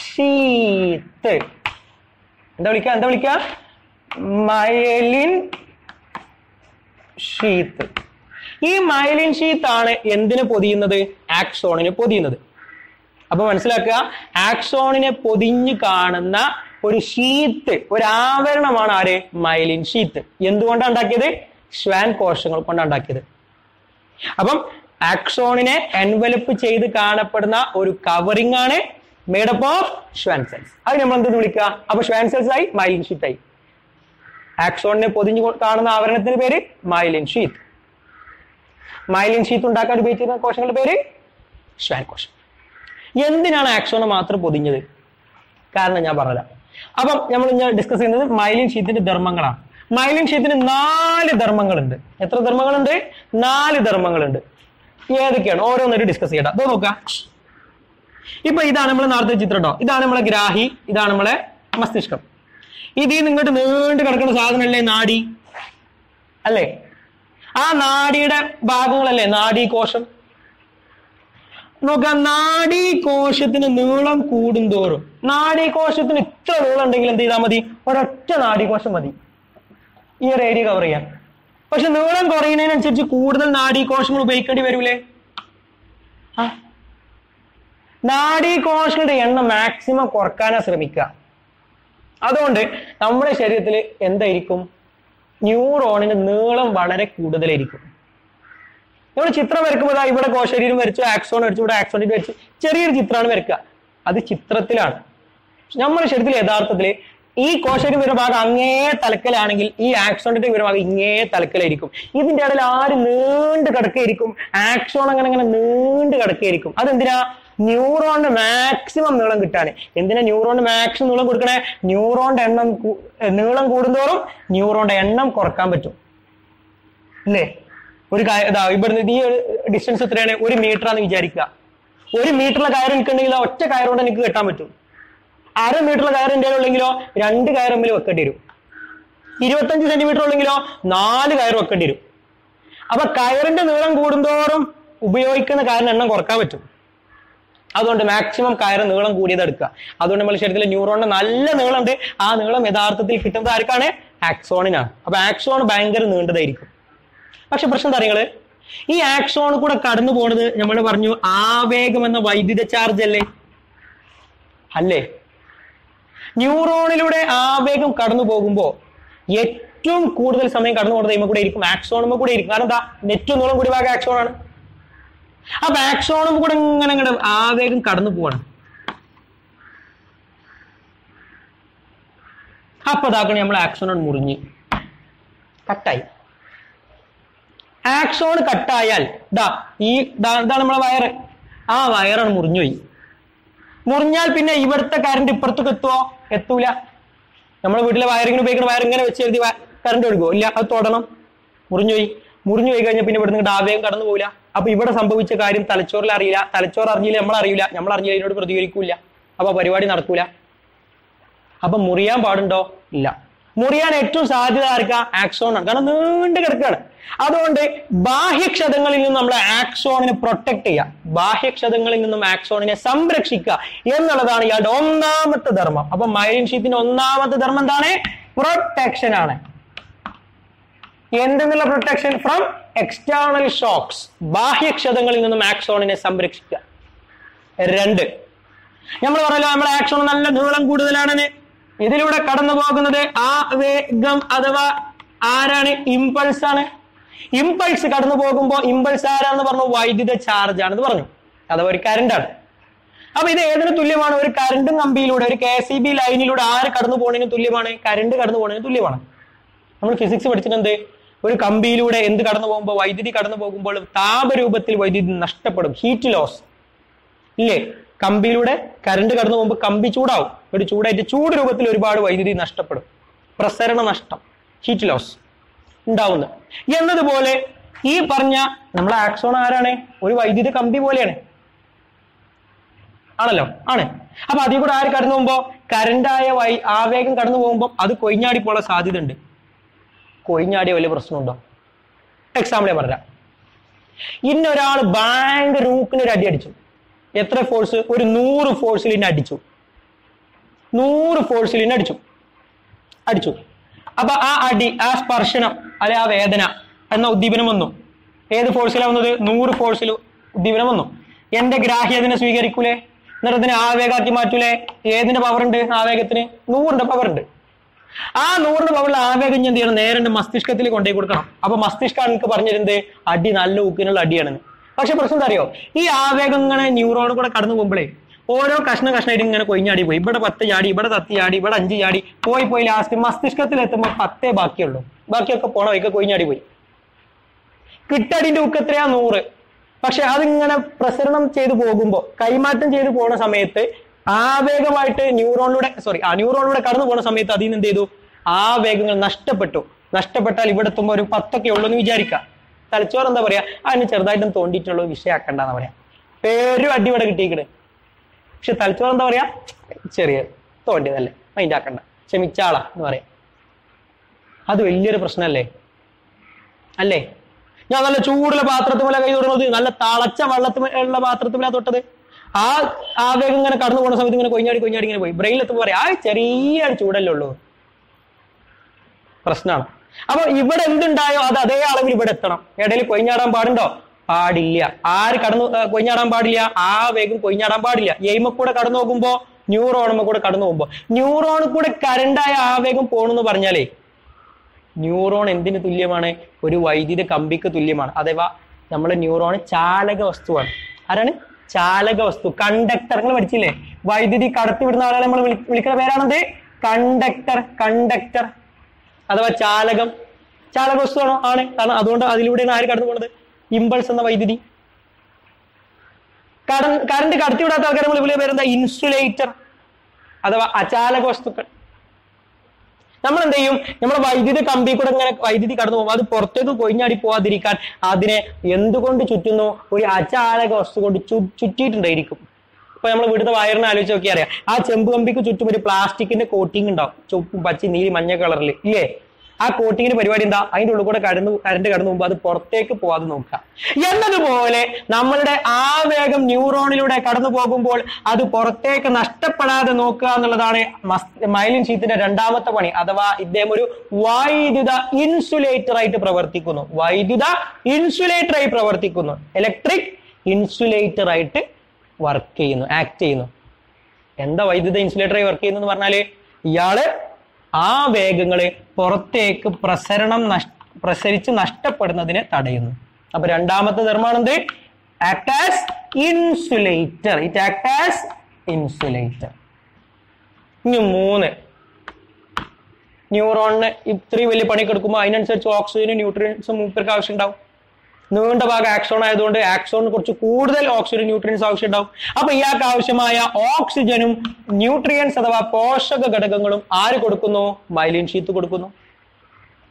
sheet. എന്താ വിളിക്ക? Myelin sheet. ഈ മയലിൻ ഷീറ്റ് ആണ് എന്തിനെ പൊതിയുന്നത്? ആക്സോണിനെ പൊതിയുന്നത്. അപ്പൊ മനസ്സിലാക്കുക, ആക്സോണിനെ പൊതിഞ്ഞു കാണുന്ന ഒരു ഷീറ്റ്, ഒരു ആവരണമാണ് ആര്? Myelin sheet. എന്തുകൊണ്ടാണ് ഉണ്ടാക്കിയത്? ശ്വാൻ കോശങ്ങൾ കൊണ്ടാണ് ഉണ്ടാക്കിയത്. അപ്പം ആക്സോണിനെ എൻവലപ്പ് ചെയ്ത് കാണപ്പെടുന്ന ഒരു കവറിംഗ് ആണ് മേഡപ്പ് ഓഫ് ശ്വാൻ സെൽസ്. അത് നമ്മൾ എന്തെന്ന് വിളിക്കുക? അപ്പൊ ശ്വാൻ സെൽസ് ആയി, മൈലിൻ ഷീറ്റ് ആയി. ആക്സോണിനെ പൊതിഞ്ഞു കാണുന്ന ആവരണത്തിന്റെ പേര് മൈലിൻ ഷീറ്റ്. മൈലിൻ ഷീറ്റ് ഉണ്ടാക്കാൻ ഉപയോഗിച്ചിരുന്ന കോശങ്ങളുടെ പേര് ശ്വാൻ കോശം. എന്തിനാണ് ആക്സോണെ മാത്രം പൊതിഞ്ഞത്? കാരണം ഞാൻ പറഞ്ഞുതരാം. അപ്പം നമ്മൾ ഇന്ന് ഡിസ്കസ് ചെയ്യുന്നത് മൈലിൻ ഷീറ്റിന്റെ ധർമ്മങ്ങളാണ്. മൈലിൻ ഷീറ്റിന് 4 ധർമ്മങ്ങളുണ്ട്. എത്ര ധർമ്മങ്ങളുണ്ട്? 4 ധർമ്മങ്ങളുണ്ട്. ഏതൊക്കെയാണ്? ഓരോന്നായിട്ട് ഡിസ്കസ് ചെയ്യണം. അതോ നോക്കാം. ഇപ്പൊ ഇതാണ് നമ്മൾ നേരത്തെ ചിത്രം കേട്ടോ. ഇതാണ് നമ്മളെ ഗ്രാഹി, ഇതാണ് നമ്മളെ മസ്തിഷ്കം. ഇതിൽ നിങ്ങോട്ട് നീണ്ടു കിടക്കുന്ന സാധനമല്ലേ നാഡി, അല്ലേ? ആ നാഡിയുടെ ഭാഗങ്ങളല്ലേ നാഡീകോശം. നോക്കാം, നാഡീകോശത്തിന് നീളം കൂടുന്തോറും, നാഡീകോശത്തിന് ഇത്ര നീളം ഉണ്ടെങ്കിൽ എന്ത് ചെയ്താൽ മതി? ഒരൊറ്റ നാഡീകോശം മതി ഈ ഒരു ഏരിയ കവർ ചെയ്യാൻ. പക്ഷെ നീളം കുറയുന്നതിനനുസരിച്ച് കൂടുതൽ നാഡീകോശങ്ങൾ ഉപയോഗിക്കേണ്ടി വരൂലേ? നാഡീകോശങ്ങളുടെ എണ്ണം മാക്സിമം കുറക്കാനാ ശ്രമിക്കുക. അതുകൊണ്ട് നമ്മുടെ ശരീരത്തിൽ എന്തായിരിക്കും? ന്യൂറോണിന് നീളം വളരെ കൂടുതലായിരിക്കും. നമ്മൾ ചിത്രം വരയ്ക്കുമ്പോൾ ഇവിടെ കോശരീരം വരച്ചു, ആക്സോൺ വരച്ചു, ഇവിടെ ആക്സോണിൽ വരച്ചു, ചെറിയൊരു ചിത്രമാണ് വരയ്ക്കുക. അത് ചിത്രത്തിലാണ്. നമ്മുടെ ശരീരത്തിൽ യഥാർത്ഥത്തിൽ ഈ കോശരീരം വരുന്ന ഭാഗം അങ്ങേ തലക്കലാണെങ്കിൽ ഈ ആക്സോണിന്റെ വരുന്ന ഭാഗം ഇങ്ങേ തലക്കലായിരിക്കും. ഇതിന്റെ ഇടയിൽ ആര് നീണ്ട് കിടക്കുകയായിരിക്കും? ആക്സോൺ അങ്ങനെ നീണ്ട് കിടക്കുകയായിരിക്കും. അതെന്തിനാ? ന്യൂറോണിന്റെ മാക്സിമം നീളം കിട്ടാൻ. എന്തിനാ ന്യൂറോണിന് മാക്സിമം നീളം കൊടുക്കണേ? ന്യൂറോണിന്റെ എണ്ണം നീളം കൂടുന്തോറും ന്യൂറോണിന്റെ എണ്ണം കുറക്കാൻ പറ്റും, അല്ലേ? ഒരു ഇവിടുന്ന് ഈ ഡിസ്റ്റൻസ് എത്രയാണ്? 1 മീറ്റർ ആണെന്ന് വിചാരിക്കുക. 1 മീറ്ററിലെ കയർ എനിക്കുണ്ടെങ്കിൽ ഒറ്റ കയറുകൊണ്ട് എനിക്ക് കെട്ടാൻ പറ്റും. 1/2 മീറ്ററിലെ കയർ എൻ്റെ ഉള്ളെങ്കിലോ 2 കയർ തമ്മിൽ വെക്കേണ്ടി വരും. 25 സെന്റിമീറ്റർ ഉള്ളെങ്കിലോ 4 കയർ വെക്കേണ്ടി വരും. അപ്പൊ കയറിന്റെ നീളം കൂടുന്തോറും ഉപയോഗിക്കുന്ന കയറിന്റെ എണ്ണം കുറക്കാൻ പറ്റും. അതുകൊണ്ട് മാക്സിമം കയറ് നീളം കൂടിയത് എടുക്കുക. അതുകൊണ്ട് നമ്മുടെ ശരീരത്തിലെ ന്യൂറോണിന് നല്ല നീളമുണ്ട്. ആ നീളം യഥാർത്ഥത്തിൽ കിട്ടുന്നത് ആർക്കാണ്? ആക്സോണിനാണ്. അപ്പൊ ആക്സോൺ ഭയങ്കര നീണ്ടതായിരിക്കും. പക്ഷെ പ്രശ്നം എന്താ അറിയുന്നത്? ഈ ആക്സോൺ കൂടെ കടന്നു പോണത് നമ്മൾ പറഞ്ഞു ആവേഗം എന്ന വൈദ്യുത ചാർജ് അല്ലേ? ന്യൂറോണിലൂടെ ആവേഗം കടന്നു പോകുമ്പോ ഏറ്റവും കൂടുതൽ സമയം കടന്നു പോകുന്നത് ഇമ്മ കൂടെ ഇരിക്കും, ആക്സോണും കൂടെ ഇരിക്കും. കാരണം എന്താ? ഏറ്റവും നീളം കൂടിയ ഭാഗം ആക്സോൺ ആണ്. അപ്പൊ ആക്സോണും കൂടെ ഇങ്ങനെ ആവേഗം കടന്നു പോവാണ്. അപ്പൊ ഇതാക്കണേ നമ്മൾ ആക്സോൺ മുറിഞ്ഞ് കട്ടായി. ആക്സോൺ കട്ടായാൽ ഇതാണ് നമ്മളെ വയറ്. ആ വയറാണ് മുറിഞ്ഞുപോയി. മുറിഞ്ഞാൽ പിന്നെ ഇവിടുത്തെ കറണ്ട് ഇപ്പുറത്തേക്ക് എത്തൂല. നമ്മുടെ വീട്ടിലെ വയറിങ്ങനെ ഉപയോഗിക്കുന്ന വയർ ഇങ്ങനെ വെച്ച് എഴുതി കറണ്ട് ഒഴുകുമോ? ഇല്ല, അത് തൊടണം. മുറിഞ്ഞു പോയി കഴിഞ്ഞാൽ പിന്നെ ഇവിടുന്ന് ആവേഗം കടന്നു പോകില്ല. അപ്പൊ ഇവിടെ സംഭവിച്ച കാര്യം തലച്ചോറിൽ അറിയില്ല, തലച്ചോറ് അറിഞ്ഞില്ല, നമ്മൾ അറിഞ്ഞില്ല, ഇതിനോട് പ്രതികരിക്കൂല. അപ്പൊ പരിപാടി നടക്കൂല. അപ്പൊ മുറിയാൻ പാടുണ്ടോ? ഇല്ല. മുറിയാൻ ഏറ്റവും സാധ്യത ആർക്കാ? ആക്സോണാണ്. കാരണം നീണ്ടു കിടക്കുകയാണ്. അതുകൊണ്ട് ബാഹ്യക്ഷതങ്ങളിൽ നിന്നും നമ്മളെ ആക്സോണിനെ പ്രൊട്ടക്ട് ചെയ്യുക, ബാഹ്യക്ഷതങ്ങളിൽ നിന്നും ആക്സോണിനെ സംരക്ഷിക്കുക എന്നുള്ളതാണ് ഇയാളുടെ ഒന്നാമത്തെ ധർമ്മം. അപ്പൊ മൈലിൻ ഷീറ്റിന്റെ ഒന്നാമത്തെ ധർമ്മം എന്താണ്? പ്രൊട്ടക്ഷൻ ആണ്. എന്തെന്നുള്ള പ്രൊട്ടക്ഷൻ? From external shocks. ബാഹ്യക്ഷതങ്ങളിൽ നിന്നും ആക്സോണിനെ സംരക്ഷിക്കുക. 2, നമ്മൾ പറഞ്ഞല്ലോ നമ്മളെ ആക്സോൺ നല്ല നീളം കൂടുതലാണെന്ന്. ഇതിലൂടെ കടന്നു പോകുന്നത് ആവേഗം അഥവാ ആരാണ്? ഇമ്പൾസ് ആണ്. ഇമ്പൾസ് കടന്നു പോകുമ്പോൾ ഇമ്പൾസ് ആരാണെന്ന് പറഞ്ഞു? വൈദ്യുത ചാർജ് ആണെന്ന് പറഞ്ഞു. അഥവാ ഒരു കറണ്ടാണ്. അപ്പൊ ഇത് ഏതിന് തുല്യമാണ്? ഒരു കറണ്ടും കമ്പിയിലൂടെ, ഒരു KCB ലൈനിലൂടെ ആര് കടന്നു പോകുന്നതിന് തുല്യമാണ്? കറണ്ട് കടന്നു പോകുന്നതിന് തുല്യമാണ്. നമ്മൾ ഫിസിക്സ് പഠിച്ചിട്ടുണ്ട്. ഒരു കമ്പിയിലൂടെ എന്ത് കടന്നു പോകുമ്പോൾ? വൈദ്യുതി കടന്നു പോകുമ്പോൾ താപരൂപത്തിൽ വൈദ്യുതി നഷ്ടപ്പെടും. ഹീറ്റ് ലോസ് ഇല്ലേ? കമ്പിയിലൂടെ കറണ്ട് കടന്നു പോകുമ്പോൾ കമ്പി ചൂടാവും. ഒരു ചൂടായിട്ട് ചൂട് രൂപത്തിൽ ഒരുപാട് വൈദ്യുതി നഷ്ടപ്പെടും. പ്രസരണ നഷ്ടം, ഹീറ്റ് ലോസ് ഉണ്ടാവുന്നത്. എന്നതുപോലെ ഈ പറഞ്ഞ നമ്മളെ ആക്സോൺ ആരാണ്? ഒരു വൈദ്യുത കമ്പി പോലെയാണ്, ആണല്ലോ? ആണ്. അപ്പൊ അതിൽ കൂടെ ആര് കടന്നു പോകുമ്പോ? കറണ്ടായ ആവേഗം കടന്നു പോകുമ്പോൾ അത് കൊയിഞ്ഞാടി പോകാൻ സാധ്യത ഉണ്ട്. കൊയിഞ്ഞാടിയ വലിയ പ്രശ്നമുണ്ടോ? എക്സാമ്പിൾ ഞാൻ പറയാം. ഇന്നൊരാൾ ഭയങ്കര ഊക്കിന് ഒരു അടി അടിച്ചു. എത്ര ഫോഴ്സ്? ഒരു 100 ഫോഴ്സിൽ ഇന്നെ അടിച്ചു. 100 ഫോഴ്സിൽ ഇന്നെ അടിച്ചു. അപ്പൊ ആ അടി, ആ സ്പർശനം, അല്ലെ ആ വേദന എന്ന ഉദ്ദീപനം വന്നു. ഏത് ഫോഴ്സിലാണ് വന്നത്? 100 ഫോഴ്സിൽ ഉദ്ദീപനം വന്നു. എന്റെ ഗ്രാഹ്യ അതിനെ സ്വീകരിക്കൂലേ? എന്നിട്ട് അതിനെ ആവേഗാക്കി മാറ്റൂലേ? ഏതിന്റെ പവർ ഉണ്ട് ആവേഗത്തിന്? 100ന്റെ പവർ ഉണ്ട്. ആ 100ന്റെ പവറിൽ ആവേഗം എന്ത് ചെയ്യണം? നേരെ മസ്തിഷ്കത്തിൽ കൊണ്ടുപോയി കൊടുക്കണം. അപ്പൊ മസ്തിഷ്കമാണ് എനിക്ക് പറഞ്ഞിരുന്നത് അടി നല്ല ഊക്കിനുള്ള അടിയാണെന്ന്. പക്ഷെ പ്രശ്നം എന്താ അറിയോ? ഈ ആവേഗം ഇങ്ങനെ ന്യൂറോൺ കൂടെ കടന്നു പോകുമ്പോഴേ ഓരോ കഷ്ണമായിട്ട് ഇങ്ങനെ കൊയിഞ്ഞാടി പോയി. ഇവിടെ 10 ചാടി, ഇവിടെ 10 ചാടി, ഇവിടെ 5 ചാടി, പോയി ലാസ്റ്റ് മസ്തിഷ്കത്തിൽ എത്തുമ്പോൾ 10 ബാക്കിയുള്ളൂ. ബാക്കിയൊക്കെ പോണ വൈക്ക് കൊയിഞ്ഞാടി പോയി. കിട്ടടിന്റെ ഊക്ക് എത്രയാ? 100. പക്ഷെ അതിങ്ങനെ പ്രസരണം ചെയ്തു പോകുമ്പോ, കൈമാറ്റം ചെയ്തു പോണ സമയത്ത് ആവേഗമായിട്ട് ന്യൂറോണിലൂടെ കടന്നു പോണ സമയത്ത് അതിൽ നിന്ന് എന്ത് ചെയ്തു? ആവേഗങ്ങൾ നഷ്ടപ്പെട്ടാൽ ഇവിടെ എത്തുമ്പോൾ ഒരു 10 ഉള്ളൂ എന്ന് വിചാരിക്കാം. തലച്ചോറ് എന്താ പറയാ? അതിന് ചെറുതായിട്ടും തോണ്ടിയിട്ടുള്ള വിഷയാക്കണ്ടെന്ന് പറയാം. പേരും അടി ഇവിടെ കിട്ടിയിക്കണ്. പക്ഷെ തലച്ചോറ് എന്താ പറയാ? ചെറിയ തോണ്ടിയതല്ലേ, മൈൻഡ് ആക്കണ്ട, ക്ഷമിച്ചാളാ എന്ന് പറയാം. അത് വലിയൊരു പ്രശ്നമല്ലേ? അല്ലേ? ഞാൻ നല്ല ചൂടുള്ള പാത്രത്തിമല്ല കൈ തൊടുന്നത്, നല്ല തളച്ച വെള്ളത്തിലുള്ള പാത്രത്തിമല്ല തൊട്ടത്. ആ ആവേഗം ഇങ്ങനെ കടന്നു പോകുന്ന സമയത്ത് ഇങ്ങനെ കൊയിഞ്ഞാടി ഇങ്ങനെ പോയി. ബ്രെയിനിലെത്തുമ്പോൾ പറയാം ആ ചെറിയ ചൂടല്ലേ ഉള്ളൂ. പ്രശ്നമാണ്. അപ്പൊ ഇവിടെ എന്തുണ്ടായോ അത് അതേ അളവിൽ ഇവിടെ എത്തണം. ഇടയിൽ കൊയിഞ്ഞാടാൻ പാടുണ്ടോ? പാടില്ല. ആര് കൊയിഞ്ഞാടാൻ പാടില്ല? ആവേഗം കൊയിഞ്ഞാടാൻ പാടില്ല. എയിമ കൂടെ കടന്നു പോകുമ്പോ, ന്യൂറോണുമ്മ കൂടെ കടന്നു പോകുമ്പോ, ന്യൂറോണിൽ കൂടെ കരണ്ടായ ആവേഗം പോണെന്ന് പറഞ്ഞാലേ ന്യൂറോൺ എന്തിന് തുല്യമാണ്? ഒരു വൈദ്യുത കമ്പിക്ക് തുല്യമാണ്. അഥവാ നമ്മളെ ന്യൂറോൺ ചാലക വസ്തുവാണ്. ആരാണ്? ചാലക വസ്തു, കണ്ടക്ടർ. നിങ്ങൾ പഠിച്ചില്ലേ? വൈദ്യുതി കടത്തിവിടുന്ന ആളെ നമ്മൾ വിളിക്കുന്ന പേരാണത് കണ്ടക്ടർ അഥവാ ചാലകം. ചാലക വസ്തുവാണോ? ആണ്. കാരണം അതുകൊണ്ട് അതിലൂടെയാണ് ആര് കടന്നു പോകുന്നത്? ഇമ്പൾസ് എന്ന വൈദ്യുതി. കറണ്ട് കടത്തിവിടാത്ത ആൾക്കാർ നമ്മൾ വിളിക്കുന്ന പേരെന്താ? ഇൻസുലേറ്റർ അഥവാ അചാലക വസ്തുക്കൾ. നമ്മൾ എന്ത് ചെയ്യും? നമ്മുടെ വൈദ്യുതി കമ്പി കൂടെ ഇങ്ങനെ വൈദ്യുതി കടന്നു പോകുമ്പോൾ അത് പുറത്തേക്ക് കൊയിഞ്ഞാടി പോവാതിരിക്കാൻ അതിനെ എന്തുകൊണ്ട് ചുറ്റുന്നു? ഒരു അചാലക വസ്തു കൊണ്ട് ചുറ്റിയിട്ടുണ്ടായിരിക്കും. ഇപ്പൊ നമ്മൾ വീട്ടിലെ വയറിനെ ആലോചിച്ച് നോക്കി അറിയാം. ആ ചെമ്പ് കമ്പിക്ക് ചുറ്റും ഒരു പ്ലാസ്റ്റിക്കിന്റെ കോട്ടിങ് ഉണ്ടാവും, ചുവപ്പും പച്ച നീല മഞ്ഞ കളറിൽ ഇല്ലേ? ആ കോട്ടിങ്ങിന്റെ പരിപാടി എന്താ? അതിന്റെ ഉള്ളിൽ കൂടെ കറണ്ട് കടന്നു പോകുമ്പോൾ അത് പുറത്തേക്ക് പോവാതെ നോക്കുക. എന്നതുപോലെ നമ്മളുടെ ആവേഗം ന്യൂറോണിലൂടെ കടന്നു പോകുമ്പോൾ അത് പുറത്തേക്ക് നഷ്ടപ്പെടാതെ നോക്കുക എന്നുള്ളതാണ് മൈലിൻ ഷീത്തിന്റെ രണ്ടാമത്തെ പണി. അഥവാ ഇദ്ദേഹം ഒരു വൈദ്യുത ഇൻസുലേറ്റർ ആയിട്ട് പ്രവർത്തിക്കുന്നു. ഇലക്ട്രിക് ഇൻസുലേറ്റർ ആയിട്ട് ആക്ട് ചെയ്യുന്നു. എന്താ വൈദ്യുത ഇൻസുലേറ്ററായി വർക്ക് ചെയ്യുന്നു പറഞ്ഞാല് ഇയാള് ആ വേഗങ്ങളെ പുറത്തേക്ക് പ്രസരിച്ച് നഷ്ടപ്പെടുന്നതിനെ തടയുന്നു. അപ്പൊ രണ്ടാമത്തെ ധർമ്മമാണ് എന്ത്? Act as insulator. It act as insulator. ഇനി 3, ന്യൂറോണിന് ഇത്രയും വലിയ പണി കൊടുക്കുമ്പോൾ അതിനനുസരിച്ച് ഓക്സിജനും ന്യൂട്രിയൻസും മൂപ്പർക്ക് ആവശ്യം ഉണ്ടാവും. നീണ്ട ഭാഗം ആക്സോൺ ആയതുകൊണ്ട് ആക്സോണിന് കുറച്ച് കൂടുതൽ ഓക്സിജൻ ന്യൂട്രിയൻസ് ആവശ്യം ഉണ്ടാവും. അപ്പൊ ഇയാൾക്ക് ആവശ്യമായ ഓക്സിജനും ന്യൂട്രിയൻസ് അഥവാ പോഷക ഘടകങ്ങളും ആര് കൊടുക്കുന്നു? മൈലിൻ ഷീത്ത് കൊടുക്കുന്നു.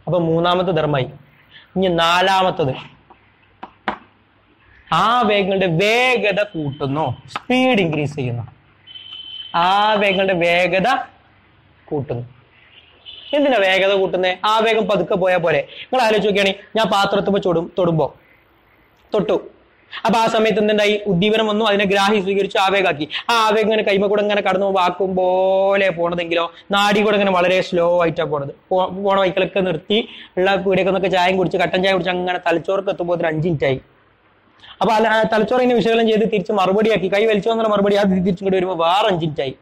അപ്പൊ 3ാമത്തെ ധർമ്മമായി. ഇനി 4ാമത്തത് ആവേഗങ്ങളുടെ വേഗത കൂട്ടുന്നു, സ്പീഡ് ഇൻക്രീസ് ചെയ്യുന്നു. ആവേഗങ്ങളുടെ വേഗത കൂട്ടുന്നു. എന്തിനാ വേഗത കൂട്ടുന്നത്? ആവേഗം പതുക്കെ പോയാൽ പോലെ. നിങ്ങൾ ആലോചിച്ച് നോക്കിയാണെങ്കിൽ ഞാൻ പാത്രത്തുമ്പോ തൊട്ടു. അപ്പൊ ആ സമയത്ത് എന്തുണ്ടായി? ഉദ്ദീപനം വന്നു, അതിനെ ഗ്രാഹി സ്വീകരിച്ചു, ആവേഗാക്കി. ആ ആവേഗം ഇങ്ങനെ കൈമ കൂടെ ഇങ്ങനെ കടന്നു വാക്കും പോലെ പോണതെങ്കിലോ നാടി കൂടെ ഇങ്ങനെ വളരെ സ്ലോ ആയിട്ടാണ് പോണത്. പോണ വൈക്കലൊക്കെ നിർത്തി ഉള്ള പീടിയൊക്കെ ചായം കുടിച്ച് കട്ടൻ ചായ കുടിച്ച് അങ്ങനെ തലച്ചോർക്ക് എത്തുമ്പോൾ 5 മിനിറ്റായി. അപ്പൊ തലച്ചോറിനെ വിശകലനം ചെയ്ത് തിരിച്ച് മറുപടിയാക്കി, കൈ വലിച്ചു വന്നുള്ള മറുപടി അത് തിരിച്ചും കൂടി വരുമ്പോൾ വേറെ 5 മിനിറ്റായി.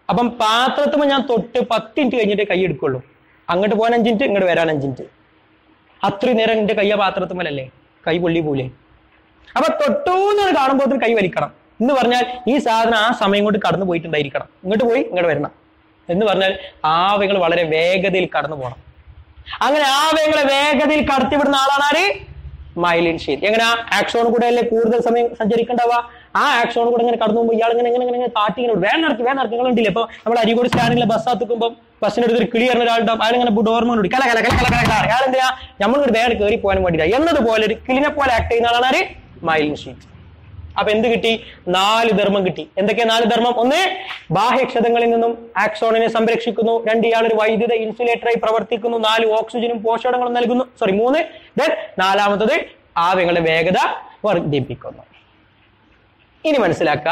അപ്പം പാത്രത്തുമ്പോൾ ഞാൻ തൊട്ട് 10 മിനിറ്റ് കഴിഞ്ഞിട്ട് കൈ എടുക്കുള്ളൂ. അങ്ങോട്ട് പോകാൻ 5 മിനിറ്റ്, ഇങ്ങോട്ട് വരാൻ 5 മിനിറ്റ്. അത്രയും നേരം എന്റെ കൈ പാത്രത്തുമല്ലേ, കൈ പൊള്ളി പോലെ. അപ്പൊ തൊട്ടൂന്ന് കാണുമ്പോൾ കൈ വലിക്കണം എന്ന് പറഞ്ഞാൽ ഈ സാധനം ആ സമയം കൊണ്ട് കടന്നു പോയിട്ടുണ്ടായിരിക്കണം. ഇങ്ങോട്ട് പോയി ഇങ്ങോട്ട് വരണം എന്ന് പറഞ്ഞാൽ ആവേഗങ്ങൾ വളരെ വേഗതയിൽ കടന്നു പോകണം. അങ്ങനെ ആവേഗങ്ങളെ വേഗതയിൽ കടത്തിവിടുന്ന ആളാണ് ആര്? Myelin sheath. എങ്ങനെ? ആക്സോൺ കൂടെ അല്ലേ കൂടുതൽ സമയം സഞ്ചരിക്കണ്ടാവുക. ആ ആക്സോൺ കൂടെ ഇങ്ങനെ കടന്നു പോകുമ്പോൾ ഇയാൾ ഇങ്ങനെ കാട്ടി ഇങ്ങനെ വേഗം നടക്കി നിങ്ങൾ ഉണ്ടില്ലേ? ഇപ്പൊ നമ്മൾ അരികോട് സ്റ്റാൻഡിലെ ബസ് ആത്തുക്കുമ്പോൾ ബസ്സിനടുത്തൊരു കിളി പറഞ്ഞ ഒരാളുണ്ടാവും. അയാളിങ്ങനെ ഡോർമോട് കല അയാൾ എന്തിനാ നമ്മളിവിടെ വേഗം കയറി പോകാൻ വേണ്ടിയില്ല എന്നതുപോലെ ഒരു കിളിനെ പോലെ ആക്ട് ചെയ്യുന്ന ആളാണ് ആര്? Myelin sheath. അപ്പൊ എന്ത് കിട്ടി? 4 ധർമ്മം കിട്ടി. എന്തൊക്കെയാ 4 ധർമ്മം? ഒന്ന്, ബാഹ്യക്ഷതങ്ങളിൽ നിന്നും ആക്സോണിനെ സംരക്ഷിക്കുന്നു. 2, ഇയാളൊരു വൈദ്യുത ഇൻസുലേറ്ററായി പ്രവർത്തിക്കുന്നു. 4, ഓക്സിജനും പോഷകങ്ങളും നൽകുന്നു. 3, ദെൻ 4-മത്തത് ആവയവങ്ങളുടെ വേഗത വർദ്ധിപ്പിക്കുന്നു. ഇനി മനസ്സിലാക്കുക,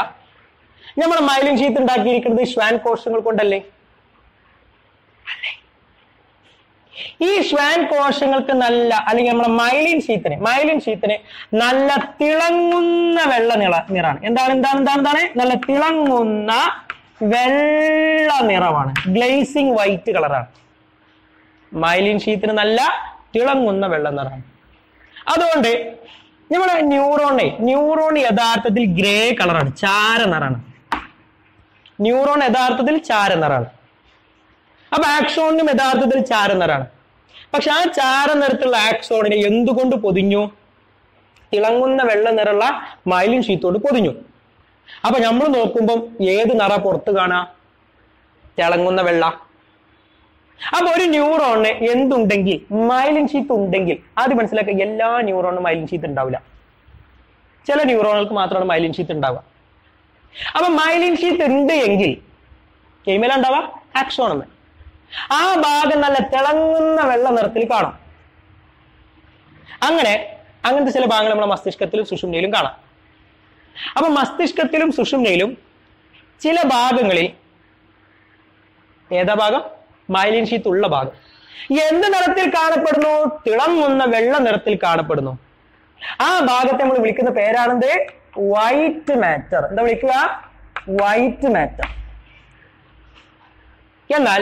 നമ്മൾ മൈലിൻ ഷീത്ത് ഉണ്ടാക്കിയിരിക്കുന്നത് ശ്വാൻ കോശങ്ങൾ കൊണ്ടല്ലേ? ഈ ശ്വാൻ കോശങ്ങൾക്ക് നല്ല, അല്ലെങ്കിൽ നമ്മുടെ മൈലിൻ ഷീത്തിന് നല്ല തിളങ്ങുന്ന വെള്ള നിറാണ്. എന്താണ്? നല്ല തിളങ്ങുന്ന വെള്ള നിറമാണ്. ഗ്ലേസിംഗ് വൈറ്റ് കളറാണ്. മൈലിൻ ഷീത്തിന് നല്ല തിളങ്ങുന്ന വെള്ള നിറമാണ്. അതുകൊണ്ട് നമ്മുടെ ന്യൂറോൺ യഥാർത്ഥത്തിൽ ഗ്രേ കളറാണ്, ചാര നിറാണ്. ന്യൂറോൺ യഥാർത്ഥത്തിൽ ചാര നിറാണ്. അപ്പൊ ആക്സോണിനും യഥാർത്ഥത്തിൽ ചാര നിറാണ്. പക്ഷെ ആ ചാര നിറത്തിലുള്ള ആക്സോണിനെ എന്തുകൊണ്ട് പൊതിഞ്ഞു? തിളങ്ങുന്ന വെള്ള നിറമുള്ള മൈലിൻ ഷീത്തോട് പൊതിഞ്ഞു. അപ്പൊ നമ്മൾ നോക്കുമ്പം ഏത് നിറ പുറത്ത് കാണാ? തിളങ്ങുന്ന വെള്ള. അപ്പൊ ഒരു ന്യൂറോണിന് എന്തുണ്ടെങ്കിൽ, മൈലിൻ ഷീത്ത് ഉണ്ടെങ്കിൽ, ആദ്യം മനസ്സിലാക്കുക, എല്ലാ ന്യൂറോണിനും മൈലിൻ ഷീത്ത് ഉണ്ടാവില്ല. ചില ന്യൂറോണുകൾക്ക് മാത്രമാണ് മൈലിൻ ഷീത്ത് ഉണ്ടാവുക. അപ്പൊ മൈലിൻ ഷീത്ത് ഉണ്ട് എങ്കിൽ എയിമേല ഉണ്ടാവുക? ആക്സോൺ. ആ ഭാഗം നല്ല തിളങ്ങുന്ന വെള്ള നിറത്തിൽ കാണാം. അങ്ങനത്തെ ചില ഭാഗങ്ങൾ നമ്മുടെ മസ്തിഷ്കത്തിലും സുഷുമ്നയിലും കാണാം. അപ്പൊ മസ്തിഷ്കത്തിലും സുഷുമ്നയിലും ചില ഭാഗങ്ങളിൽ ഏതാ ഭാഗം? മൈലിൻ ഷീത്ത് ഉള്ള ഭാഗം എന്ത് നിറത്തിൽ കാണപ്പെടുന്നു? തിളങ്ങുന്ന വെള്ള നിറത്തിൽ കാണപ്പെടുന്നു. ആ ഭാഗത്തെ നമ്മൾ വിളിക്കുന്ന പേരാണെന്ത്? White matter. എന്താ വിളിക്കുക? White matter. എന്നാൽ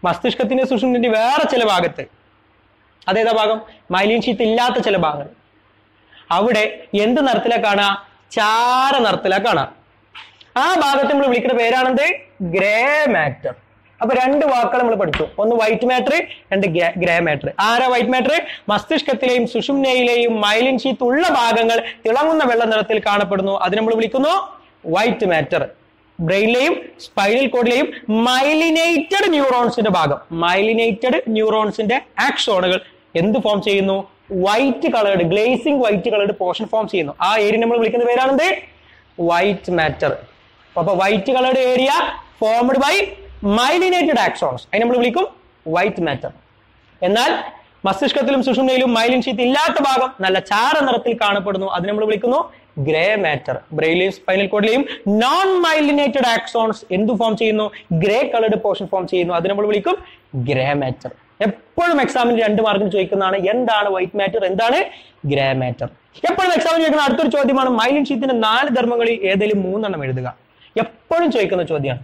മസ്തിഷ്കത്തിന്റെ സുഷുമ്നന്റെ വേറെ ചില ഭാഗത്ത്, അതേതാ ഭാഗം? മൈലിൻ ഷീത്ത് ഇല്ലാത്ത ചില ഭാഗങ്ങൾ, അവിടെ എന്ത് നിറത്തിലാ കാണാ? ചാര നിറത്തിലാ കാണാ. ആ ഭാഗത്ത് നമ്മൾ വിളിക്കുന്ന പേരാണെന്ത്? Grey matter. അപ്പൊ 2 വാക്കുകൾ നമ്മൾ പഠിച്ചു. ഒന്ന് വൈറ്റ് മാറ്റർ, 2 ഗ്രേ മാറ്റർ. ആരാ വൈറ്റ് മാറ്റർ? മസ്തിഷ്കത്തിലെയും സുഷുമ്നയിലെയും മൈലിൻ ഷീത്ത് ഉള്ള ഭാഗങ്ങൾ തിളങ്ങുന്ന വെള്ള നിറത്തിൽ കാണപ്പെടുന്നു. അതിന് നമ്മൾ വിളിക്കുന്നു വൈറ്റ് മാറ്റർ. ബ്രെയിനിലെയും സ്പൈനൽ കോഡിലെയും മൈലിനേറ്റഡ് ന്യൂറോൺസിന്റെ ഭാഗം, മൈലിനേറ്റഡ് ന്യൂറോൺസിന്റെ ആക്സോണുകൾ എന്ത് ഫോം ചെയ്യുന്നു? White coloured, glazing white coloured portion form ചെയ്യുന്നു. ആ ഏരിയ നമ്മൾ വിളിക്കുന്ന പേരാണെന്ത്? White matter. അപ്പൊ white coloured area formed by myelinated axons, അതിന് നമ്മൾ വിളിക്കും വൈറ്റ് മാറ്റർ. എന്നാൽ മസ്തിഷ്കത്തിലും സുഷുമ്നയിലും മൈലിൻ ഷീത്ത് ഇല്ലാത്ത ഭാഗം നല്ല ചാര നിറത്തിൽ കാണപ്പെടുന്നു. അതിന് നമ്മൾ വിളിക്കുന്നു ഗ്രേ മാറ്റർ. ബ്രെയിനിലെയും സ്പൈനൽ കോഡിലെയും നോൺ മൈലിനേറ്റഡ് ആക്സോൺസ് എന്ത് ഫോം ചെയ്യുന്നു? ഗ്രേ കളേർഡ് പോർഷൻ ഫോം ചെയ്യുന്നു. അതിന് നമ്മൾ വിളിക്കും ഗ്രേ മാറ്റർ. എപ്പോഴും എക്സാമിന് 2 മാർക്കിന് ചോദിക്കുന്നതാണ്, എന്താണ് വൈറ്റ് മാറ്റർ, എന്താണ് ഗ്രേ മാറ്റർ. എപ്പോഴും എക്സാമിന് ചോദിക്കുന്ന അടുത്തൊരു ചോദ്യമാണ്, മൈലിൻ ഷീത്തിന്റെ 4 ധർമ്മങ്ങളിൽ ഏതെങ്കിലും 3 എണ്ണം എഴുതുക. എപ്പോഴും ചോദിക്കുന്ന ചോദ്യമാണ്.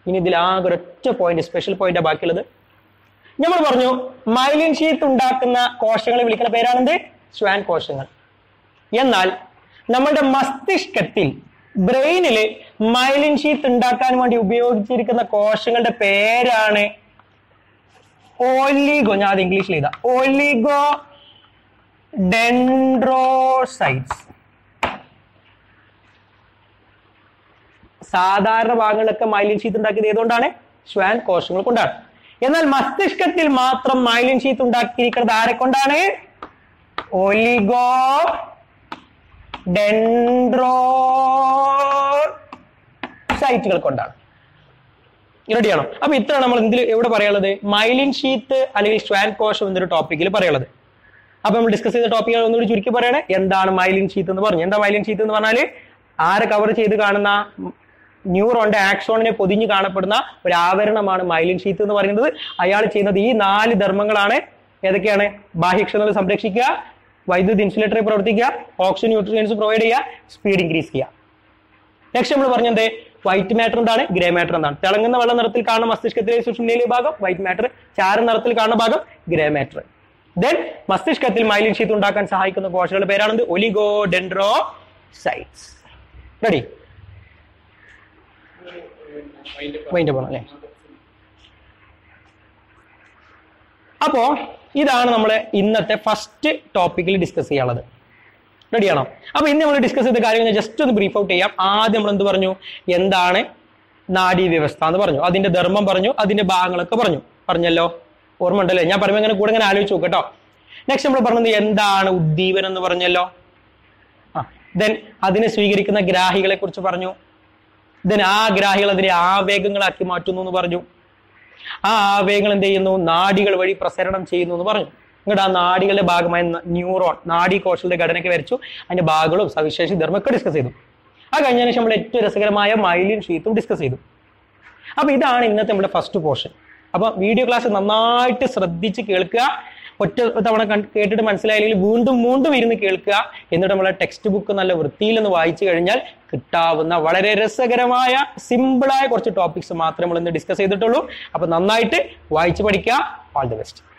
ഇനി ഇതിൽ ആകെ ഒരൊറ്റ പോയിന്റ്, സ്പെഷ്യൽ പോയിന്റാ ബാക്കിയുള്ളത്. നമ്മൾ പറഞ്ഞു മൈലിൻ ഷീത്ത് ഉണ്ടാക്കുന്ന കോശങ്ങളെ വിളിക്കുന്ന പേരാണെന്ത്? ശ്വാൻ കോശങ്ങൾ. എന്നാൽ നമ്മളുടെ മസ്തിഷ്കത്തിൽ, ബ്രെയിനില് മൈലിൻ ഷീത്ത് ഉണ്ടാക്കാൻ വേണ്ടി ഉപയോഗിച്ചിരിക്കുന്ന കോശങ്ങളുടെ പേരാണ് ഒലിഗോ. ഞാൻ അത് ഇംഗ്ലീഷിൽ എഴുതാം. ഒലിഗോ ഡെൻഡ്രോസൈറ്റ്സ്. സാധാരണ ഭാഗങ്ങളൊക്കെ മൈലിൻ ഷീത്ത് ഉണ്ടാക്കിയത് ഏതുകൊണ്ടാണ്? ശ്വാൻ കോശങ്ങൾ കൊണ്ടാണ്. എന്നാൽ മസ്തിഷ്കത്തിൽ മാത്രം മൈലിൻ ഷീത്ത് ഉണ്ടാക്കിയിരിക്കുന്നത് ആരെ കൊണ്ടാണ്? ഒലിഗോ ഡെൻഡ്രോസൈറ്റുകൾ കൊണ്ടാണ്. റെഡിയാണോ? അപ്പൊ ഇത്രയാണ് നമ്മൾ എവിടെ പറയാനുള്ളത്? മൈലിൻ ഷീത്ത് അല്ലെങ്കിൽ ശ്വാൻ കോശം എന്നൊരു ടോപ്പിക്കിൽ പറയാനുള്ളത്. അപ്പൊ നമ്മൾ ഡിസ്കസ് ചെയ്ത ടോപ്പിക്കുകൾ ഒന്നുകൂടി ചുരുക്കി പറയണേ. എന്താണ് മൈലിൻ ഷീത്ത് എന്ന് പറഞ്ഞു? എന്താ മൈലിൻ ഷീത്ത് എന്ന് പറഞ്ഞാല് ആരെ കവർ ചെയ്ത് കാണുന്ന ന്യൂറോണിന്റെ ആക്സോണിനെ പൊതിഞ്ഞ് കാണപ്പെടുന്ന ഒരു ആവരണമാണ് മൈലിൻ ഷീത്ത് എന്ന് പറയുന്നത്. അയാൾ ചെയ്യുന്നത് ഈ 4 ധർമ്മങ്ങളാണ്. ഏതൊക്കെയാണ്? ബാഹ്യക്ഷതകൾ സംരക്ഷിക്കുക, വൈദ്യുത ഇൻസുലേറ്ററായി പ്രവർത്തിക്കുക, ഓക്സിജൻ ന്യൂട്രിയൻസ് പ്രൊവൈഡ് ചെയ്യുക, സ്പീഡ് ഇൻക്രീസ് ചെയ്യുക. നെക്സ്റ്റ് നമ്മൾ പറഞ്ഞത് വൈറ്റ് മാറ്റർ എന്താണ്? ഗ്രേ മാറ്റർ എന്താണ്? തിളങ്ങുന്ന വെള്ള നിറത്തിൽ കാണുന്ന മസ്തിഷ്കത്തിലെ സുഷുമ്നയിലെ ഭാഗം വൈറ്റ് മാറ്റർ, ചാര നിറത്തിൽ കാണുന്ന ഭാഗം ഗ്രേ മാറ്റർ. ദെൻ മസ്തിഷ്കത്തിൽ മൈലിൻ ഷീത്ത് ഉണ്ടാക്കാൻ സഹായിക്കുന്ന കോശങ്ങളുടെ പേരാണെന്ത്? ഒലിഗോ ഡെൻഡ്രോസൈറ്റ്സ്. റെഡി? അല്ലേ? അപ്പോ ഇതാണ് നമ്മളെ ഇന്നത്തെ ഫസ്റ്റ് ടോപ്പിക്കിൽ ഡിസ്കസ് ചെയ്യാനുള്ളത്. റെഡിയാണോ? അപ്പൊ ഇന്ന് നമ്മൾ ഡിസ്കസ് ചെയ്ത കാര്യങ്ങൾ ജസ്റ്റ് ഒന്ന് ബ്രീഫ് ഔട്ട് ചെയ്യാം. ആദ്യം നമ്മൾ എന്ത് പറഞ്ഞു? എന്താണ് നാഡീവ്യവസ്ഥ എന്ന് പറഞ്ഞു, അതിന്റെ ധർമ്മം പറഞ്ഞു, അതിന്റെ ഭാഗങ്ങളൊക്കെ പറഞ്ഞല്ലോ. ഓർമ്മ ഉണ്ടല്ലേ? ഞാൻ പറയുമ്പോൾ കൂടെ ഇങ്ങനെ ആലോചിച്ച് നോക്കട്ടോ. നെക്സ്റ്റ് നമ്മൾ പറഞ്ഞത് എന്താണ് ഉദ്ദീപനം എന്ന് പറഞ്ഞല്ലോ. ദെൻ അതിനെ സ്വീകരിക്കുന്ന ഗ്രാഹികളെ കുറിച്ച് പറഞ്ഞു. ദെൻ ആ ഗ്രാഹികൾ അതിനെ ആവേഗങ്ങളാക്കി മാറ്റുന്നു എന്ന് പറഞ്ഞു. ആ ആവേഗങ്ങൾ എന്ത് ചെയ്യുന്നു? നാഡികൾ വഴി പ്രസരണം ചെയ്യുന്നു എന്ന് പറഞ്ഞു. എന്നിട്ട് ആ നാഡികളുടെ ഭാഗമായ ന്യൂറോൺ, നാഡീകോശങ്ങളുടെ ഘടനയ്ക്ക് വരച്ചു. അതിന്റെ ഭാഗങ്ങളും സവിശേഷ ധർമ്മമൊക്കെ ഡിസ്കസ് ചെയ്തു. ആ കഴിഞ്ഞതിന് ശേഷം നമ്മൾ ഏറ്റവും രസകരമായ മൈലിൻ ഷീത്തും ഡിസ്കസ് ചെയ്തു. അപ്പൊ ഇതാണ് ഇന്നത്തെ നമ്മുടെ ഫസ്റ്റ് പോർഷൻ. അപ്പൊ വീഡിയോ ക്ലാസ് നന്നായിട്ട് ശ്രദ്ധിച്ച് കേൾക്കുക. ഒറ്റ തവണ കേട്ടിട്ട് മനസ്സിലായില്ലെങ്കിൽ വീണ്ടും വീണ്ടും ഇരുന്ന് കേൾക്കുക. എന്നിട്ട് നമ്മളെ ടെക്സ്റ്റ് ബുക്ക് നല്ല വൃത്തിയിൽ ഒന്ന് വായിച്ചു കഴിഞ്ഞാൽ കിട്ടാവുന്ന വളരെ രസകരമായ സിമ്പിളായ കുറച്ച് ടോപ്പിക്സ് മാത്രമേ നമ്മൾ ഇന്ന് ഡിസ്കസ് ചെയ്തിട്ടുള്ളൂ. അപ്പൊ നന്നായിട്ട് വായിച്ചു പഠിക്കുക. All the best.